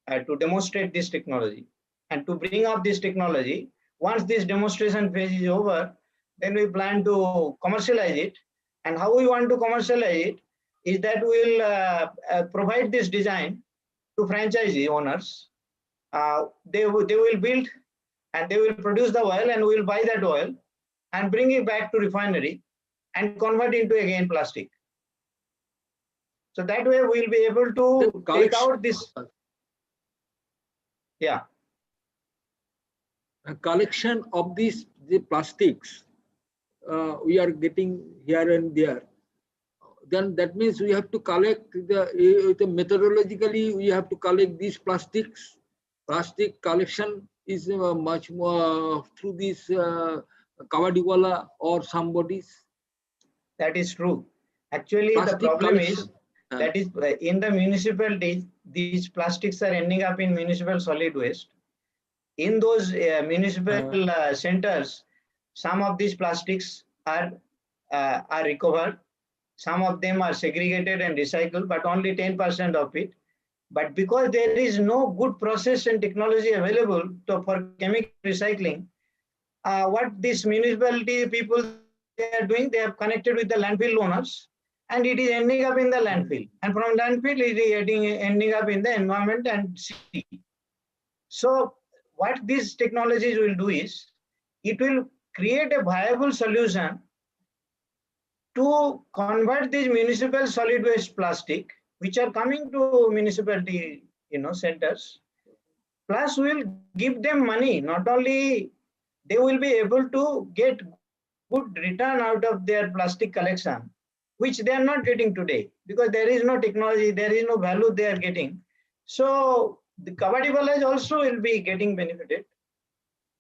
to demonstrate this technology and to bring up this technology. Once this demonstration phase is over, then we plan to commercialize it. And how we want to commercialize it is that we will provide this design to franchisee owners. They will build and they will produce the oil, and we will buy that oil and bring it back to refinery and convert into again plastic. So that way we will be able to take out this. Yeah. A collection of the plastics we are getting here and there. Then that means we have to collect the methodologically we have to collect these plastics. Plastic collection is much more through this Kavadiwala or somebody's. That is true. Actually, plastic the problem collection is that is in the municipalities, these plastics are ending up in municipal solid waste. In those municipal centers, some of these plastics are recovered. Some of them are segregated and recycled, but only 10% of it. But because there is no good process and technology available for chemical recycling, what these municipality people they are doing, they have connected with the landfill owners, and it is ending up in the landfill. And from landfill, it is ending up in the environment and sea. So what these technologies will do is, it will create a viable solution to convert these municipal solid waste plastic, which are coming to municipality centers. Plus, will give them money. Not only they will be able to get good return out of their plastic collection, which they are not getting today because there is no technology, there is no value they are getting. So the Kavadiwalas also will be getting benefited,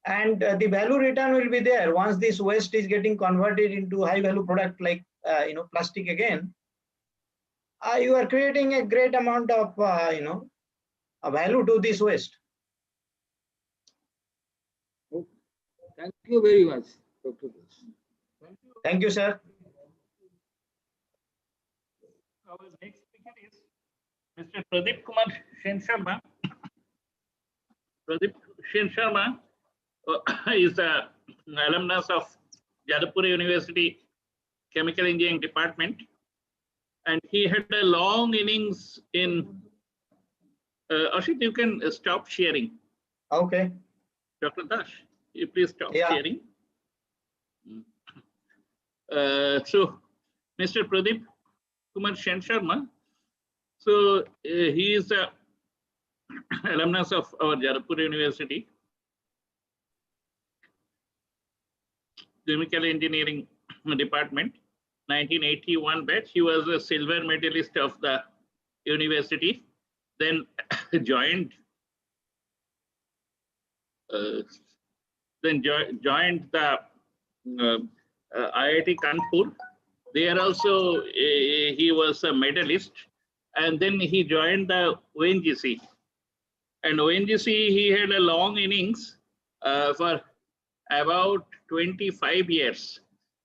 and the value return will be there once this waste is getting converted into high value product like plastic again. You are creating a great amount of a value to this waste. Thank you very much, Dr. Thank you, sir. Our next speaker is Mr. Pradeep Kumar Sen Sharma. Pradeep Sen Sharma is an alumnus of Jadavpur University Chemical Engineering Department, and he had a long innings in. Ashit, you can stop sharing. Okay. Dr. Dash, you please stop sharing. So, Mr. Pradeep Kumar Sen Sharma, so he is a alumnus of our Jadavpur University Chemical Engineering Department, 1981 batch. He was a silver medalist of the university, then joined joined the IIT Kanpur. There also he was a medalist, and then he joined the ONGC. And ONGC, he had a long innings for about 25 years,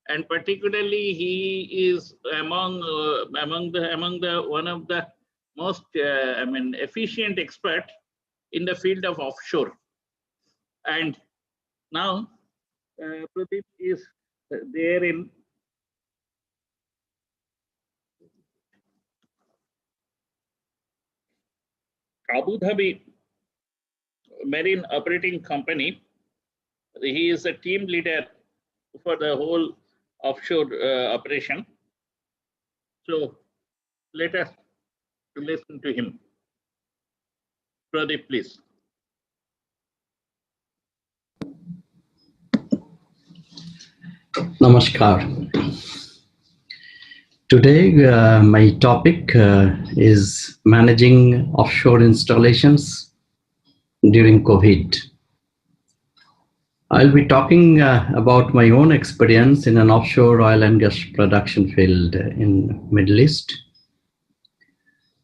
and particularly he is among the one of the most efficient expert in the field of offshore. And now Pradeep is there in Abu Dhabi Marine Operating Company. He is a team leader for the whole offshore operation. So let us listen to him. Pradeep, please. Namaskar. Today, my topic is managing offshore installations during COVID. I'll be talking about my own experience in an offshore oil and gas production field in Middle East.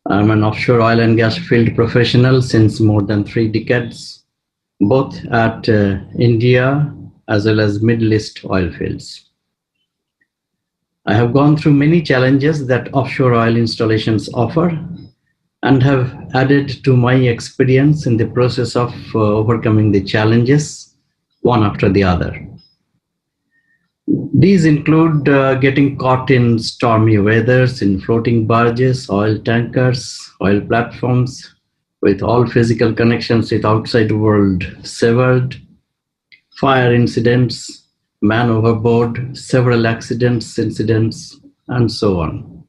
I'm an offshore oil and gas field professional since more than 3 decades, both at India as well as Middle East oil fields. I have gone through many challenges that offshore oil installations offer and have added to my experience in the process of overcoming the challenges one after the other. These include getting caught in stormy weathers, in floating barges, oil tankers, oil platforms, with all physical connections with outside world severed, fire incidents, man overboard, several incidents, and so on.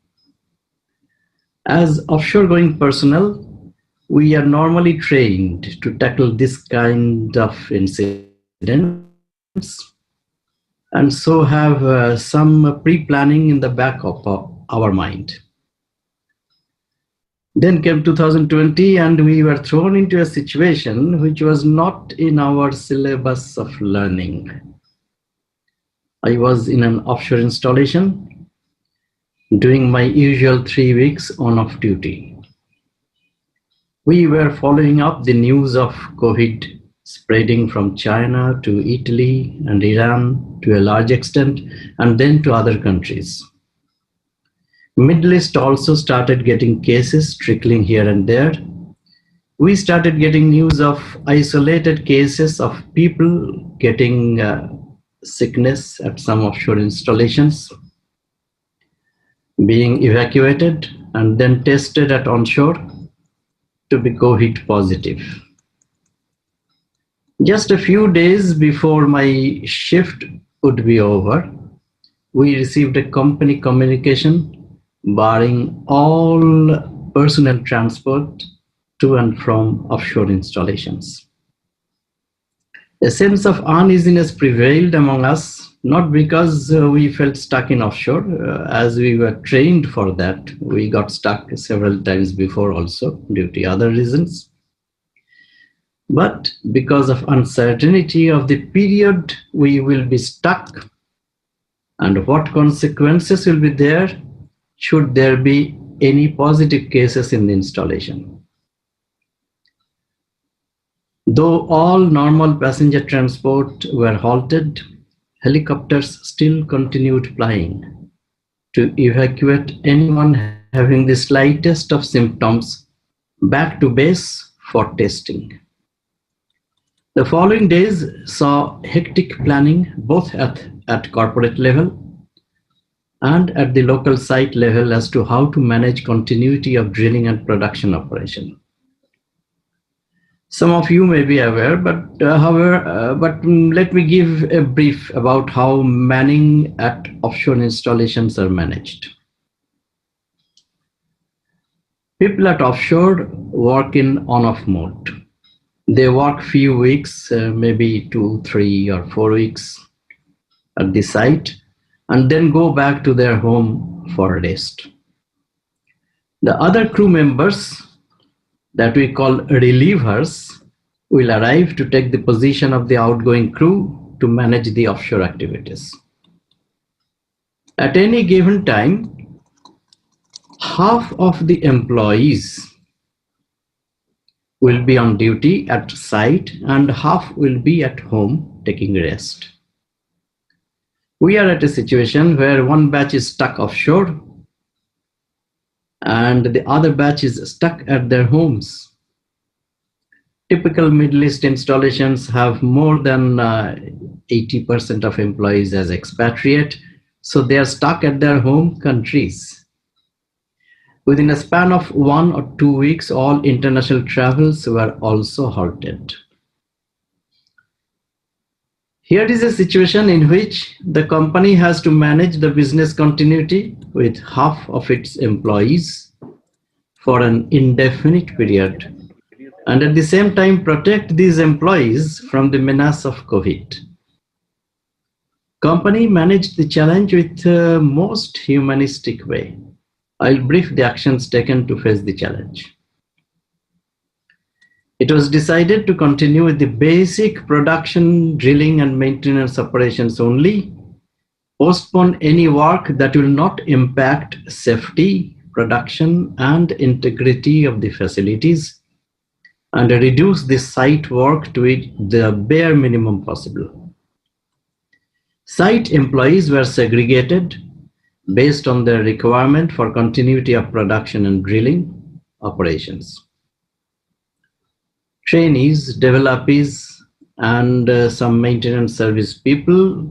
As offshore going personnel, we are normally trained to tackle this kind of incidents and so have some pre-planning in the back of our mind. Then came 2020 and we were thrown into a situation which was not in our syllabus of learning. I was in an offshore installation doing my usual 3 weeks on-off duty. We were following up the news of COVID spreading from China to Italy and Iran to a large extent, and then to other countries. Middle East also started getting cases trickling here and there. We started getting news of isolated cases of people getting sickness at some offshore installations, being evacuated and then tested at onshore to be COVID positive. Just a few days before my shift would be over, we received a company communication barring all personnel transport to and from offshore installations. A sense of uneasiness prevailed among us, not because we felt stuck in offshore, as we were trained for that. We got stuck several times before also due to other reasons, but because of uncertainty of the period we will be stuck and what consequences will be there should there be any positive cases in the installation. Though all normal passenger transport were halted, helicopters still continued flying to evacuate anyone having the slightest of symptoms back to base for testing. The following days saw hectic planning both at corporate level and at the local site level as to how to manage continuity of drilling and production operation. Some of you may be aware, but let me give a brief about how manning at offshore installations are managed. People at offshore work in on-off mode. They work few weeks, maybe 2, 3, or 4 weeks at the site, and then go back to their home for rest. The other crew members that we call relievers will arrive to take the position of the outgoing crew to manage the offshore activities. At any given time, half of the employees will be on duty at site and half will be at home taking rest. We are at a situation where one batch is stuck offshore and the other batch is stuck at their homes. Typical Middle East installations have more than 80% of employees as expatriate, so they are stuck at their home countries. Within a span of 1 or 2 weeks, all international travels were also halted. Here is a situation in which the company has to manage the business continuity with half of its employees for an indefinite period, and at the same time protect these employees from the menace of COVID. Company managed the challenge with the most humanistic way. I'll brief the actions taken to face the challenge. It was decided to continue with the basic production, drilling and maintenance operations only, postpone any work that will not impact safety, production and integrity of the facilities, and reduce the site work to the bare minimum possible. Site employees were segregated based on their requirement for continuity of production and drilling operations. Trainees, developers, and some maintenance service people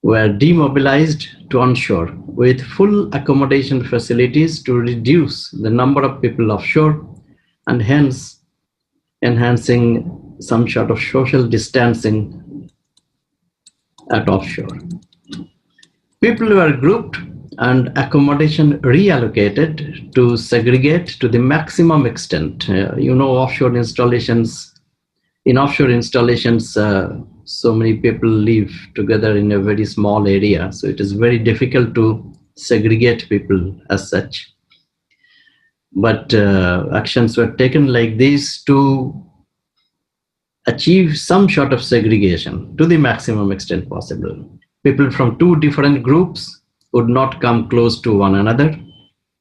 were demobilized to onshore with full accommodation facilities to reduce the number of people offshore and hence enhancing some sort of social distancing at offshore. People were grouped and accommodation reallocated to segregate to the maximum extent. Offshore installations, so many people live together in a very small area, so it is very difficult to segregate people as such. But actions were taken like this to achieve some sort of segregation to the maximum extent possible. People from two different groups would not come close to one another.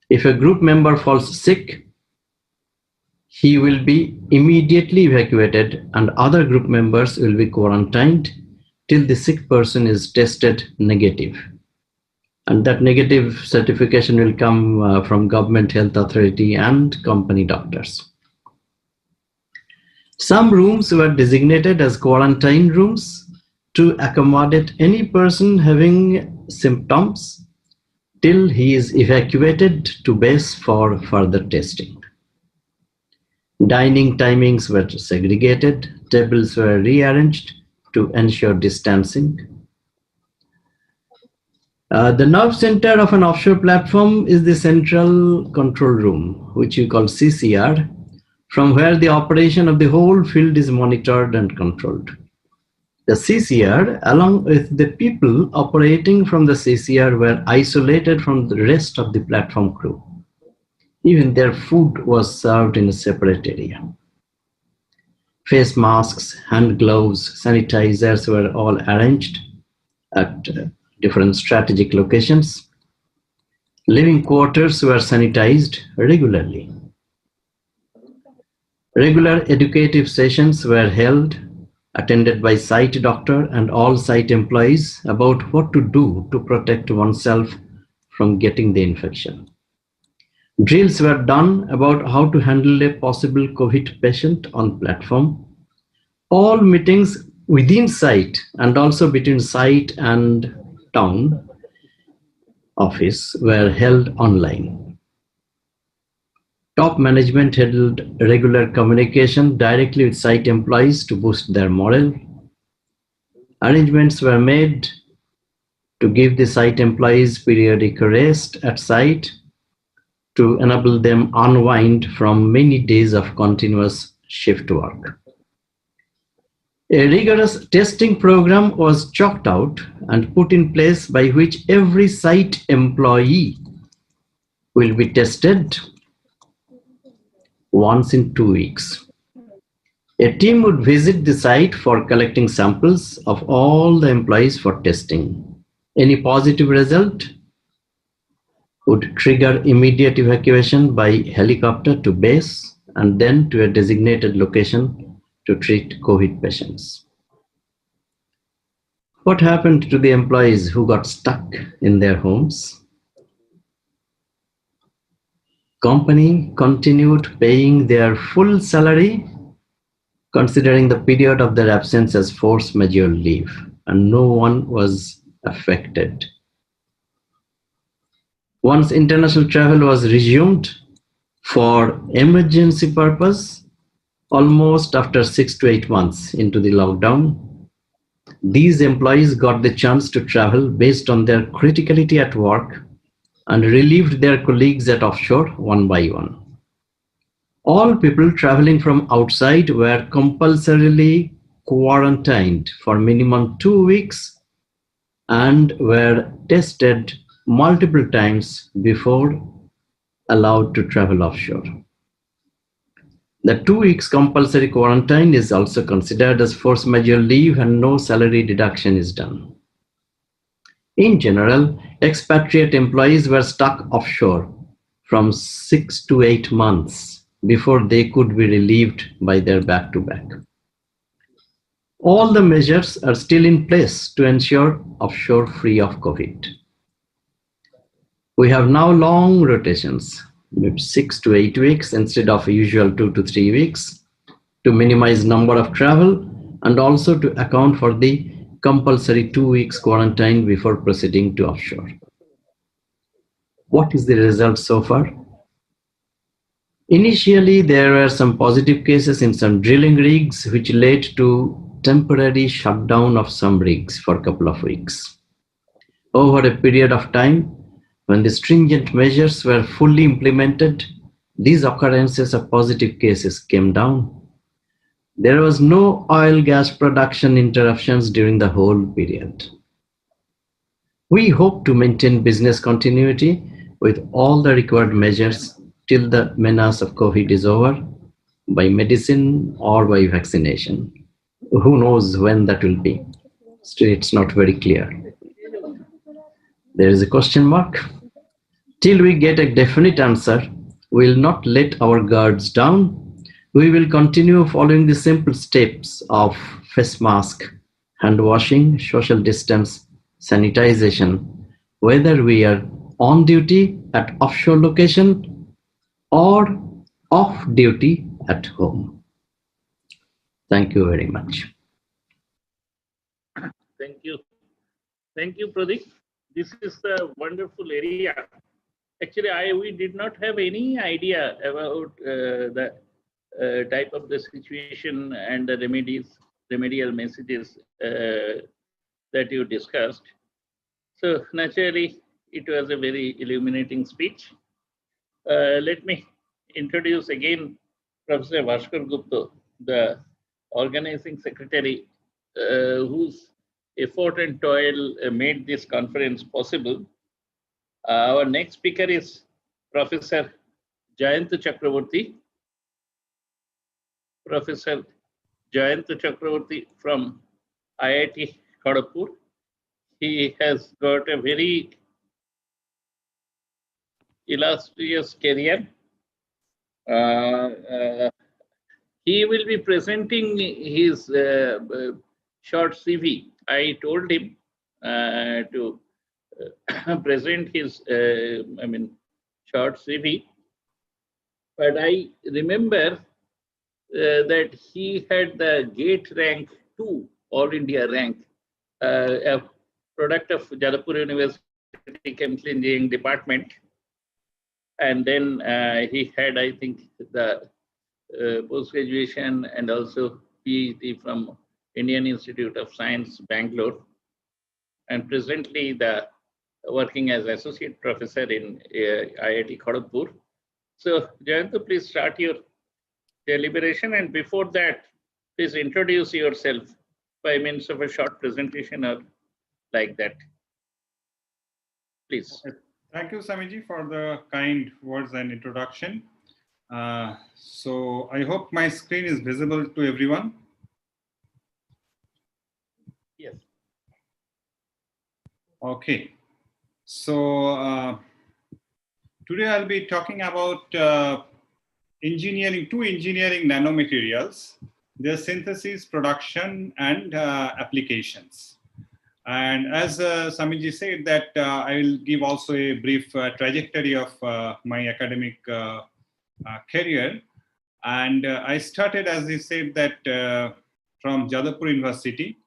If a group member falls sick, he will be immediately evacuated and other group members will be quarantined till the sick person is tested negative. And that negative certification will come from government health authority and company doctors. Some rooms were designated as quarantine rooms to accommodate any person having symptoms till he is evacuated to base for further testing. Dining timings were segregated, tables were rearranged to ensure distancing. The nerve center of an offshore platform is the central control room, which you call CCR, from where the operation of the whole field is monitored and controlled. The CCR, along with the people operating from the CCR, were isolated from the rest of the platform crew. Even their food was served in a separate area. Face masks, hand gloves, sanitizers were all arranged at different strategic locations. Living quarters were sanitized regularly. Regular educative sessions were held, attended by site doctor and all site employees about what to do to protect oneself from getting the infection. Drills were done about how to handle a possible COVID patient on platform. All meetings within site and also between site and town office were held online. Top management held regular communication directly with site employees to boost their morale. Arrangements were made to give the site employees periodic rest at site to enable them unwind from many days of continuous shift work. A rigorous testing program was chalked out and put in place by which every site employee will be tested once in 2 weeks. A team would visit the site for collecting samples of all the employees for testing. Any positive result would trigger immediate evacuation by helicopter to base and then to a designated location to treat COVID patients. What happened to the employees who got stuck in their homes? Company continued paying their full salary, considering the period of their absence as force majeure leave, and no one was affected. Once international travel was resumed for emergency purpose, almost after 6 to 8 months into the lockdown, these employees got the chance to travel based on their criticality at work and relieved their colleagues at offshore one by one. All people traveling from outside were compulsorily quarantined for minimum 2 weeks and were tested multiple times before allowed to travel offshore. The 2 weeks compulsory quarantine is also considered as force majeure leave and no salary deduction is done. In general, expatriate employees were stuck offshore from 6 to 8 months before they could be relieved by their back-to-back. All the measures are still in place to ensure offshore free of COVID. We have now long rotations, 6 to 8 weeks instead of usual 2 to 3 weeks, to minimize number of travel and also to account for the compulsory 2 weeks quarantine before proceeding to offshore. What is the result so far? Initially, there were some positive cases in some drilling rigs, which led to temporary shutdown of some rigs for a couple of weeks. Over a period of time, when the stringent measures were fully implemented, these occurrences of positive cases came down. There was no oil gas production interruptions during the whole period. We hope to maintain business continuity with all the required measures till the menace of COVID is over, by medicine or by vaccination. Who knows when that will be? Still, it's not very clear. There is a question mark. Till we get a definite answer, we will not let our guards down. We will continue following the simple steps of face mask, hand washing, social distance, sanitization, whether we are on duty at offshore location or off duty at home. Thank you very much. Thank you. Thank you, Pradeep. This is a wonderful area. Actually, we did not have any idea about the type of the situation and the remedial messages that you discussed. So naturally, it was a very illuminating speech. Let me introduce again Professor Bhaskar Gupta, the organizing secretary, whose effort and toil made this conference possible. Our next speaker is Professor Jayant Chakraborty. Professor Jayant Chakraborty from IIT Kharagpur. He has got a very illustrious career. He will be presenting his short CV. I told him to present his, short CV. But I remember that he had the GATE rank 2, All India rank, a product of Jadavpur University Chemical Engineering Department. And then he had, I think, the post-graduation and also PhD from Indian Institute of Science, Bangalore. And presently working as associate professor in IIT Kharagpur. So Jayant, please start your deliberation, and before that, please introduce yourself by means of a short presentation or like that. Please. Okay. Thank you, Samiji, for the kind words and introduction. So I hope my screen is visible to everyone. Yes. Okay. So today I'll be talking about two engineering nanomaterials, their synthesis, production, and applications. And as Samiji said that I will give also a brief trajectory of my academic career. And I started, as he said, that from Jadavpur University.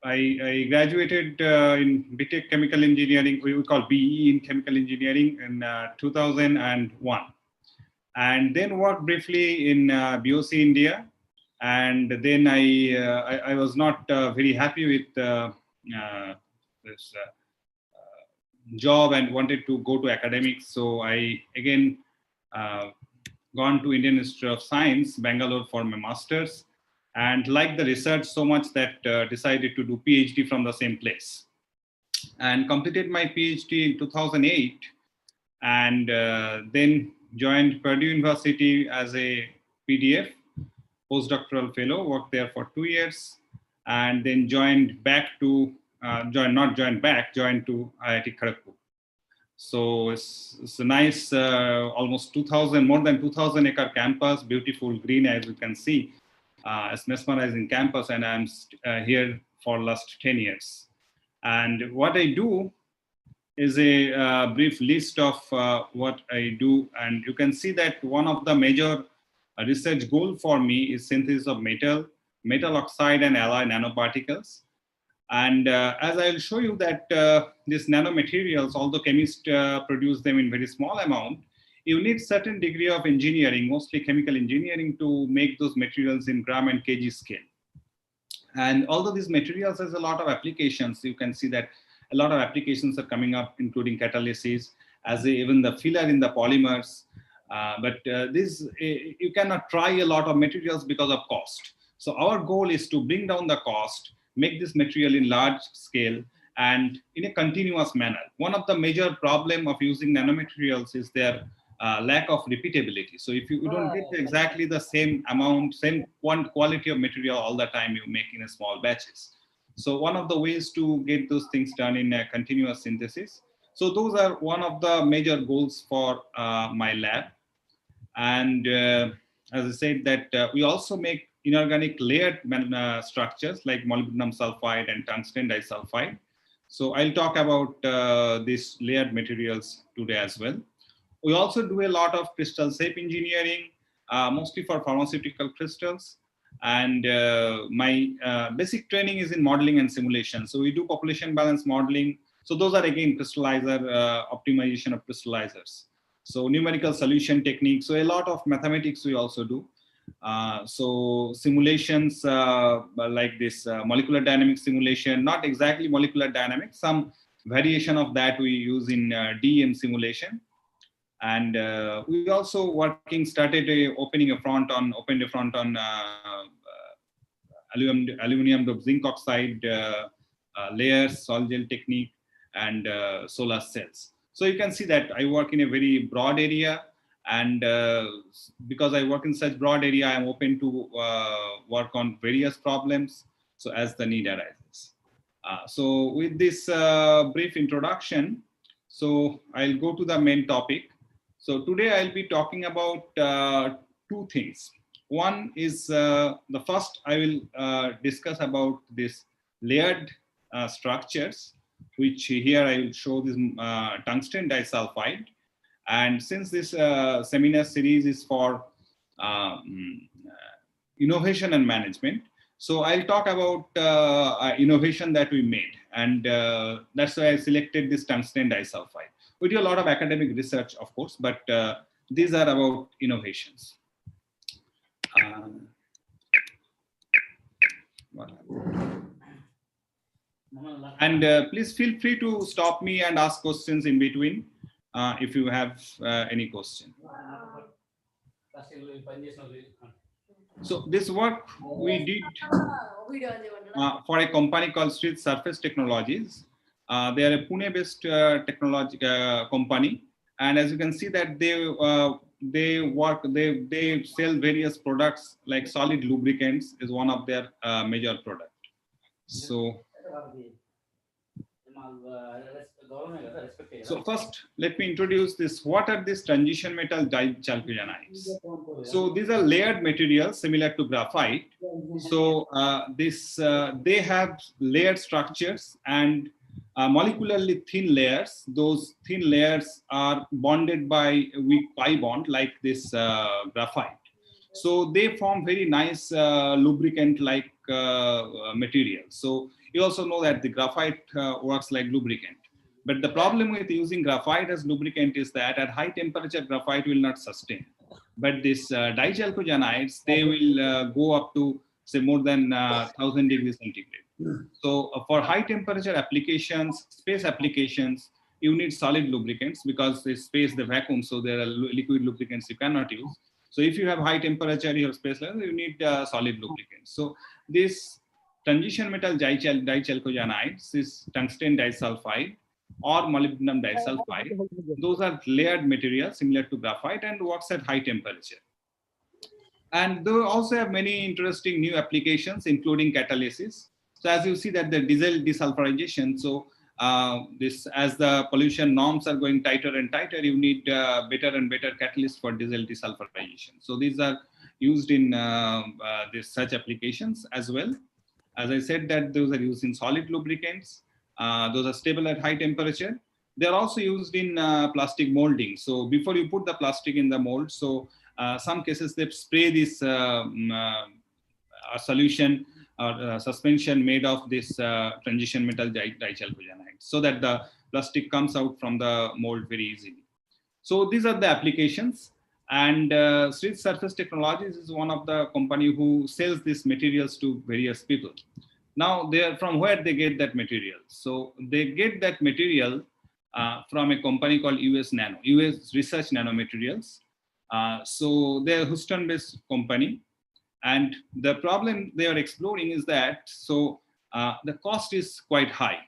I graduated in BTech Chemical Engineering, we call BE in Chemical Engineering in 2001. And then worked briefly in BOC India. And then I was not very happy with this job and wanted to go to academics. So I again gone to Indian Institute of Science, Bangalore for my master's, and liked the research so much that decided to do PhD from the same place. And completed my PhD in 2008, and then joined Purdue University as a PDF, postdoctoral fellow, worked there for 2 years, and then joined to IIT Kharagpur. So it's a nice, almost 2,000, more than 2,000 acre campus, beautiful green, as you can see. It's mesmerizing campus, and I'm here for last 10 years. And what I do is a brief list of what I do. And you can see that one of the major research goal for me is synthesis of metal oxide and alloy nanoparticles. And as I'll show you that these nanomaterials, although chemists produce them in very small amount, you need certain degree of engineering, mostly chemical engineering, to make those materials in gram and kg scale. And although these materials has a lot of applications, you can see that a lot of applications are coming up, including catalysis, even the filler in the polymers. You cannot try a lot of materials because of cost. So our goal is to bring down the cost, make this material in large scale and in a continuous manner. One of the major problem of using nanomaterials is their lack of repeatability. So if you don't get exactly the same amount, same quality of material all the time, you make in a small batches. So one of the ways to get those things done in a continuous synthesis. So those are one of the major goals for my lab. And as I said, that we also make inorganic layered structures like molybdenum sulfide and tungsten disulfide. So I'll talk about these layered materials today as well. We also do a lot of crystal shape engineering, mostly for pharmaceutical crystals. And my basic training is in modeling and simulation. So we do population balance modeling. So those are again crystallizer, optimization of crystallizers. So numerical solution techniques. So a lot of mathematics we also do. So simulations like this molecular dynamics simulation, not exactly molecular dynamics, some variation of that we use in DEM simulation. And we also started opened a front on aluminum doped zinc oxide layers, sol gel technique, and solar cells. So you can see that I work in a very broad area, and because I work in such broad area, I'm open to work on various problems, so as the need arises. So with this brief introduction, so I'll go to the main topic. So today I'll be talking about two things. One is the first I will discuss about this layered structures, which here I will show this tungsten disulfide. And since this seminar series is for innovation and management, so I'll talk about innovation that we made. And that's why I selected this tungsten disulfide. We do a lot of academic research, of course, but these are about innovations. And please feel free to stop me and ask questions in between if you have any question. So this work we did for a company called Street Surface Technologies. They are a Pune-based technology company, and as you can see that they sell various products like solid lubricants is one of their major product. So So first, let me introduce this. What are these transition metal dichalcogenides? So these are layered materials similar to graphite. So they have layered structures and molecularly thin layers. Those thin layers are bonded by a weak pi bond like this graphite. So they form very nice lubricant-like material. So you also know that the graphite works like lubricant. But the problem with using graphite as lubricant is that at high temperature, graphite will not sustain. But these dichalcogenides, they will go up to say more than 1000 degrees centigrade. So for high temperature applications, space applications, you need solid lubricants because the space, the vacuum, so there are liquid lubricants you cannot use. So if you have high temperature, you have space level, you need solid lubricants. So this transition metal dichalcogenides, is tungsten disulfide or molybdenum disulfide. Those are layered materials similar to graphite and works at high temperature. And they also have many interesting new applications, including catalysis. So as you see that the diesel desulfurization, so this as the pollution norms are going tighter and tighter, you need better and better catalysts for diesel desulfurization. So these are used in such applications as well. As I said that those are used in solid lubricants. Those are stable at high temperature. They're also used in plastic molding. So before you put the plastic in the mold, so some cases they spray this solution or suspension made of this transition metal dichalcogenide so that the plastic comes out from the mold very easily. So these are the applications. And Street Surface Technologies is one of the company who sells these materials to various people. Now, they are from where they get that material. So they get that material from a company called US Nano, US Research Nanomaterials. So they're a Houston-based company. And the problem they are exploring is that, so the cost is quite high.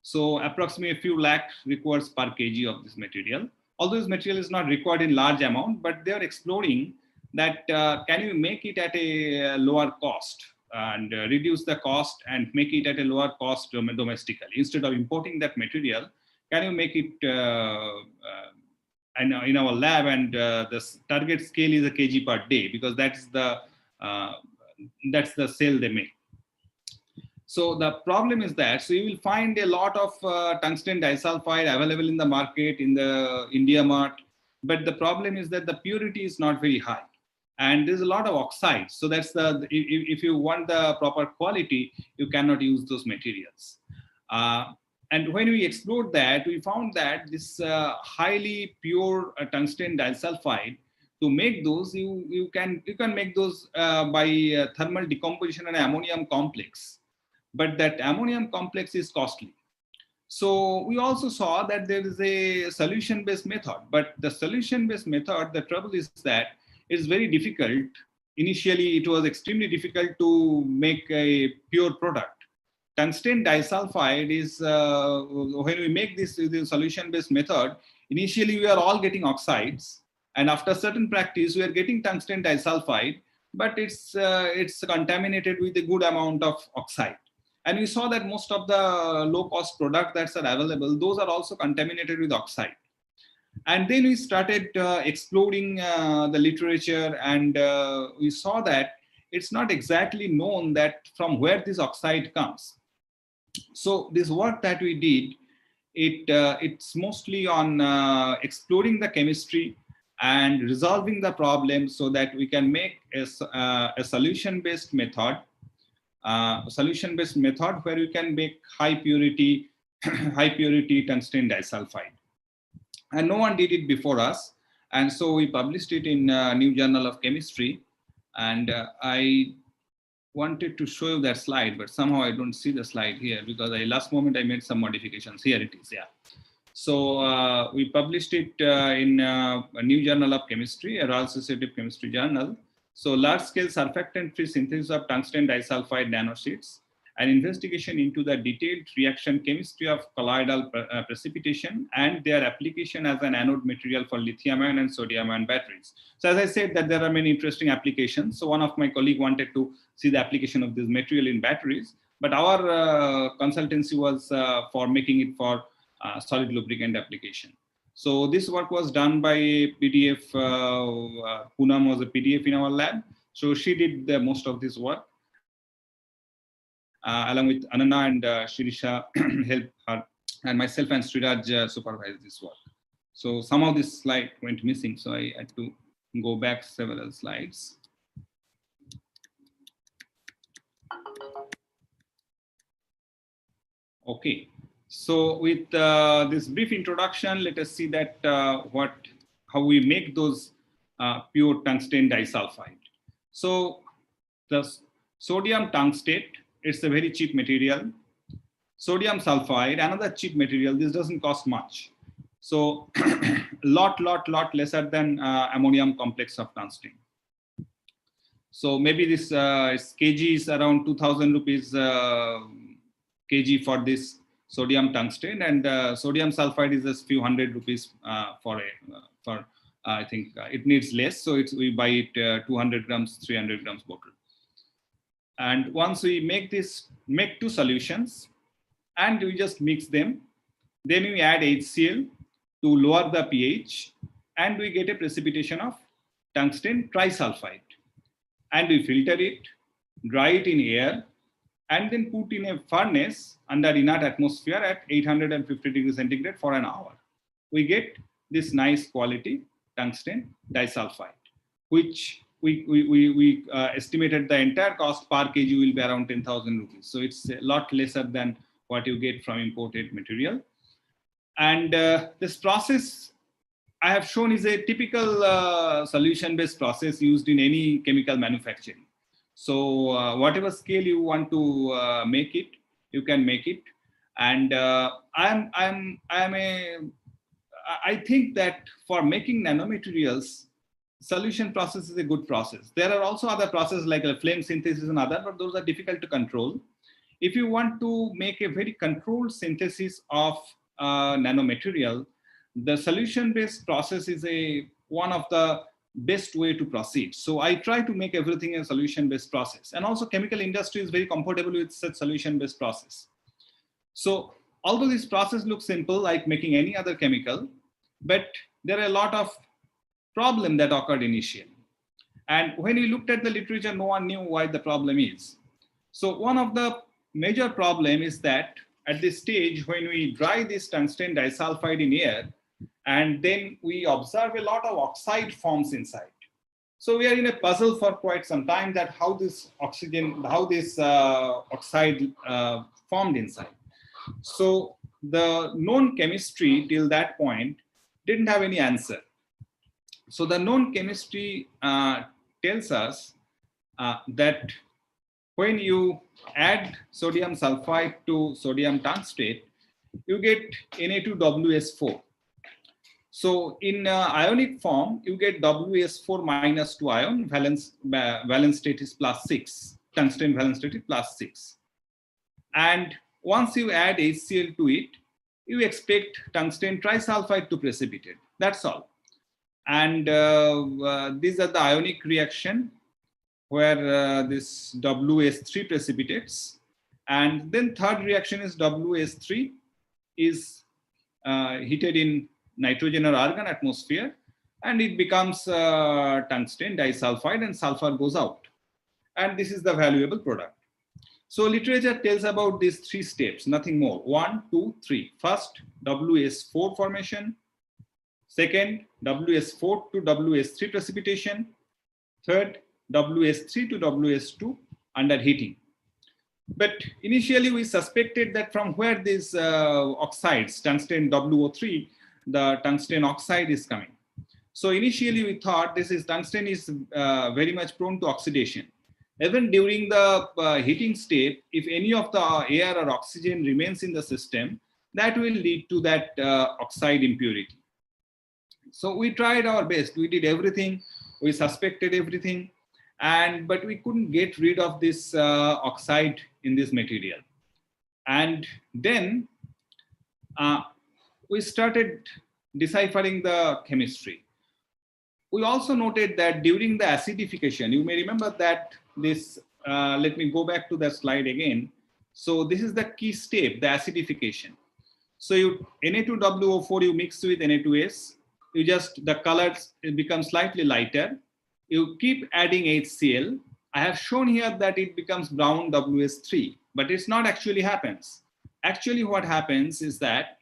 So approximately a few lakh requires per kg of this material. Although this material is not required in large amount, but they are exploring that can you make it at a lower cost and reduce the cost and make it at a lower cost domestically. Instead of importing that material, can you make it in our lab, and the target scale is a kg per day because that's the sale they make. So the problem is that, so you will find a lot of tungsten disulfide available in the market, in the India Mart, but the problem is that the purity is not very high. And there's a lot of oxides. So that's if you want the proper quality, you cannot use those materials. And when we explored that, we found that this highly pure tungsten disulfide, to make those, you can make those by thermal decomposition and ammonium complex. But that ammonium complex is costly. So we also saw that there is a solution-based method, but the solution-based method, the trouble is that it's very difficult. Initially, it was extremely difficult to make a pure product. Tungsten disulfide is, when we make this solution-based method, initially we are all getting oxides. And after certain practice, we are getting tungsten disulfide, but it's contaminated with a good amount of oxide. And we saw that most of the low-cost products that are available, those are also contaminated with oxide. And then we started exploring the literature, and we saw that it's not exactly known that from where this oxide comes. So this work that we did, it's mostly on exploring the chemistry and resolving the problem so that we can make a solution-based method. Solution-based method where you can make high purity tungsten disulfide. And no one did it before us. And so we published it in New Journal of Chemistry. And I wanted to show you that slide, but somehow I don't see the slide here because last moment I made some modifications. Here it is, yeah. So we published it in a New Journal of Chemistry, a Royal Society of Chemistry journal. So large-scale surfactant-free synthesis of tungsten disulfide nanosheets, an investigation into the detailed reaction chemistry of colloidal precipitation and their application as an anode material for lithium-ion and sodium-ion batteries. So as I said that there are many interesting applications. So one of my colleagues wanted to see the application of this material in batteries. But our consultancy was for making it for solid lubricant application. So this work was done by PDF. Poonam was a PDF in our lab. So she did most of this work. Along with Anana and Shirisha helped her, and myself and Sriraj supervised this work. So some of this slide went missing, so I had to go back several slides. Okay, so with this brief introduction, let us see that how we make those pure tungsten disulfide. So the sodium tungstate, it's a very cheap material. Sodium sulfide, another cheap material. This doesn't cost much. So lot lesser than ammonium complex of tungsten. So maybe this kg is around 2,000 rupees kg for this sodium tungsten, and sodium sulfide is just few hundred rupees for I think it needs less. So we buy it 200 grams, 300 grams bottle. And once we make two solutions and we just mix them, then we add HCl to lower the pH, and we get a precipitation of tungsten trisulfide. And we filter it, dry it in air, and then put in a furnace under inert atmosphere at 850 degrees centigrade for an hour. We get this nice quality tungsten disulfide, which we estimated the entire cost per kg will be around 10,000 rupees. So it's a lot lesser than what you get from imported material. And this process I have shown is a typical solution-based process used in any chemical manufacturing. So whatever scale you want to make it, you can make it. And I think that for making nanomaterials, solution process is a good process. There are also other processes like flame synthesis and other, but those are difficult to control. If you want to make a very controlled synthesis of nanomaterial, the solution-based process is one of the best way to proceed. So I try to make everything a solution-based process. And also chemical industry is very comfortable with such solution-based process. So although this process looks simple like making any other chemical, but there are a lot of problems that occurred initially. And when we looked at the literature, no one knew why the problem is. So one of the major problem is that at this stage, when we dry this tungsten disulfide in air, and then we observe a lot of oxide forms inside. So we are in a puzzle for quite some time that how this oxide formed inside. So the known chemistry till that point didn't have any answer. So the known chemistry tells us that when you add sodium sulfide to sodium tungstate, you get Na2WS4. So in ionic form, you get WS4 minus 2 ion, valence state is +6, tungsten valence state is +6. And once you add HCl to it, you expect tungsten trisulfide to precipitate. That's all. And these are the ionic reaction where this WS3 precipitates. And then third reaction is WS3 is heated in nitrogen or argon atmosphere, and it becomes tungsten disulfide, and sulfur goes out. And this is the valuable product. So literature tells about these three steps, nothing more. 1, 2, 3. First, WS4 formation. Second, WS4 to WS3 precipitation. Third, WS3 to WS2 under heating. But initially we suspected that from where these oxides, tungsten WO3, the tungsten oxide is coming. So initially we thought tungsten is very much prone to oxidation. Even during the heating state, if any of the air or oxygen remains in the system, that will lead to that oxide impurity. So we tried our best. We did everything. We suspected everything, but we couldn't get rid of this oxide in this material. And then we started deciphering the chemistry. We also noted that during the acidification, you may remember that this, let me go back to the slide again. So this is the key step, the acidification. So you Na2WO4 you mix with Na2S, you just, the colors become slightly lighter. You keep adding HCl. I have shown here that it becomes brown WS3, but it's not actually happens. Actually what happens is that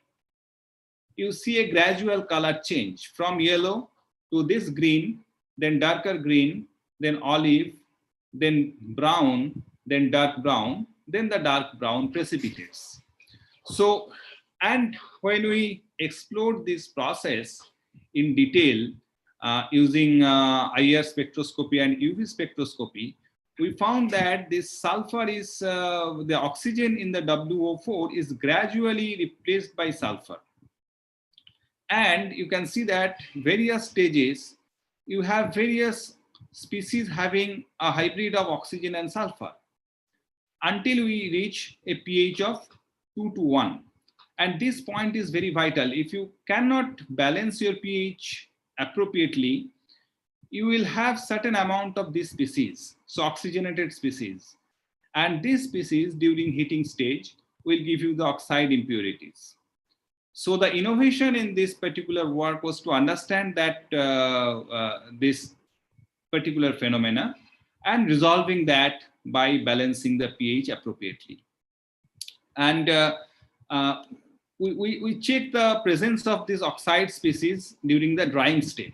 you see a gradual color change from yellow to this green, then darker green, then olive, then brown, then dark brown, then the dark brown precipitates. So, and when we explored this process in detail using IR spectroscopy and UV spectroscopy, we found that this sulfur is, the oxygen in the WO4 is gradually replaced by sulfur. And you can see that various stages, you have various species having a hybrid of oxygen and sulfur until we reach a pH of 2 to 1. And this point is very vital. If you cannot balance your pH appropriately, you will have certain amount of this species, so oxygenated species. And this species during heating stage will give you the oxide impurities. So the innovation in this particular work was to understand that this particular phenomena and resolving that by balancing the pH appropriately. And we check the presence of this oxide species during the drying step.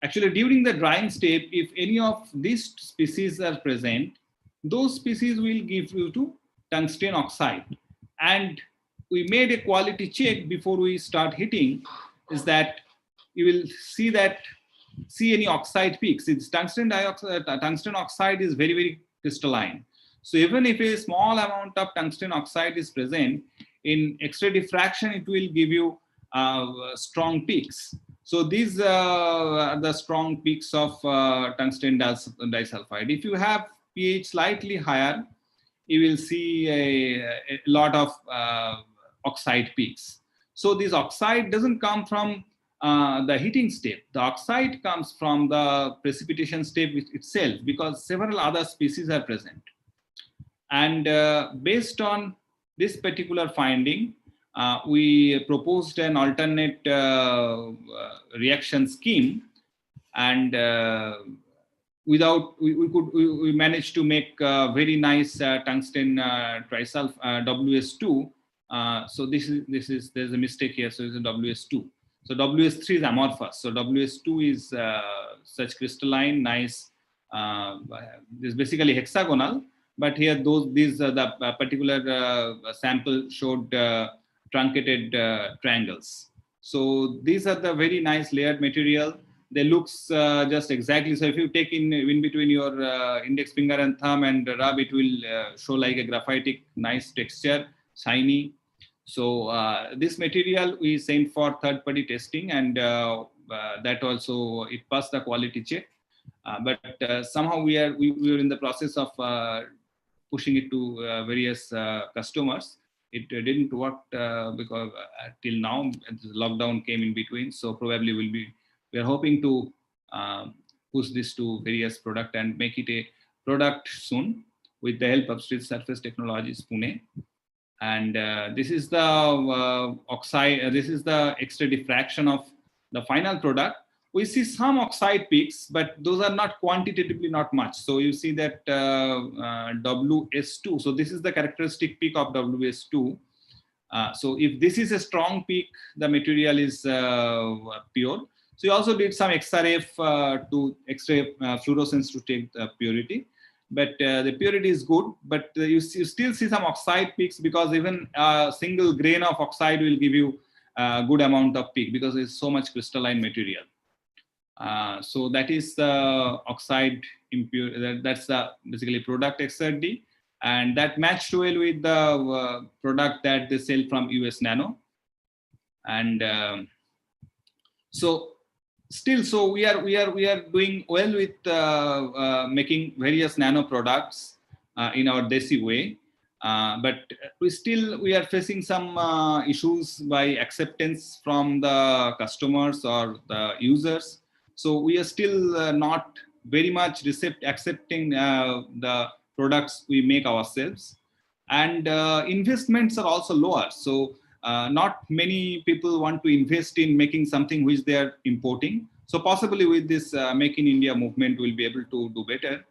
Actually, during the drying step, if any of these species are present, those species will give you to tungsten oxide. And we made a quality check before we start heating, is that you will see any oxide peaks. It's tungsten oxide is very, very crystalline. So even if a small amount of tungsten oxide is present, in X-ray diffraction, it will give you strong peaks. So these are the strong peaks of tungsten disulfide. If you have pH slightly higher, you will see a lot of oxide peaks. So this oxide doesn't come from the heating step. The oxide comes from the precipitation step itself, because several other species are present. And based on this particular finding, we proposed an alternate reaction scheme, and we managed to make very nice tungsten trisulfide WS2. So there's a mistake here. So it's a WS2. So WS3 is amorphous. So WS2 is such crystalline, nice. This is basically hexagonal, but here the particular sample showed truncated triangles. So these are the very nice layered material. They looks just exactly. So if you take in between your index finger and thumb and rub, it will show like a graphitic, nice texture, shiny. So this material we sent for third-party testing, and that also it passed the quality check. But somehow we were in the process of pushing it to various customers. It didn't work because till now the lockdown came in between. So probably we are hoping to push this to various product and make it a product soon with the help of Street Surface Technologies Pune. And this is the oxide. This is the X-ray diffraction of the final product. We see some oxide peaks, but those are not quantitatively not much. So you see that WS2. So this is the characteristic peak of WS2. So if this is a strong peak, the material is pure. So you also did some XRF to X-ray fluorescence to take the purity. But the purity is good, but you still see some oxide peaks, because even a single grain of oxide will give you a good amount of peak, because there's so much crystalline material. So that is the oxide impure. That's the basically product XRD, and that matched well with the product that they sell from US Nano. And so we are doing well with making various nano products in our Desi way, but we are facing some issues by acceptance from the customers or the users. So we are still not very much accepting the products we make ourselves. and investments are also lower. So not many people want to invest in making something which they are importing. So possibly with this Make in India movement, we'll be able to do better.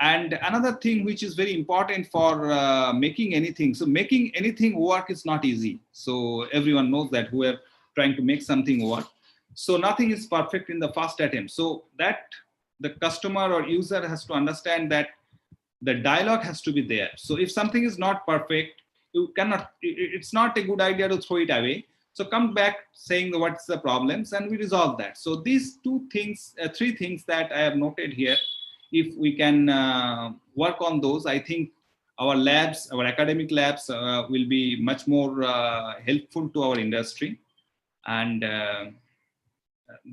And another thing which is very important for making anything. So making anything work is not easy. So everyone knows that we are trying to make something work. So nothing is perfect in the first attempt. So that the customer or user has to understand that the dialogue has to be there. So if something is not perfect, you cannot, it's not a good idea to throw it away. So come back saying what's the problems and we resolve that. So these three things that I have noted here, if we can work on those, I think our labs, our academic labs will be much more helpful to our industry. And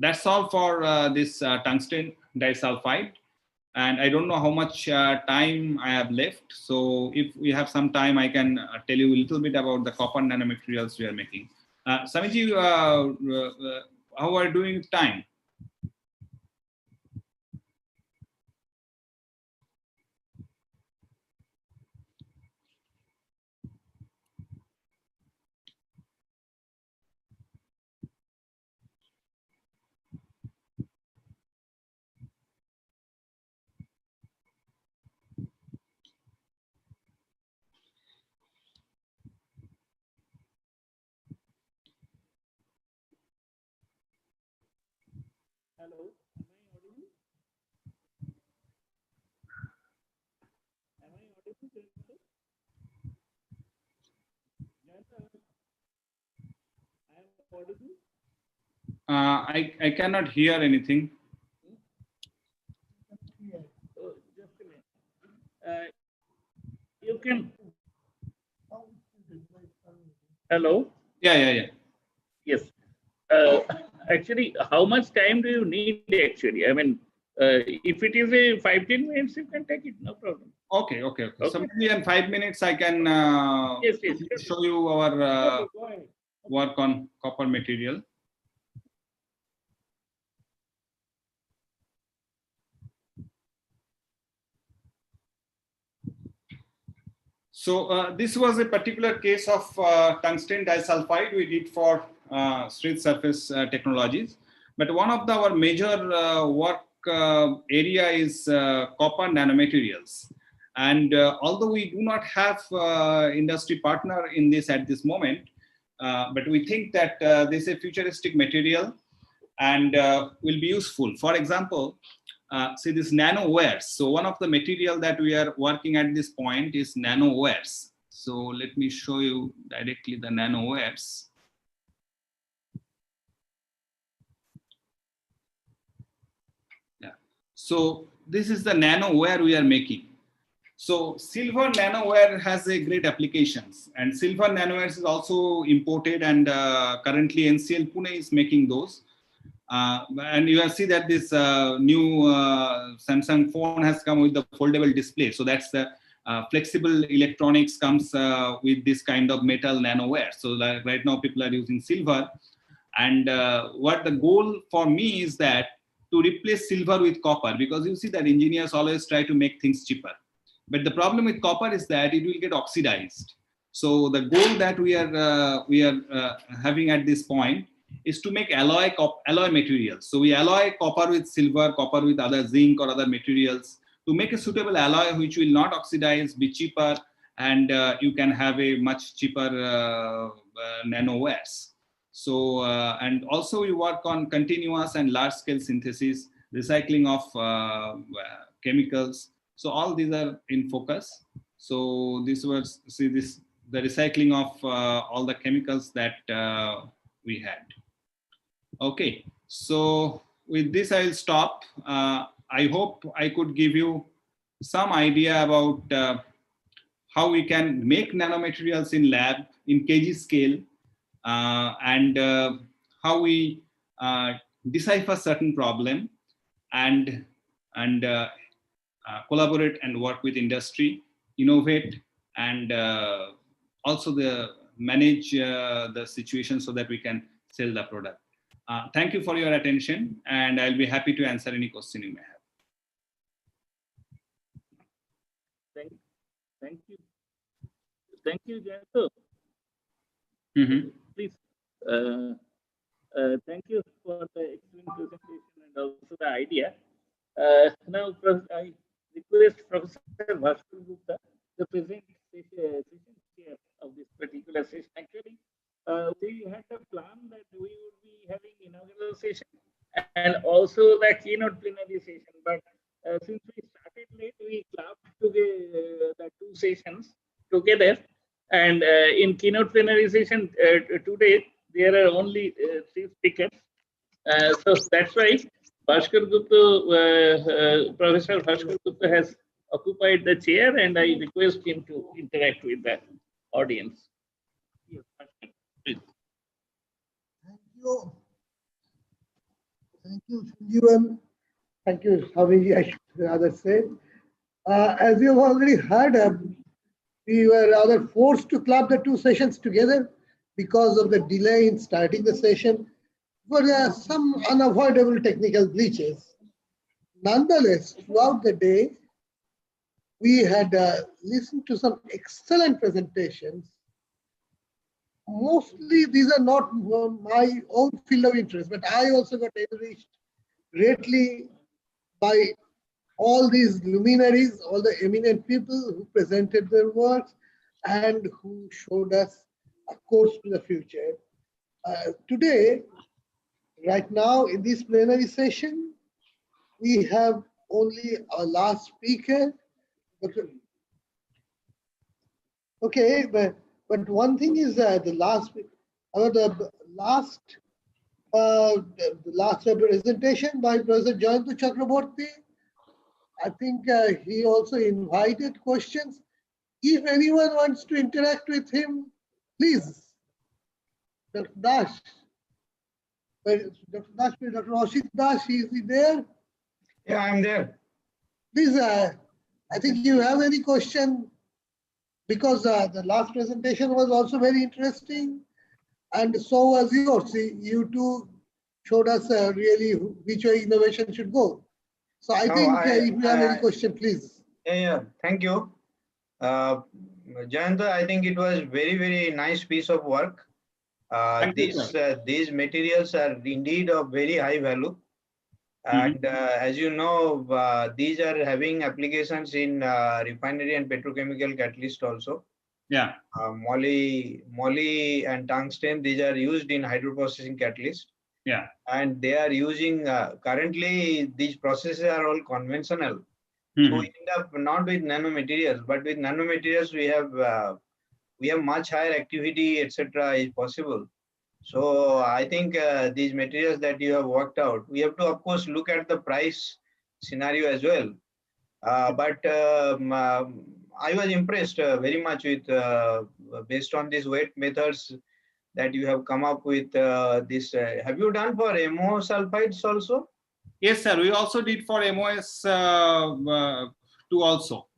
that's all for this tungsten disulfide. And I don't know how much time I have left. So if we have some time, I can tell you a little bit about the copper nanomaterials we are making. Samiji, how are you doing with time? Hello, am I audible? Am I audible? I am audible. I cannot hear anything. Oh, just a minute. You can. Hello. Yeah. Yes. Actually, how much time do you need? Actually, I mean, if it is a 5-10 minutes, you can take it. No problem. Okay. So maybe in 5 minutes I can yes, show you our work on copper material. So this was a particular case of tungsten disulfide we did for street surface technologies. But one of our major work area is copper nanomaterials. And although we do not have industry partner in this at this moment, but we think that this is a futuristic material and will be useful. For example, see this nanowires. So one of the material that we are working at this point is nanowires. So let me show you directly the nanowires. Yeah. So this is the nanowire we are making. So silver nanowire has a great applications, and silver nanowires is also imported, and currently NCL Pune is making those. And you will see that this new Samsung phone has come with the foldable display. So that's the flexible electronics comes with this kind of metal nanowire. So like right now people are using silver. And what the goal for me is that to replace silver with copper, because you see that engineers always try to make things cheaper. But the problem with copper is that it will get oxidized. So the goal that we are having at this point is to make alloy materials. So we alloy copper with silver, copper with other zinc or other materials to make a suitable alloy which will not oxidize, be cheaper, and you can have a much cheaper nanowires. So and also we work on continuous and large scale synthesis, recycling of chemicals. So all these are in focus. So this was the recycling of all the chemicals that we had. Okay, so with this I will stop. I hope I could give you some idea about how we can make nanomaterials in lab in kg scale, and how we decipher certain problem and collaborate and work with industry, innovate, and also manage the situation so that we can sell the product. Thank you for your attention, and I'll be happy to answer any question you may have. Thank you. Thank you, Jayanto. Please. Thank you for the excellent presentation and also the idea. Now, I request Professor Bhaskar Gupta to present session chair of this particular session. Actually, we had a plan that we would be having inaugural session and also the keynote plenary session. But since we started late, we clubbed together the two sessions together. And in keynote plenary session today, there are only 3 speakers. So that's why Bhaskar Gupta, Professor Bhaskar Gupta has occupied the chair, and I request him to interact with the audience. Yes, Bhaskar, please. Thank you. Thank you, Sanjeevan. Thank you, Swamiji, I should rather say. As you have already heard, we were rather forced to club the two sessions together because of the delay in starting the session for some unavoidable technical glitches. Nonetheless, throughout the day, we had listened to some excellent presentations. Mostly these are not my own field of interest, but I also got enriched greatly by all these luminaries, all the eminent people who presented their works and who showed us a course to the future. Today, right now in this plenary session, we have only our last speaker. Okay, but one thing is the last presentation by Professor Jayanto Chakraborty. I think he also invited questions. If anyone wants to interact with him, please. Dr. Dash. Dr. Dash, Dr. Ashit Dash, is he there? Yeah, I'm there. Please, I think you have any question, because the last presentation was also very interesting, and so was yours. You too showed us really which way innovation should go. So I think if you have any question, please. Yeah, thank you. Jayanta, I think it was very, very nice piece of work. These materials are indeed of very high value. And as you know, these are having applications in refinery and petrochemical catalyst also. Yeah. Moly and tungsten, these are used in hydroprocessing catalyst. Yeah. And they are using, currently these processes are all conventional. So we end up not with nanomaterials, but with nanomaterials we have much higher activity, etc. is possible. So I think these materials that you have worked out, we have to of course look at the price scenario as well. But I was impressed very much with based on these weight methods that you have come up with this. Have you done for MO sulfides also? Yes, sir. We also did for MOS 2 also.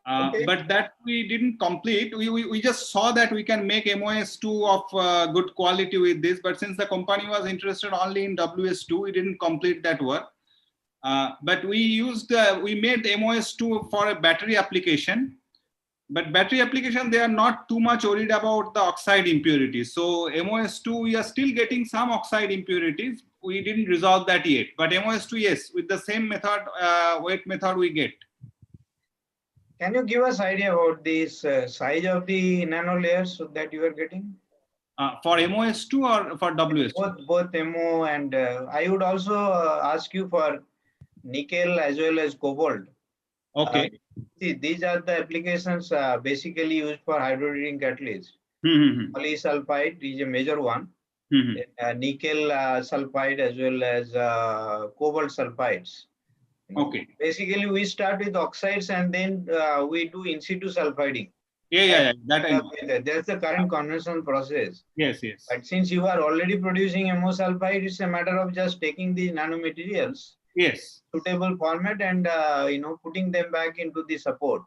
Okay. But that we didn't complete. We just saw that we can make MOS2 of good quality with this. But since the company was interested only in WS2, we didn't complete that work. But we made MOS2 for a battery application. But battery application, they are not too much worried about the oxide impurities. So MOS2, we are still getting some oxide impurities. We didn't resolve that yet. But MOS2, yes, with the same method, weight method we get. Can you give us idea about this size of the nano layers that you are getting? For MOS2 or for WS2? Both MO and I would also ask you for nickel as well as cobalt. Okay. See, these are the applications basically used for hydrogen catalyst. Polysulfide is a major one. Nickel sulfide as well as cobalt sulfides. Okay. Basically, we start with oxides and then we do in situ sulfiding. Yeah. That I know. That's the current conventional process. Yes. But since you are already producing MO sulfide, it's a matter of just taking these nanomaterials, yes, suitable format, and putting them back into the support.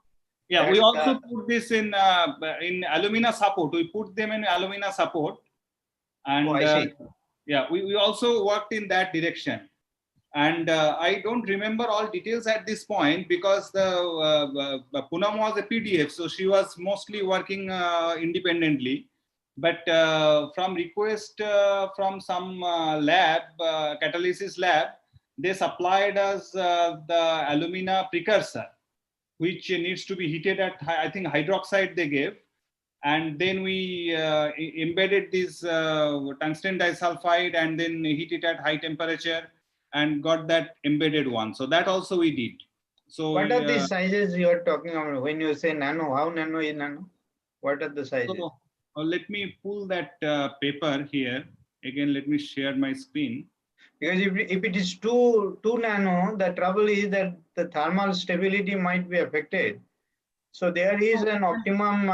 Yeah, we also put this in alumina support. We put them in alumina support, and I see. yeah, we also worked in that direction. And I don't remember all details at this point because the Poonam was a PDF, so she was mostly working independently. But from request from some lab, catalysis lab, they supplied us the alumina precursor, which needs to be heated at, I think, hydroxide they gave. And then we embedded this tungsten disulfide and then heat it at high temperature and got that embedded one. So that also we did. So what are the sizes you are talking about when you say nano? How nano is nano? What are the sizes? So, let me pull that paper here. Again, let me share my screen. Because if it is too nano, the trouble is that the thermal stability might be affected. So there is an optimum,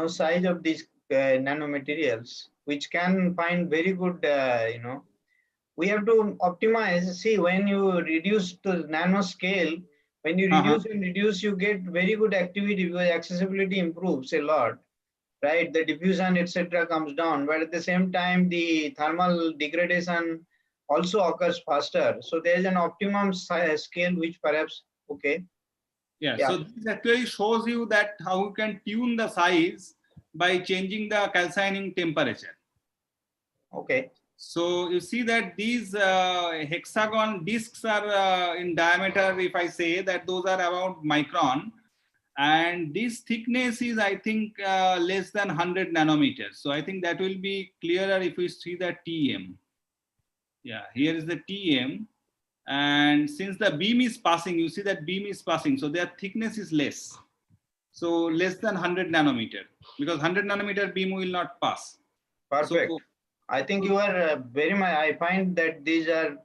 size of these nanomaterials, which can find very good, we have to optimize. See, when you reduce to nano scale, when you reduce and reduce, you get very good activity because accessibility improves a lot, right? The diffusion, etc., comes down, but at the same time, the thermal degradation also occurs faster. So there is an optimum scale, which perhaps, okay. Yeah, so this actually shows you that how you can tune the size by changing the calcining temperature. Okay. So you see that these hexagon discs are in diameter, if I say that those are about micron, and this thickness is, I think, less than 100 nanometers. So I think that will be clearer if we see the TM. Yeah, here is the TM. And since the beam is passing, you see that beam is passing, so their thickness is less. So less than 100 nanometer, because 100 nanometer beam will not pass. Perfect. So, I think you are very much, I find that these are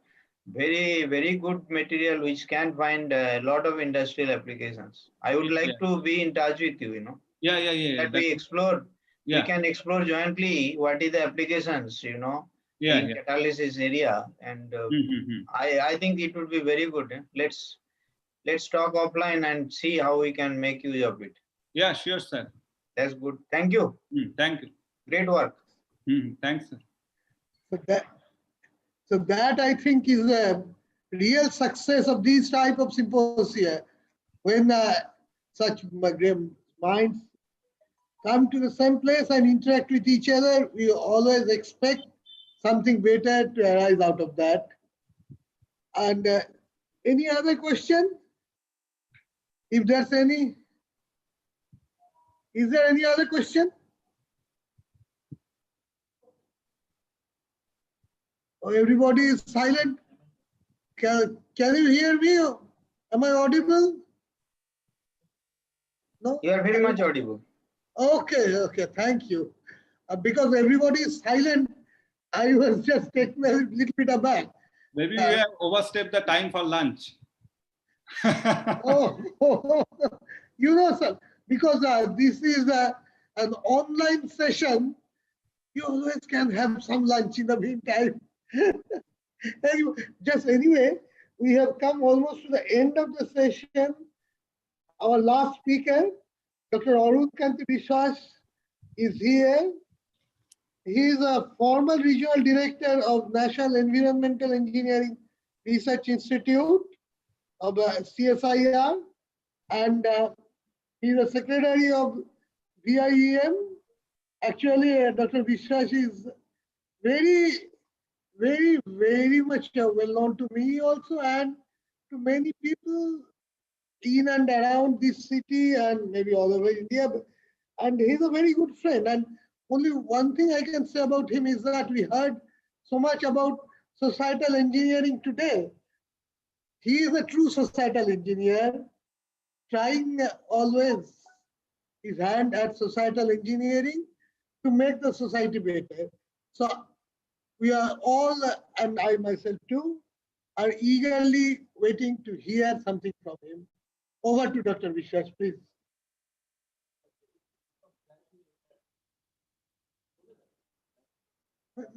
very, very good material which can find a lot of industrial applications. I would like to be in touch with you, Yeah. That we explore, we can explore jointly what is the applications, in catalysis area. And I think it would be very good. Let's talk offline and see how we can make use of it. Yeah, sure, sir. That's good. Thank you. Thank you. Great work. Thanks, sir. So that I think is a real success of these type of symposia. When such minds come to the same place and interact with each other, we always expect something better to arise out of that. And any other question? If there's any, is there any other question? Oh, everybody is silent. Can you hear me? Am I audible? No? You are very much audible. Okay, thank you. Because everybody is silent, I was just taken a little bit aback. Maybe we have overstepped the time for lunch. Sir, because this is an online session, you always can have some lunch in the meantime. Anyway, we have come almost to the end of the session. Our last speaker, Dr. Arun Kanti Biswas, is here. He is a former regional director of National Environmental Engineering Research Institute of CSIR, and he's a secretary of VIEM. Actually, Dr. Biswas is very much well known to me also, and to many people in and around this city and maybe all over India. And he's a very good friend. And only one thing I can say about him is that we heard so much about societal engineering today. He is a true societal engineer, trying always his hand at societal engineering to make the society better. So we are all, and I myself too, are eagerly waiting to hear something from him. Over to Dr. Biswas, please.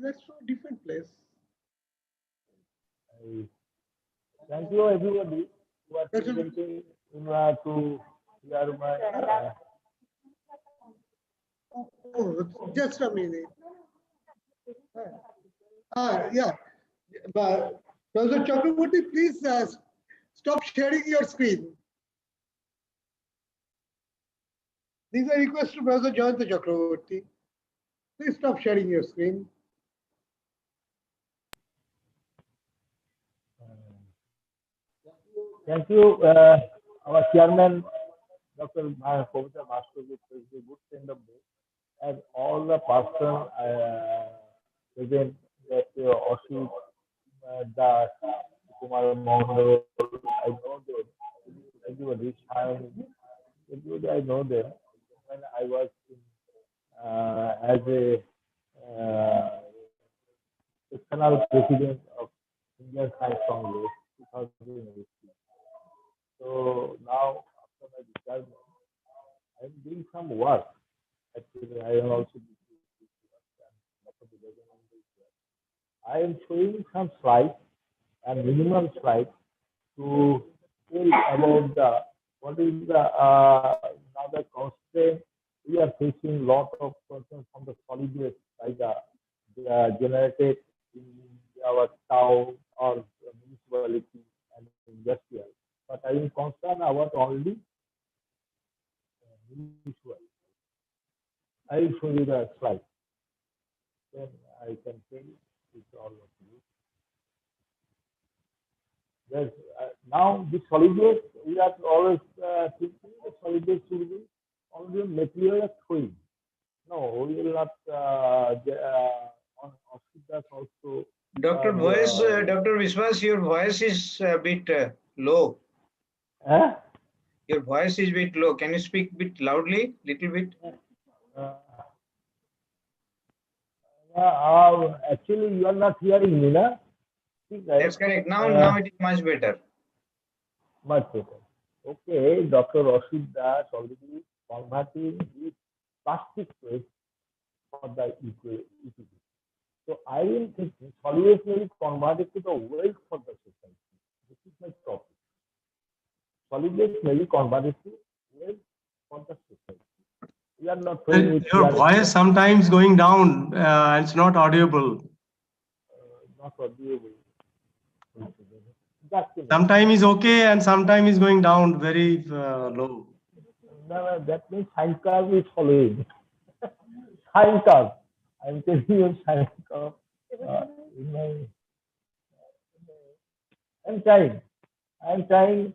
Let's go a different place. Thank you, everybody who are presenting to hear my. Just a minute. Yeah, but Professor Chakraborty, please stop sharing your screen. This is a request to Professor Jayanta Chakraborty. Please stop sharing your screen. Thank you, our chairman, Dr. Professor Bhaskar, is a good friend of mine, and all the persons present, that Ashik, Das, Kumar Mohan, I know them. Everybody, everybody, I know them. When I was as a sectional president of Indian Science Congress 2018. So now, after my retirement, I'm doing some work. Actually, I am also I am showing some slides and minimal slides to tell about the what is the now the constraint we are facing. Lot of persons from the solid waste like they are generated in our town or municipality and industrial. But I am concerned about only municipal. I will show you the slide. Then I can tell it all of you. Yes, now the solid waste, we are always thinking the solid waste should be only material of throwing. No, we will not. On hospitals also. Dr. Dr. Vishwas, your voice is a bit low. Your voice is a bit low. Can you speak a bit loudly, little bit? Actually, you are not hearing me, na? That's correct. Now it is much better. Much better. Okay, Dr. Rashid Das already converting this plastic waste for the EPD. So I am thinking solid waste may be converted to the waste for the society. This is my topic. Solid waste may be converted to waste for the society. We are not your voice sometimes going down. It's not audible. Not audible. Sometimes is okay and sometimes is going down very low. No, that means sine curve is following. Sine curve. I'm telling you sine curve. I'm trying.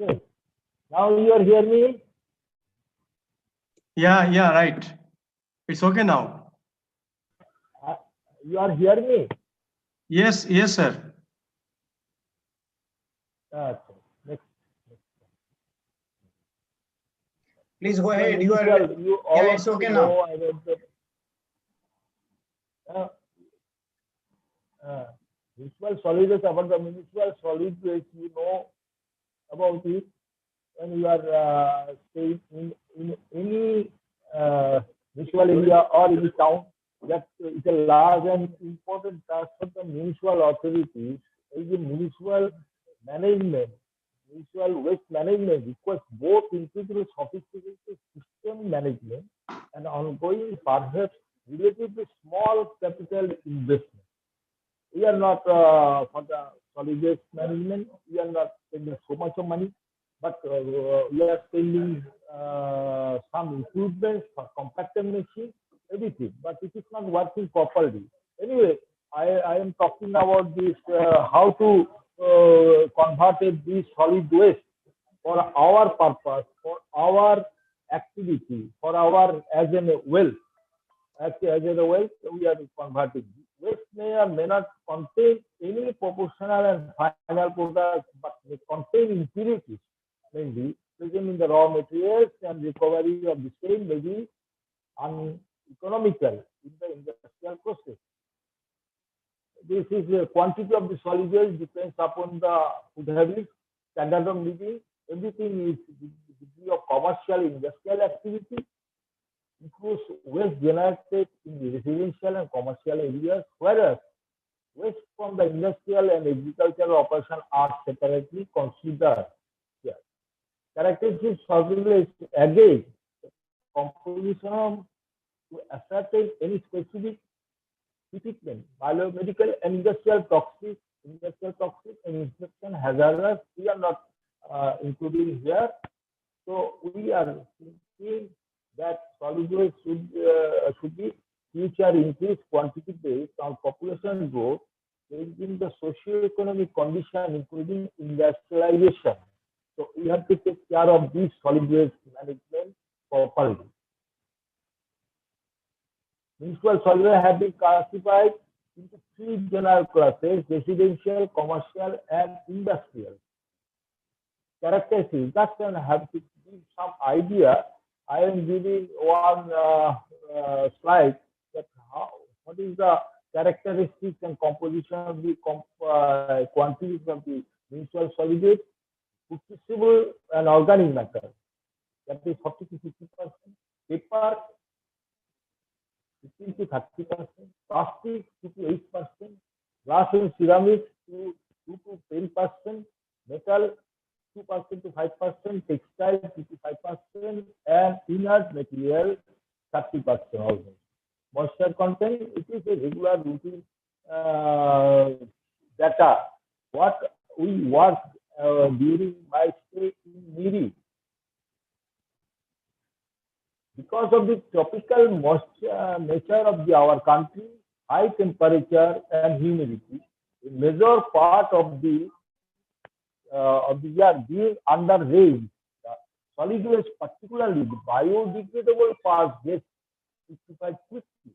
Okay. Now you are hearing me? Yeah, right. It's okay now. You are hearing me? Yes, sir. Next. Please go ahead. It's okay now. Municipal solid waste, about the municipal solid waste, you know about it when you are staying in any municipal area or any town. That is a large and important task for the municipal authorities. The municipal management, municipal waste management requires both integral sophisticated system management and ongoing, perhaps relatively small capital investment. We are not for the solid waste management. We are not spending so much of money, but we are spending some improvements for compactor machine, everything. But it is not working properly. Anyway, I am talking about this how to convert this solid waste for our purpose, for our activity, for our as a wealth. As a wealth, we are converting. Waste may or may not contain any proportional and final product, but may contain impurities, mainly present in the raw materials, and recovery of the same may be uneconomical in the industrial process. This is the quantity of the solid waste depends upon the food habits, standard of living. Everything is the degree of commercial industrial activity. Includes waste generated in the residential and commercial areas, whereas waste from the industrial and agricultural operation are separately considered here. Characteristics of solid waste, again, composition of to ascertain any specific treatment, biomedical and industrial toxic, and infection hazardous. We are not including here. So we are thinking that solid waste should be future increased quantity based on population growth, changing the socio-economic condition, including industrialization. So we have to take care of this solid waste management properly. Municipal solid waste have been classified into three general classes: residential, commercial, and industrial. Characteristics. Just have to give some idea. I am giving one slide that what is the characteristics and composition of the quantities of the municipal solid waste. Flexible and organic matter, that is 40 to 50%. Paper, 15 to 30%. Plastic, 2 to 8%. Glass and ceramics, 2 to 10%. Metal, 2% to 5%. Textile, 2 to 5%. And inert material, 30% also. Moisture content, it is a regular routine data. What we work during my stay in Miri. Because of the tropical moisture nature of our country, high temperature and humidity, a major part of the year being under rain, solid waste, particularly the biodegradable parts, gets liquefied quickly,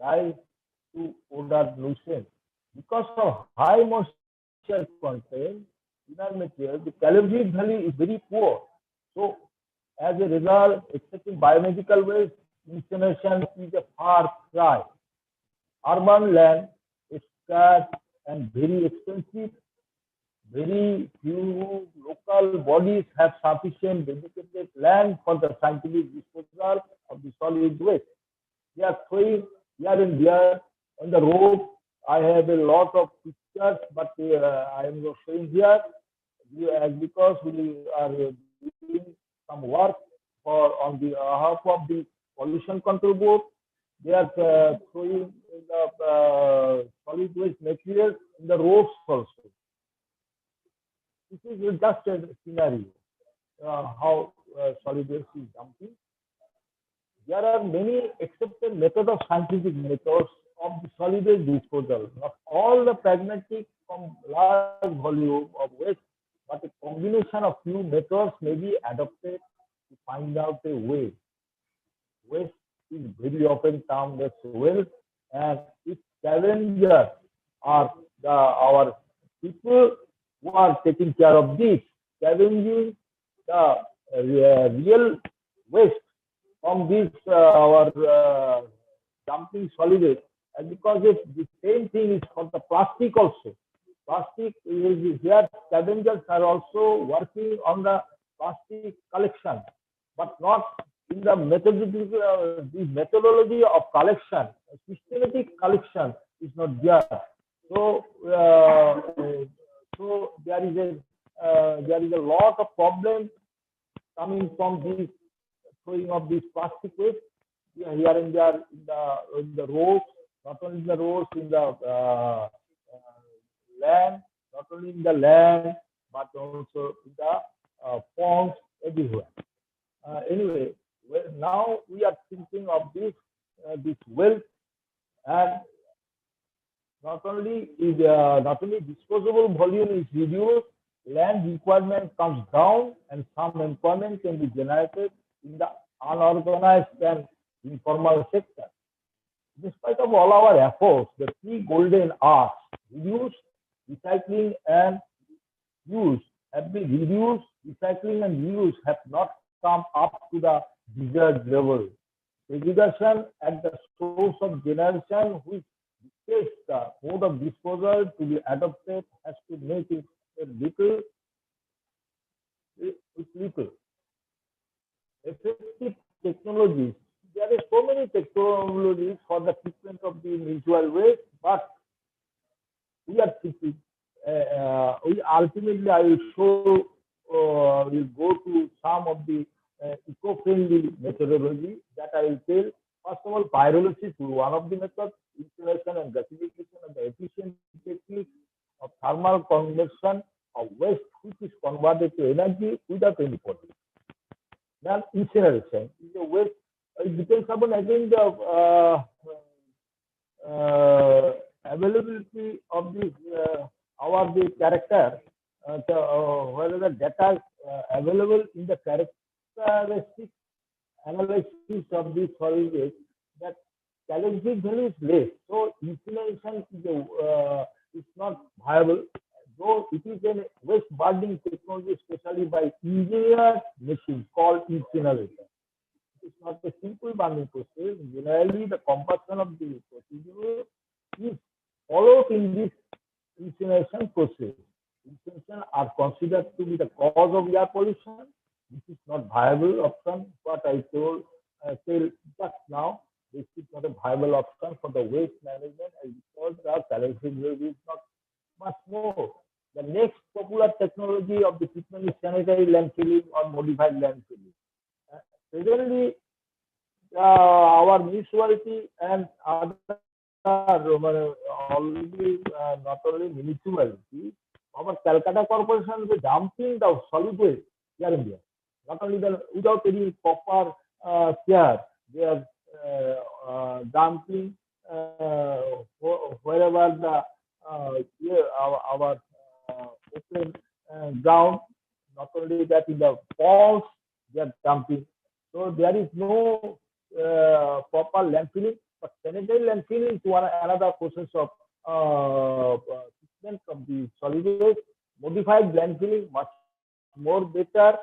rise to odor nuisance. Because of high moisture content in our material, the calorific value is very poor. So, as a result, accepting biomedical waste incineration is a far cry. Urban land is scarce and very expensive. Very few local bodies have sufficient dedicated land for the scientific disposal of the solid waste. They are throwing here and there on the road. I have a lot of pictures, but I am not showing here because we are doing some work on behalf of the pollution control board. They are throwing the solid waste materials in the roads also. This is just a scenario how solid waste is dumping. There are many accepted methods of scientific methods of the solid waste disposal. Not all the pragmatic from large volume of waste, but a combination of few methods may be adopted to find out a way. Waste is very often termed as wealth, and its scavengers are our people who are taking care of this, scavenging the real waste from this our dumping solid waste. And because the same thing is for the plastic also. Plastic is here, scavengers are also working on the plastic collection, but not in the methodology of collection. Systematic collection is not there. So, so there is a lot of problems coming from this throwing of this plastic waste here and there in the roads, not only in the roads, in the land, not only in the land, but also in the ponds everywhere. Anyway, now we are thinking of this wealth, and not only disposable volume is reduced, land requirement comes down, and some employment can be generated in the unorganized and informal sector. Despite of all our efforts, the three golden R's, reduce, recycling, and use, have been reduced, recycling, and reuse have not come up to the desired level. Segregation at the source of generation, which dictates the mode of disposal to be adopted, has to make it little. Effective technologies. There are so many technologies for the treatment of the municipal waste, but we are thinking. Ultimately, I will show. We'll go to some of the eco-friendly methodology that I will tell. First of all, pyrolysis is one of the methods, incineration and gasification of the efficient technique of thermal conversion of waste which is converted to energy without any pollution. Then incineration is a waste. It depends upon again the availability of the the character, whether the data is available in the characteristic analysis of the solid waste, that calorific value is less. So incineration is not viable. Though it is a waste burning technology, especially by engineered machines called incinerator. It's not a simple burning process. Generally, the combustion of the procedure is followed in this incineration process. Incineration are considered to be the cause of air pollution. This is not viable option. What I told tell just now, this is not a viable option for the waste management, and because the calorific value is not much more. The next popular technology of the treatment is sanitary landfilling or modified landfilling. Presently, our municipality and other already not only municipality, our Calcutta Corporation is dumping the solid waste here in India. Not only without any proper care, they are dumping wherever the our open ground. Not only that, in the ponds they are dumping. So there is no proper landfilling. But sanitary landfilling is another process of treatment of the solid waste. Modified landfilling much more better.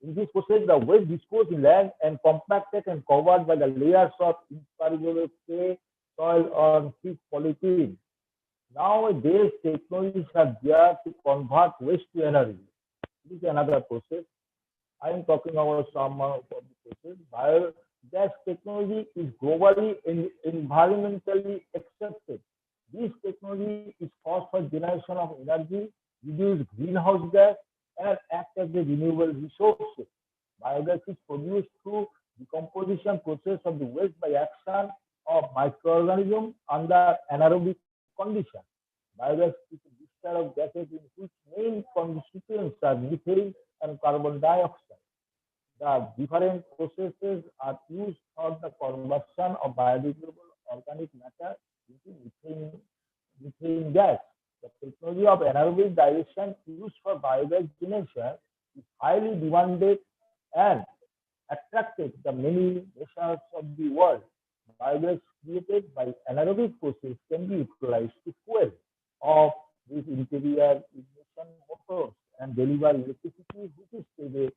In this process, the waste disposed in land and compacted and covered by the layers of impermeable clay, soil, or thick polythene. Nowadays, technologies are there to convert waste to energy. This is another process. I am talking about some of the process. Biogas technology is globally and environmentally accepted. This technology is used for generation of energy, reduce greenhouse gas, and act as a renewable resource. Biogas is produced through decomposition process of the waste by action of microorganisms under anaerobic condition. Biogas is a mixture of gases in which main constituents are methane and carbon dioxide. The different processes are used for the conversion of biodegradable organic matter into methane gas. The technology of anaerobic digestion used for biogas generation is highly demanded and attracted the many nations of the world. Biogas created by anaerobic process can be utilized to fuel of these interior ignition motors and deliver electricity which is traded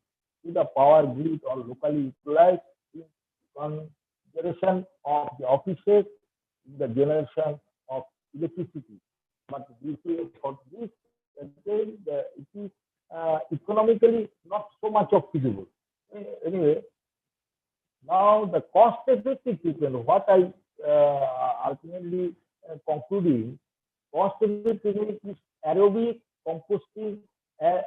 to the power grid or locally utilized in consideration of the offices in the generation of electricity. But this is for this, again, it is economically not so much of feasible. Anyway, now the cost-effective treatment, what I ultimately concluding, cost-effective is aerobic composting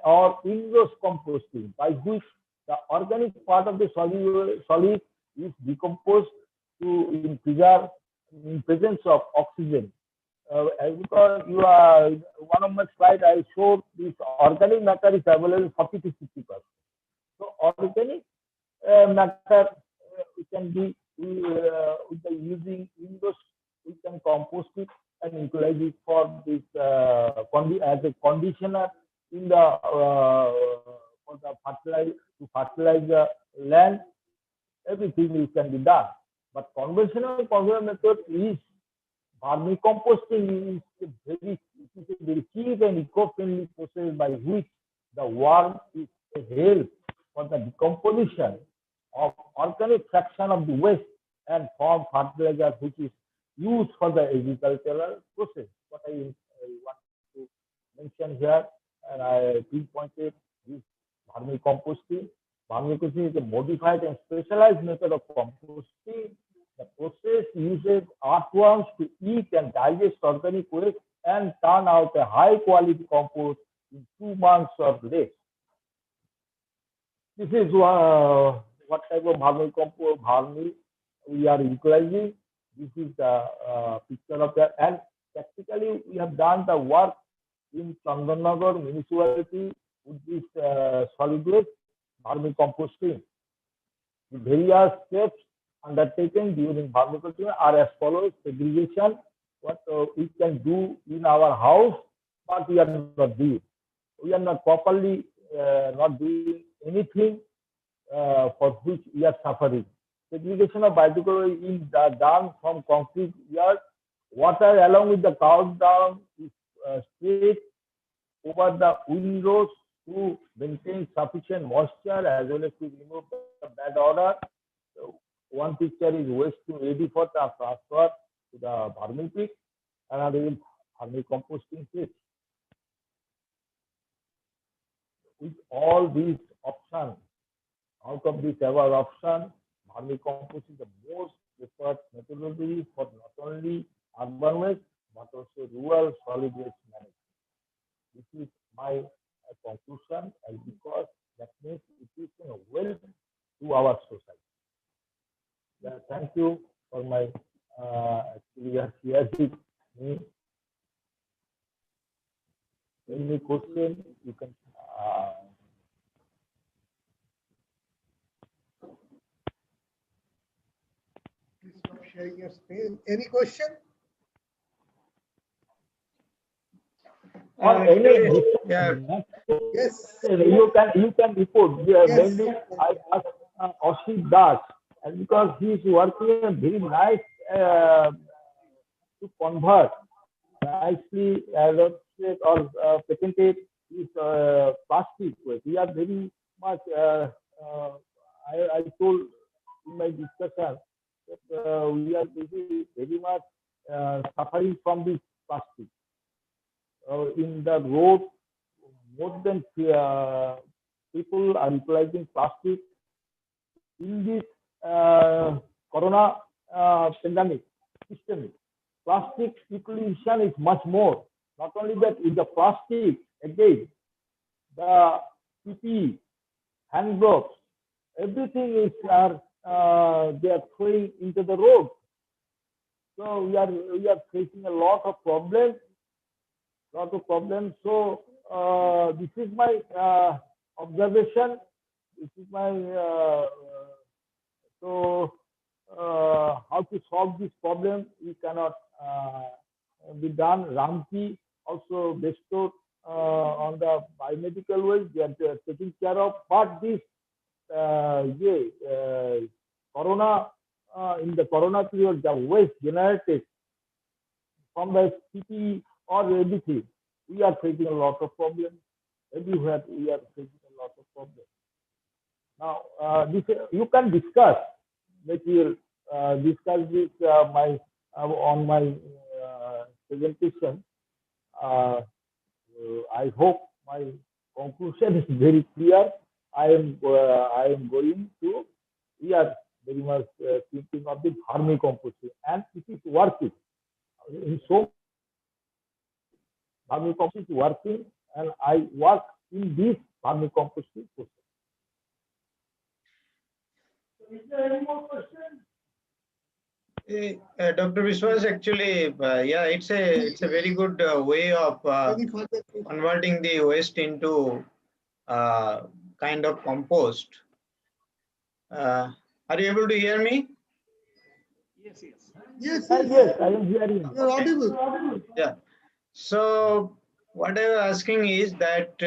or indoor composting, by which the organic part of the solid is decomposed in presence of oxygen. Because one of my slides I showed this organic matter is available 40 to 50%. So organic matter we can be with the using windows, we can compost it and utilize it for this as a conditioner in the for the fertilize the land. Everything can be done. But conventional method is vermicomposting is a very cheap and eco-friendly process by which the worm is a help for the decomposition of organic fraction of the waste and form fertilizer which is used for the agricultural process. What I want to mention here, and I pinpointed this vermicomposting. Vermicomposting is a modified and specialized method of composting. The process uses earthworms to eat and digest organic waste and turn out a high quality compost in 2 months or less. This is what type of vermi we are utilizing. This is the picture of that. And practically, we have done the work in Chandanagar municipality with this solid waste vermicomposting. The various steps undertaken during vermicomposting are as follows: segregation, what we can do in our house, but we are not doing. We are not properly not doing anything for which we are suffering. Segregation of biodegradable is done from concrete yard. Water along with the cow dung is sprayed over the windows to maintain sufficient moisture as well as to remove the bad odor. So one picture is waste to ready for the transfer to the vermi pit, another is vermicomposting pit. With all these options, out of this ever option, vermicompost is the most preferred methodology for not only urban waste but also rural solid waste management. This is my conclusion, and because that means it is a wealth to our society. Yeah, thank you for my actually sharing me. Any question you can. Please stop sharing your screen. Any question? Or any yeah. Yes. You can report. Yes. Mainly, I asked Ashit Das, and because he is working a very nice to convert nicely adopted or patented is plastic waste. We are very much. I told in my discussion that we are very much suffering from this plastic. In the road, more than people are utilizing plastic. In this corona pandemic system, plastic utilization is much more. Not only that, in the plastic, again, the PPE, hand gloves, everything is they are throwing into the road. So we are facing a lot of problems. So this is my observation. This is my how to solve this problem. We cannot be done. Ramki also bestowed on the biomedical waste. They are taking care of. But this corona in the corona period, the waste generated from the city or anything, we are facing a lot of problems. Everywhere we are facing a lot of problems. Now, this you can discuss. That will discuss this on my presentation. I hope my conclusion is very clear. I am going to. We are very much thinking of the vermicomposting, and it is working. In so vermicomposting is working, and I work in this vermicomposting process. Is there any more questions? Dr. Vishwas, actually, yeah, it's a very good way of converting the waste into kind of compost. Are you able to hear me? Yes. Yes, I am hearing. You're audible. Yeah. So what I was asking is that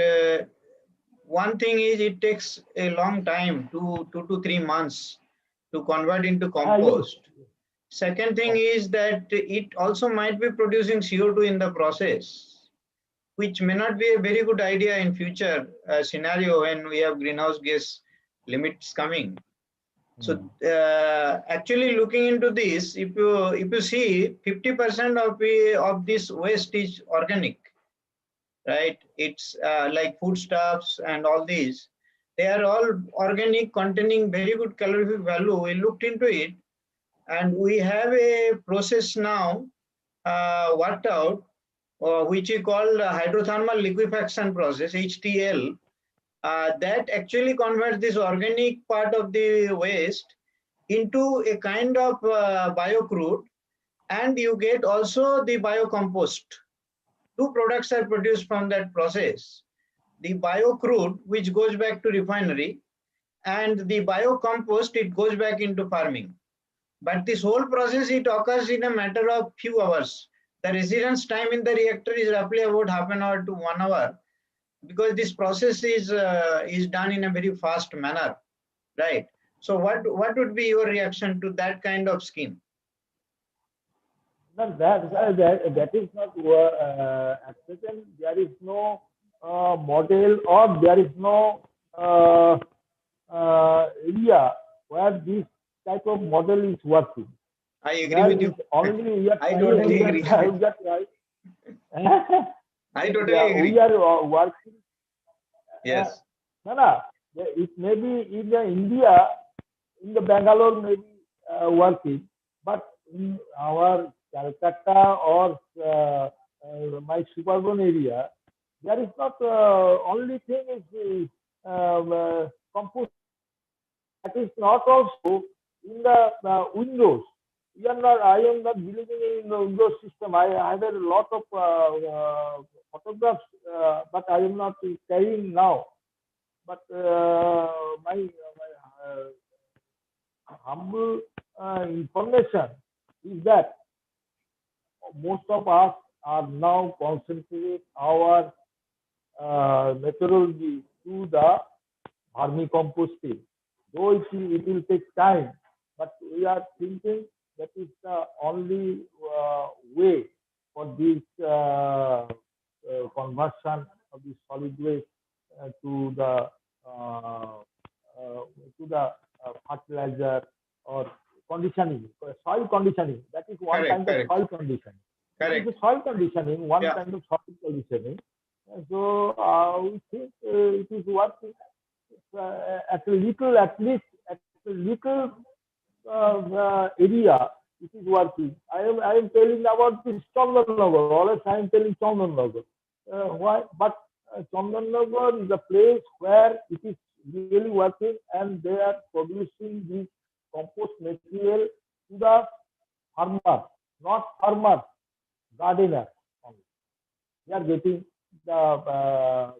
one thing is it takes a long time, 2 to 3 months to convert into compost. Second thing is that it also might be producing CO2 in the process, which may not be a very good idea in future scenario when we have greenhouse gas limits coming. So actually looking into this, if you see 50% of this waste is organic, right? It's like foodstuffs and all these. They are all organic, containing very good calorific value. We looked into it, and we have a process now worked out, which we call hydrothermal liquefaction process, HTL, that actually converts this organic part of the waste into a kind of biocrude, and you get also the biocompost. Two products are produced from that process. The biocrude, which goes back to refinery, and the biocompost, it goes back into farming. But this whole process, it occurs in a matter of few hours. The residence time in the reactor is roughly about half an hour to 1 hour, because this process is done in a very fast manner, right? So what would be your reaction to that kind of scheme? No, that is not at present. There is no model, or there is no area where this type of model is working. I agree with you. Only I totally agree. I totally agree. We are working. Yes. It may be in India, in the Bangalore, maybe working, but in our Calcutta or my suburban area, there is not only thing is the compost. That is not also in the Windows. I am not believing in the Windows system. I have a lot of photographs, but I am not carrying now. But my humble information is that most of us are now concentrating our methodology to the vermicomposting. Though it will take time, but we are thinking that is the only way for this conversion of the solid waste to the fertilizer or conditioning, soil conditioning. That is one kind of soil conditioning. Correct. It is soil conditioning, one kind of soil conditioning. So we think it is working at least at a little area. It is working. I am telling about this Chandanagar. Always I am telling Chandanagar. Why? But Chandanagar is a place where it is really working, and they are producing this compost material to the farmer, not farmer, gardener only. They are getting the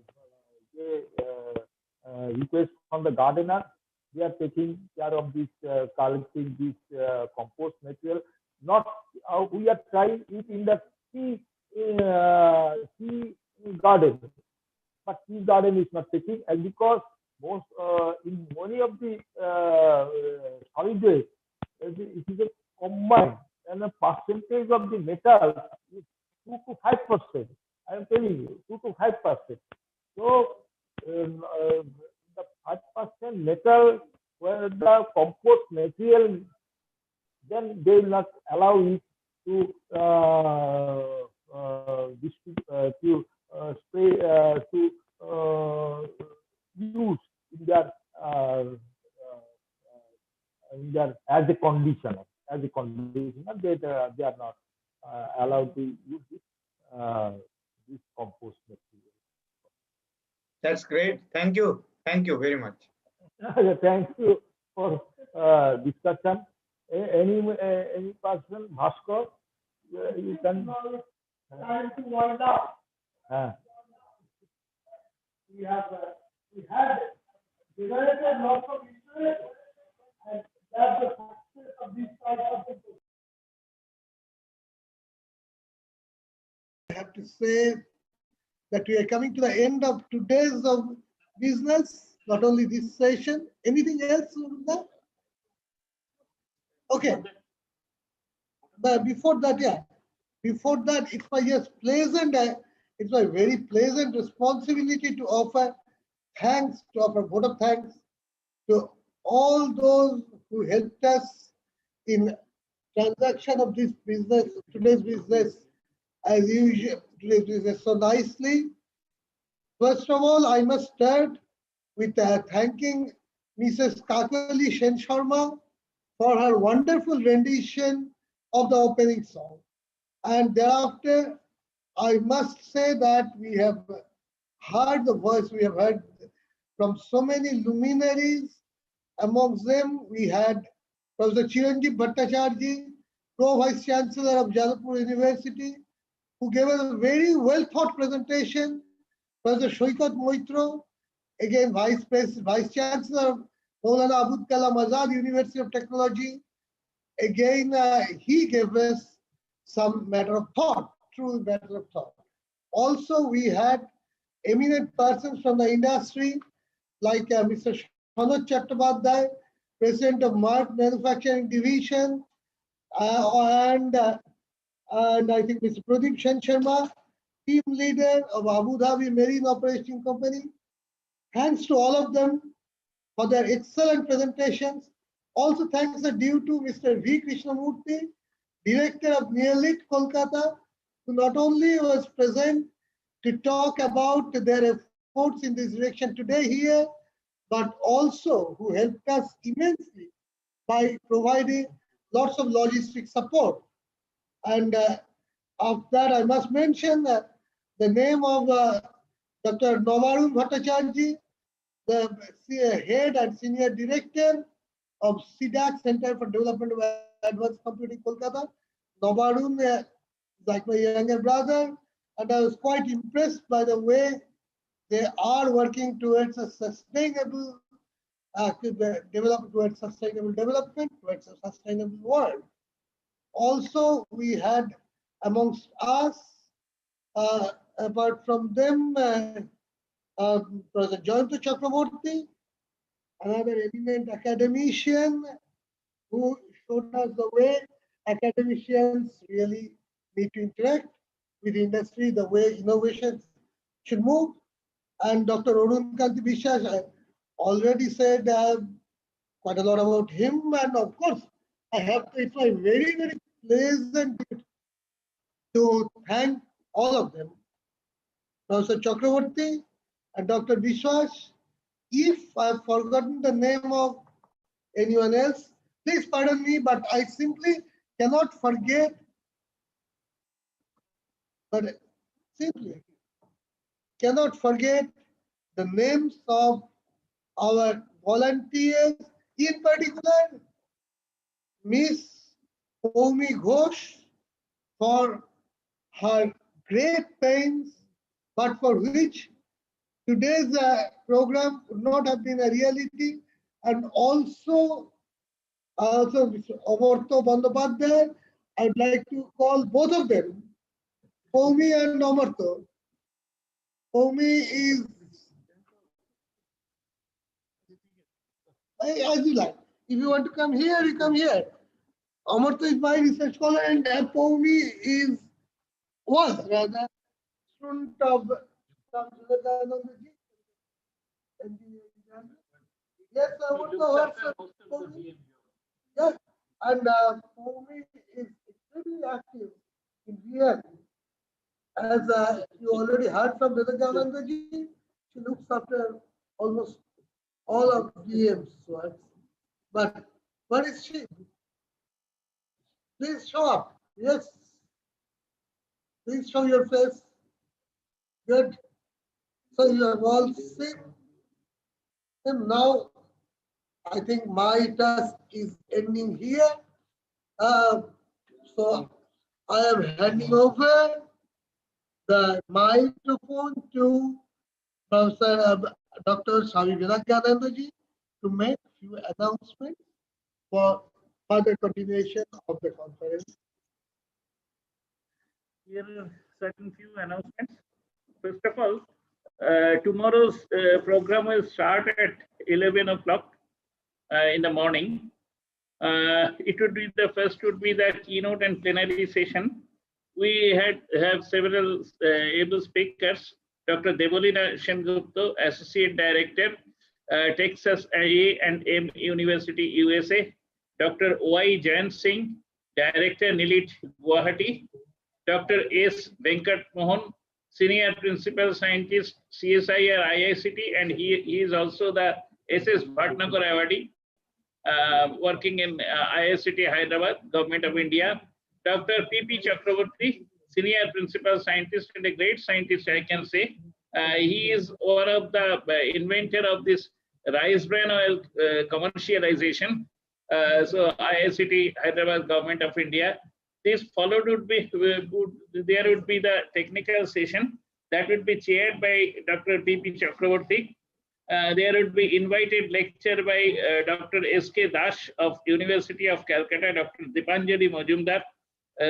request from the gardener. They are taking care of this, collecting this compost material. Not we are trying it in the tea garden, but tea garden is not taking, and because most in many of the solid waste, it is a combined, and the percentage of the metal is 2 to 5%. I am telling you, 2 to 5%. So the 5% metal, where the compost material, then they will not allow it to spray to use in their as a conditioner. As a conditioner, they are not allowed to use this compost material. That's great. Thank you. Thank you very much. Thank you for discussion. Any person, Bhaskar, you can. We had generated lots of interest, and that's the success of this type of thing. I have to say that we are coming to the end of today's business, not only this session. Anything else, Vrunda? Okay. But before that, it's my it's my very pleasant responsibility to offer thanks, to offer vote of thanks to all those who helped us in transaction of this business, today's business, as usual, today's business so nicely. First of all, I must start with thanking Mrs. Kakali Shen Sharma for her wonderful rendition of the opening song. And thereafter, I must say that we have heard the voice, we have heard from so many luminaries. Amongst them, we had Professor Chiranjeev Bhattacharya, Pro-Vice Chancellor of Jadavpur University, who gave us a very well-thought presentation. Professor Shoikat Moitro, again Vice Chancellor of Maulana Abul Kalam Azad University of Technology. Again, he gave us some matter of thought, true matter of thought. Also, we had eminent persons from the industry, like Mr. Shanoj Chattopadhyay, President of Mark Manufacturing Division, and I think Mr. Pradeep Sen Sharma, team leader of Abu Dhabi Marine Operating Company. Thanks to all of them for their excellent presentations. Also thanks are due to Mr. V. Krishnamurthy, Director of Neolit Kolkata, who not only was present to talk about their efforts in this direction today here, but also who helped us immensely by providing lots of logistic support. And of that, I must mention the name of Dr. Novarun Bhattacharya, the head and senior director of CDAC, Center for Development of Advanced Computing, Kolkata. Novarun is like my younger brother, and I was quite impressed by the way they are working towards a sustainable towards sustainable development, towards a sustainable world. Also, we had amongst us, apart from them, Professor Jayanta Chakraborty, another eminent academician who showed us the way academicians really need to interact with industry, the way innovations should move. And Dr. Arun Kanti Biswas, I already said quite a lot about him. And of course, I have to, it's my very, very pleasant to thank all of them. Professor Chakraborty and Dr. Biswas. If I've forgotten the name of anyone else, please pardon me, but I simply cannot forget, the names of our volunteers, in particular, Miss Pomi Ghosh, for her great pains, but for which today's program would not have been a reality, and also Mr. Amartya Bandyopadhyay. I'd like to call both of them, Pomi and Amartya. Pomi is, as you like. If you want to come here, you come here. Amartya is my research scholar, and Pomi was rather student of Vivekananda ji. Yes, I want to have yes, and Pomi is extremely active in VM. As you already heard from Vivekananda ji, she looks after almost all of VM's work. But where is she? Please show up. Yes. Please show your face. Good. So you have all seen him. Now, I think my task is ending here. So I am handing over the microphone to Professor Dr. Swami Vivekananda ji to make a few announcements for further continuation of the conference. Here are certain few announcements. First of all, tomorrow's program will start at 11 o'clock in the morning. It would be the first would be the keynote and plenary session. We have several able speakers. Dr. Devolina Shengupta, Associate Director, Texas A&M University, USA. Dr. Y. Jain Singh, Director, NILIT, Guwahati. Dr. S. Venkat Mohan, Senior Principal Scientist, CSIR IICT, and he is also the SS Bhatnagar Awardee, working in IICT Hyderabad, Government of India. Dr. P.P. Chakraborty, Senior Principal Scientist and a great scientist, I can say, He is one of the inventor of this rice bran oil commercialization. So IICT Hyderabad Government of India. This followed would be there would be the technical session that would be chaired by Dr. P.P. Chakraborty. There would be invited lecture by Dr. S.K. Das of University of Calcutta, Dr. Dipanjali Majumdar,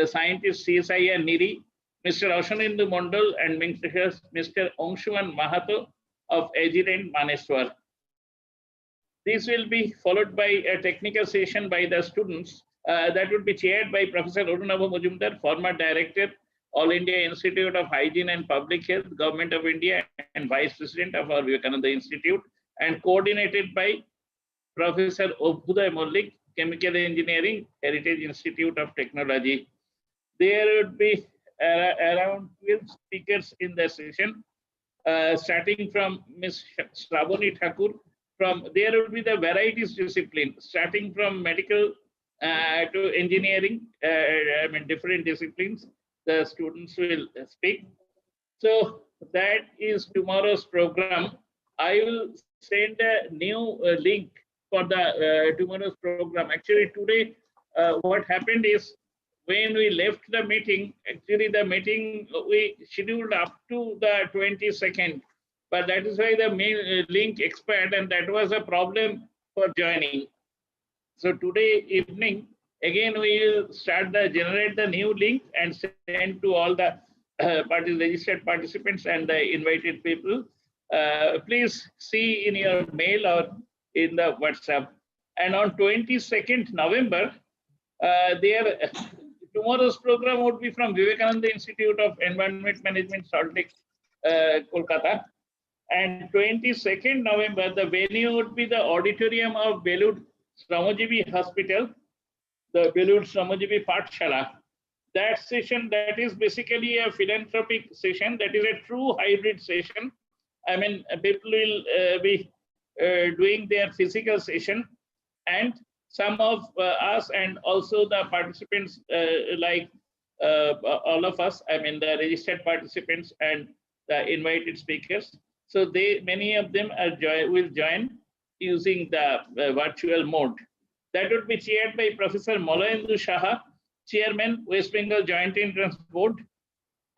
scientist CSIR NIRI, Mr. Ashanindu Mondal, and Mr. Angshuman Mahato of Agilent Maneswar. This will be followed by a technical session by the students that would be chaired by Professor Arunabha Majumdar, former director, All India Institute of Hygiene and Public Health, Government of India, and Vice President of our Vivekananda Institute, and coordinated by Professor Obhuday Mollik, Chemical Engineering, Heritage Institute of Technology. There would be around 12 speakers in the session, starting from Ms. Shravani Thakur. From there would be the varieties discipline, starting from medical to engineering, I mean different disciplines. The students will speak. So that is tomorrow's program. I will send a new link for the tomorrow's program. Actually, today, what happened is when we left the meeting, actually the meeting we scheduled up to the 22nd, but that is why the main link expired, and that was a problem for joining. So today evening, again we will generate the new link and send to all the registered participants and the invited people. Please see in your mail or in the WhatsApp. And on 22nd November, tomorrow's program would be from Vivekananda Institute of Environment Management, Salt Lake, Kolkata. And 22nd November, the venue would be the auditorium of Belud Sramojibi Hospital, the Belud Sramojibi Pathshala. That session, that is basically a philanthropic session, that is a true hybrid session. I mean, people will be doing their physical session, and some of us and also the participants like all of us, I mean the registered participants and the invited speakers. So many of them will join using the virtual mode. That would be chaired by Professor Malayendu Shaha, Chairman, West Bengal Joint Entrance Board.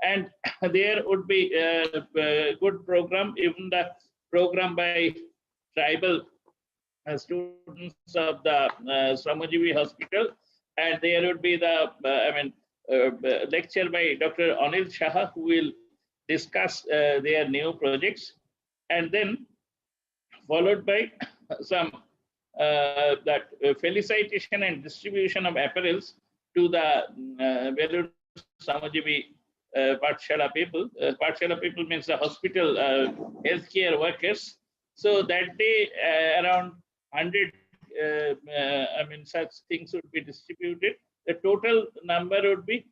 And there would be a good program, even the program by tribal students of the Sramojibi Hospital. And there would be the lecture by Dr. Anil Shaha, who will discuss their new projects. And then followed by some felicitation and distribution of apparels to the Belud Sramojibi Pathshala people. Pathshala people means the hospital healthcare workers. So that day around 100 such things would be distributed. The total number would be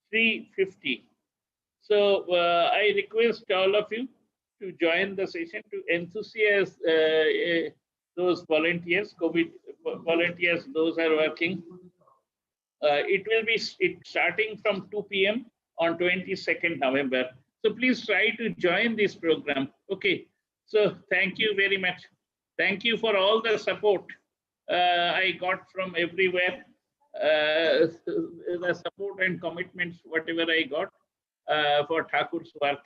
350. So I request all of you to join the session, to enthusiast those volunteers, COVID volunteers, those are working. It will be starting from 2 p.m. on 22nd November. So please try to join this program. Okay. So thank you very much. Thank you for all the support I got from everywhere. The support and commitments, whatever I got for Thakur's work.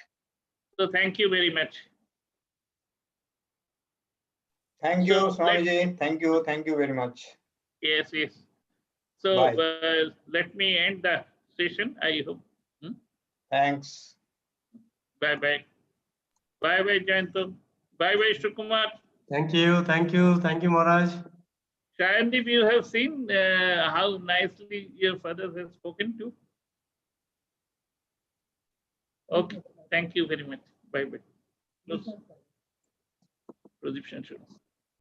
So thank you very much. Thank you, Swamiji. Thank you very much. Yes, yes. So let me end the session, I hope. Thanks. Bye-bye. Bye-bye, Jayanto. Bye-bye, Shukumar. Thank you, Maharaj. Shayandeep, you have seen how nicely your father has spoken to. Okay, thank you very much. Bye-bye. Projection.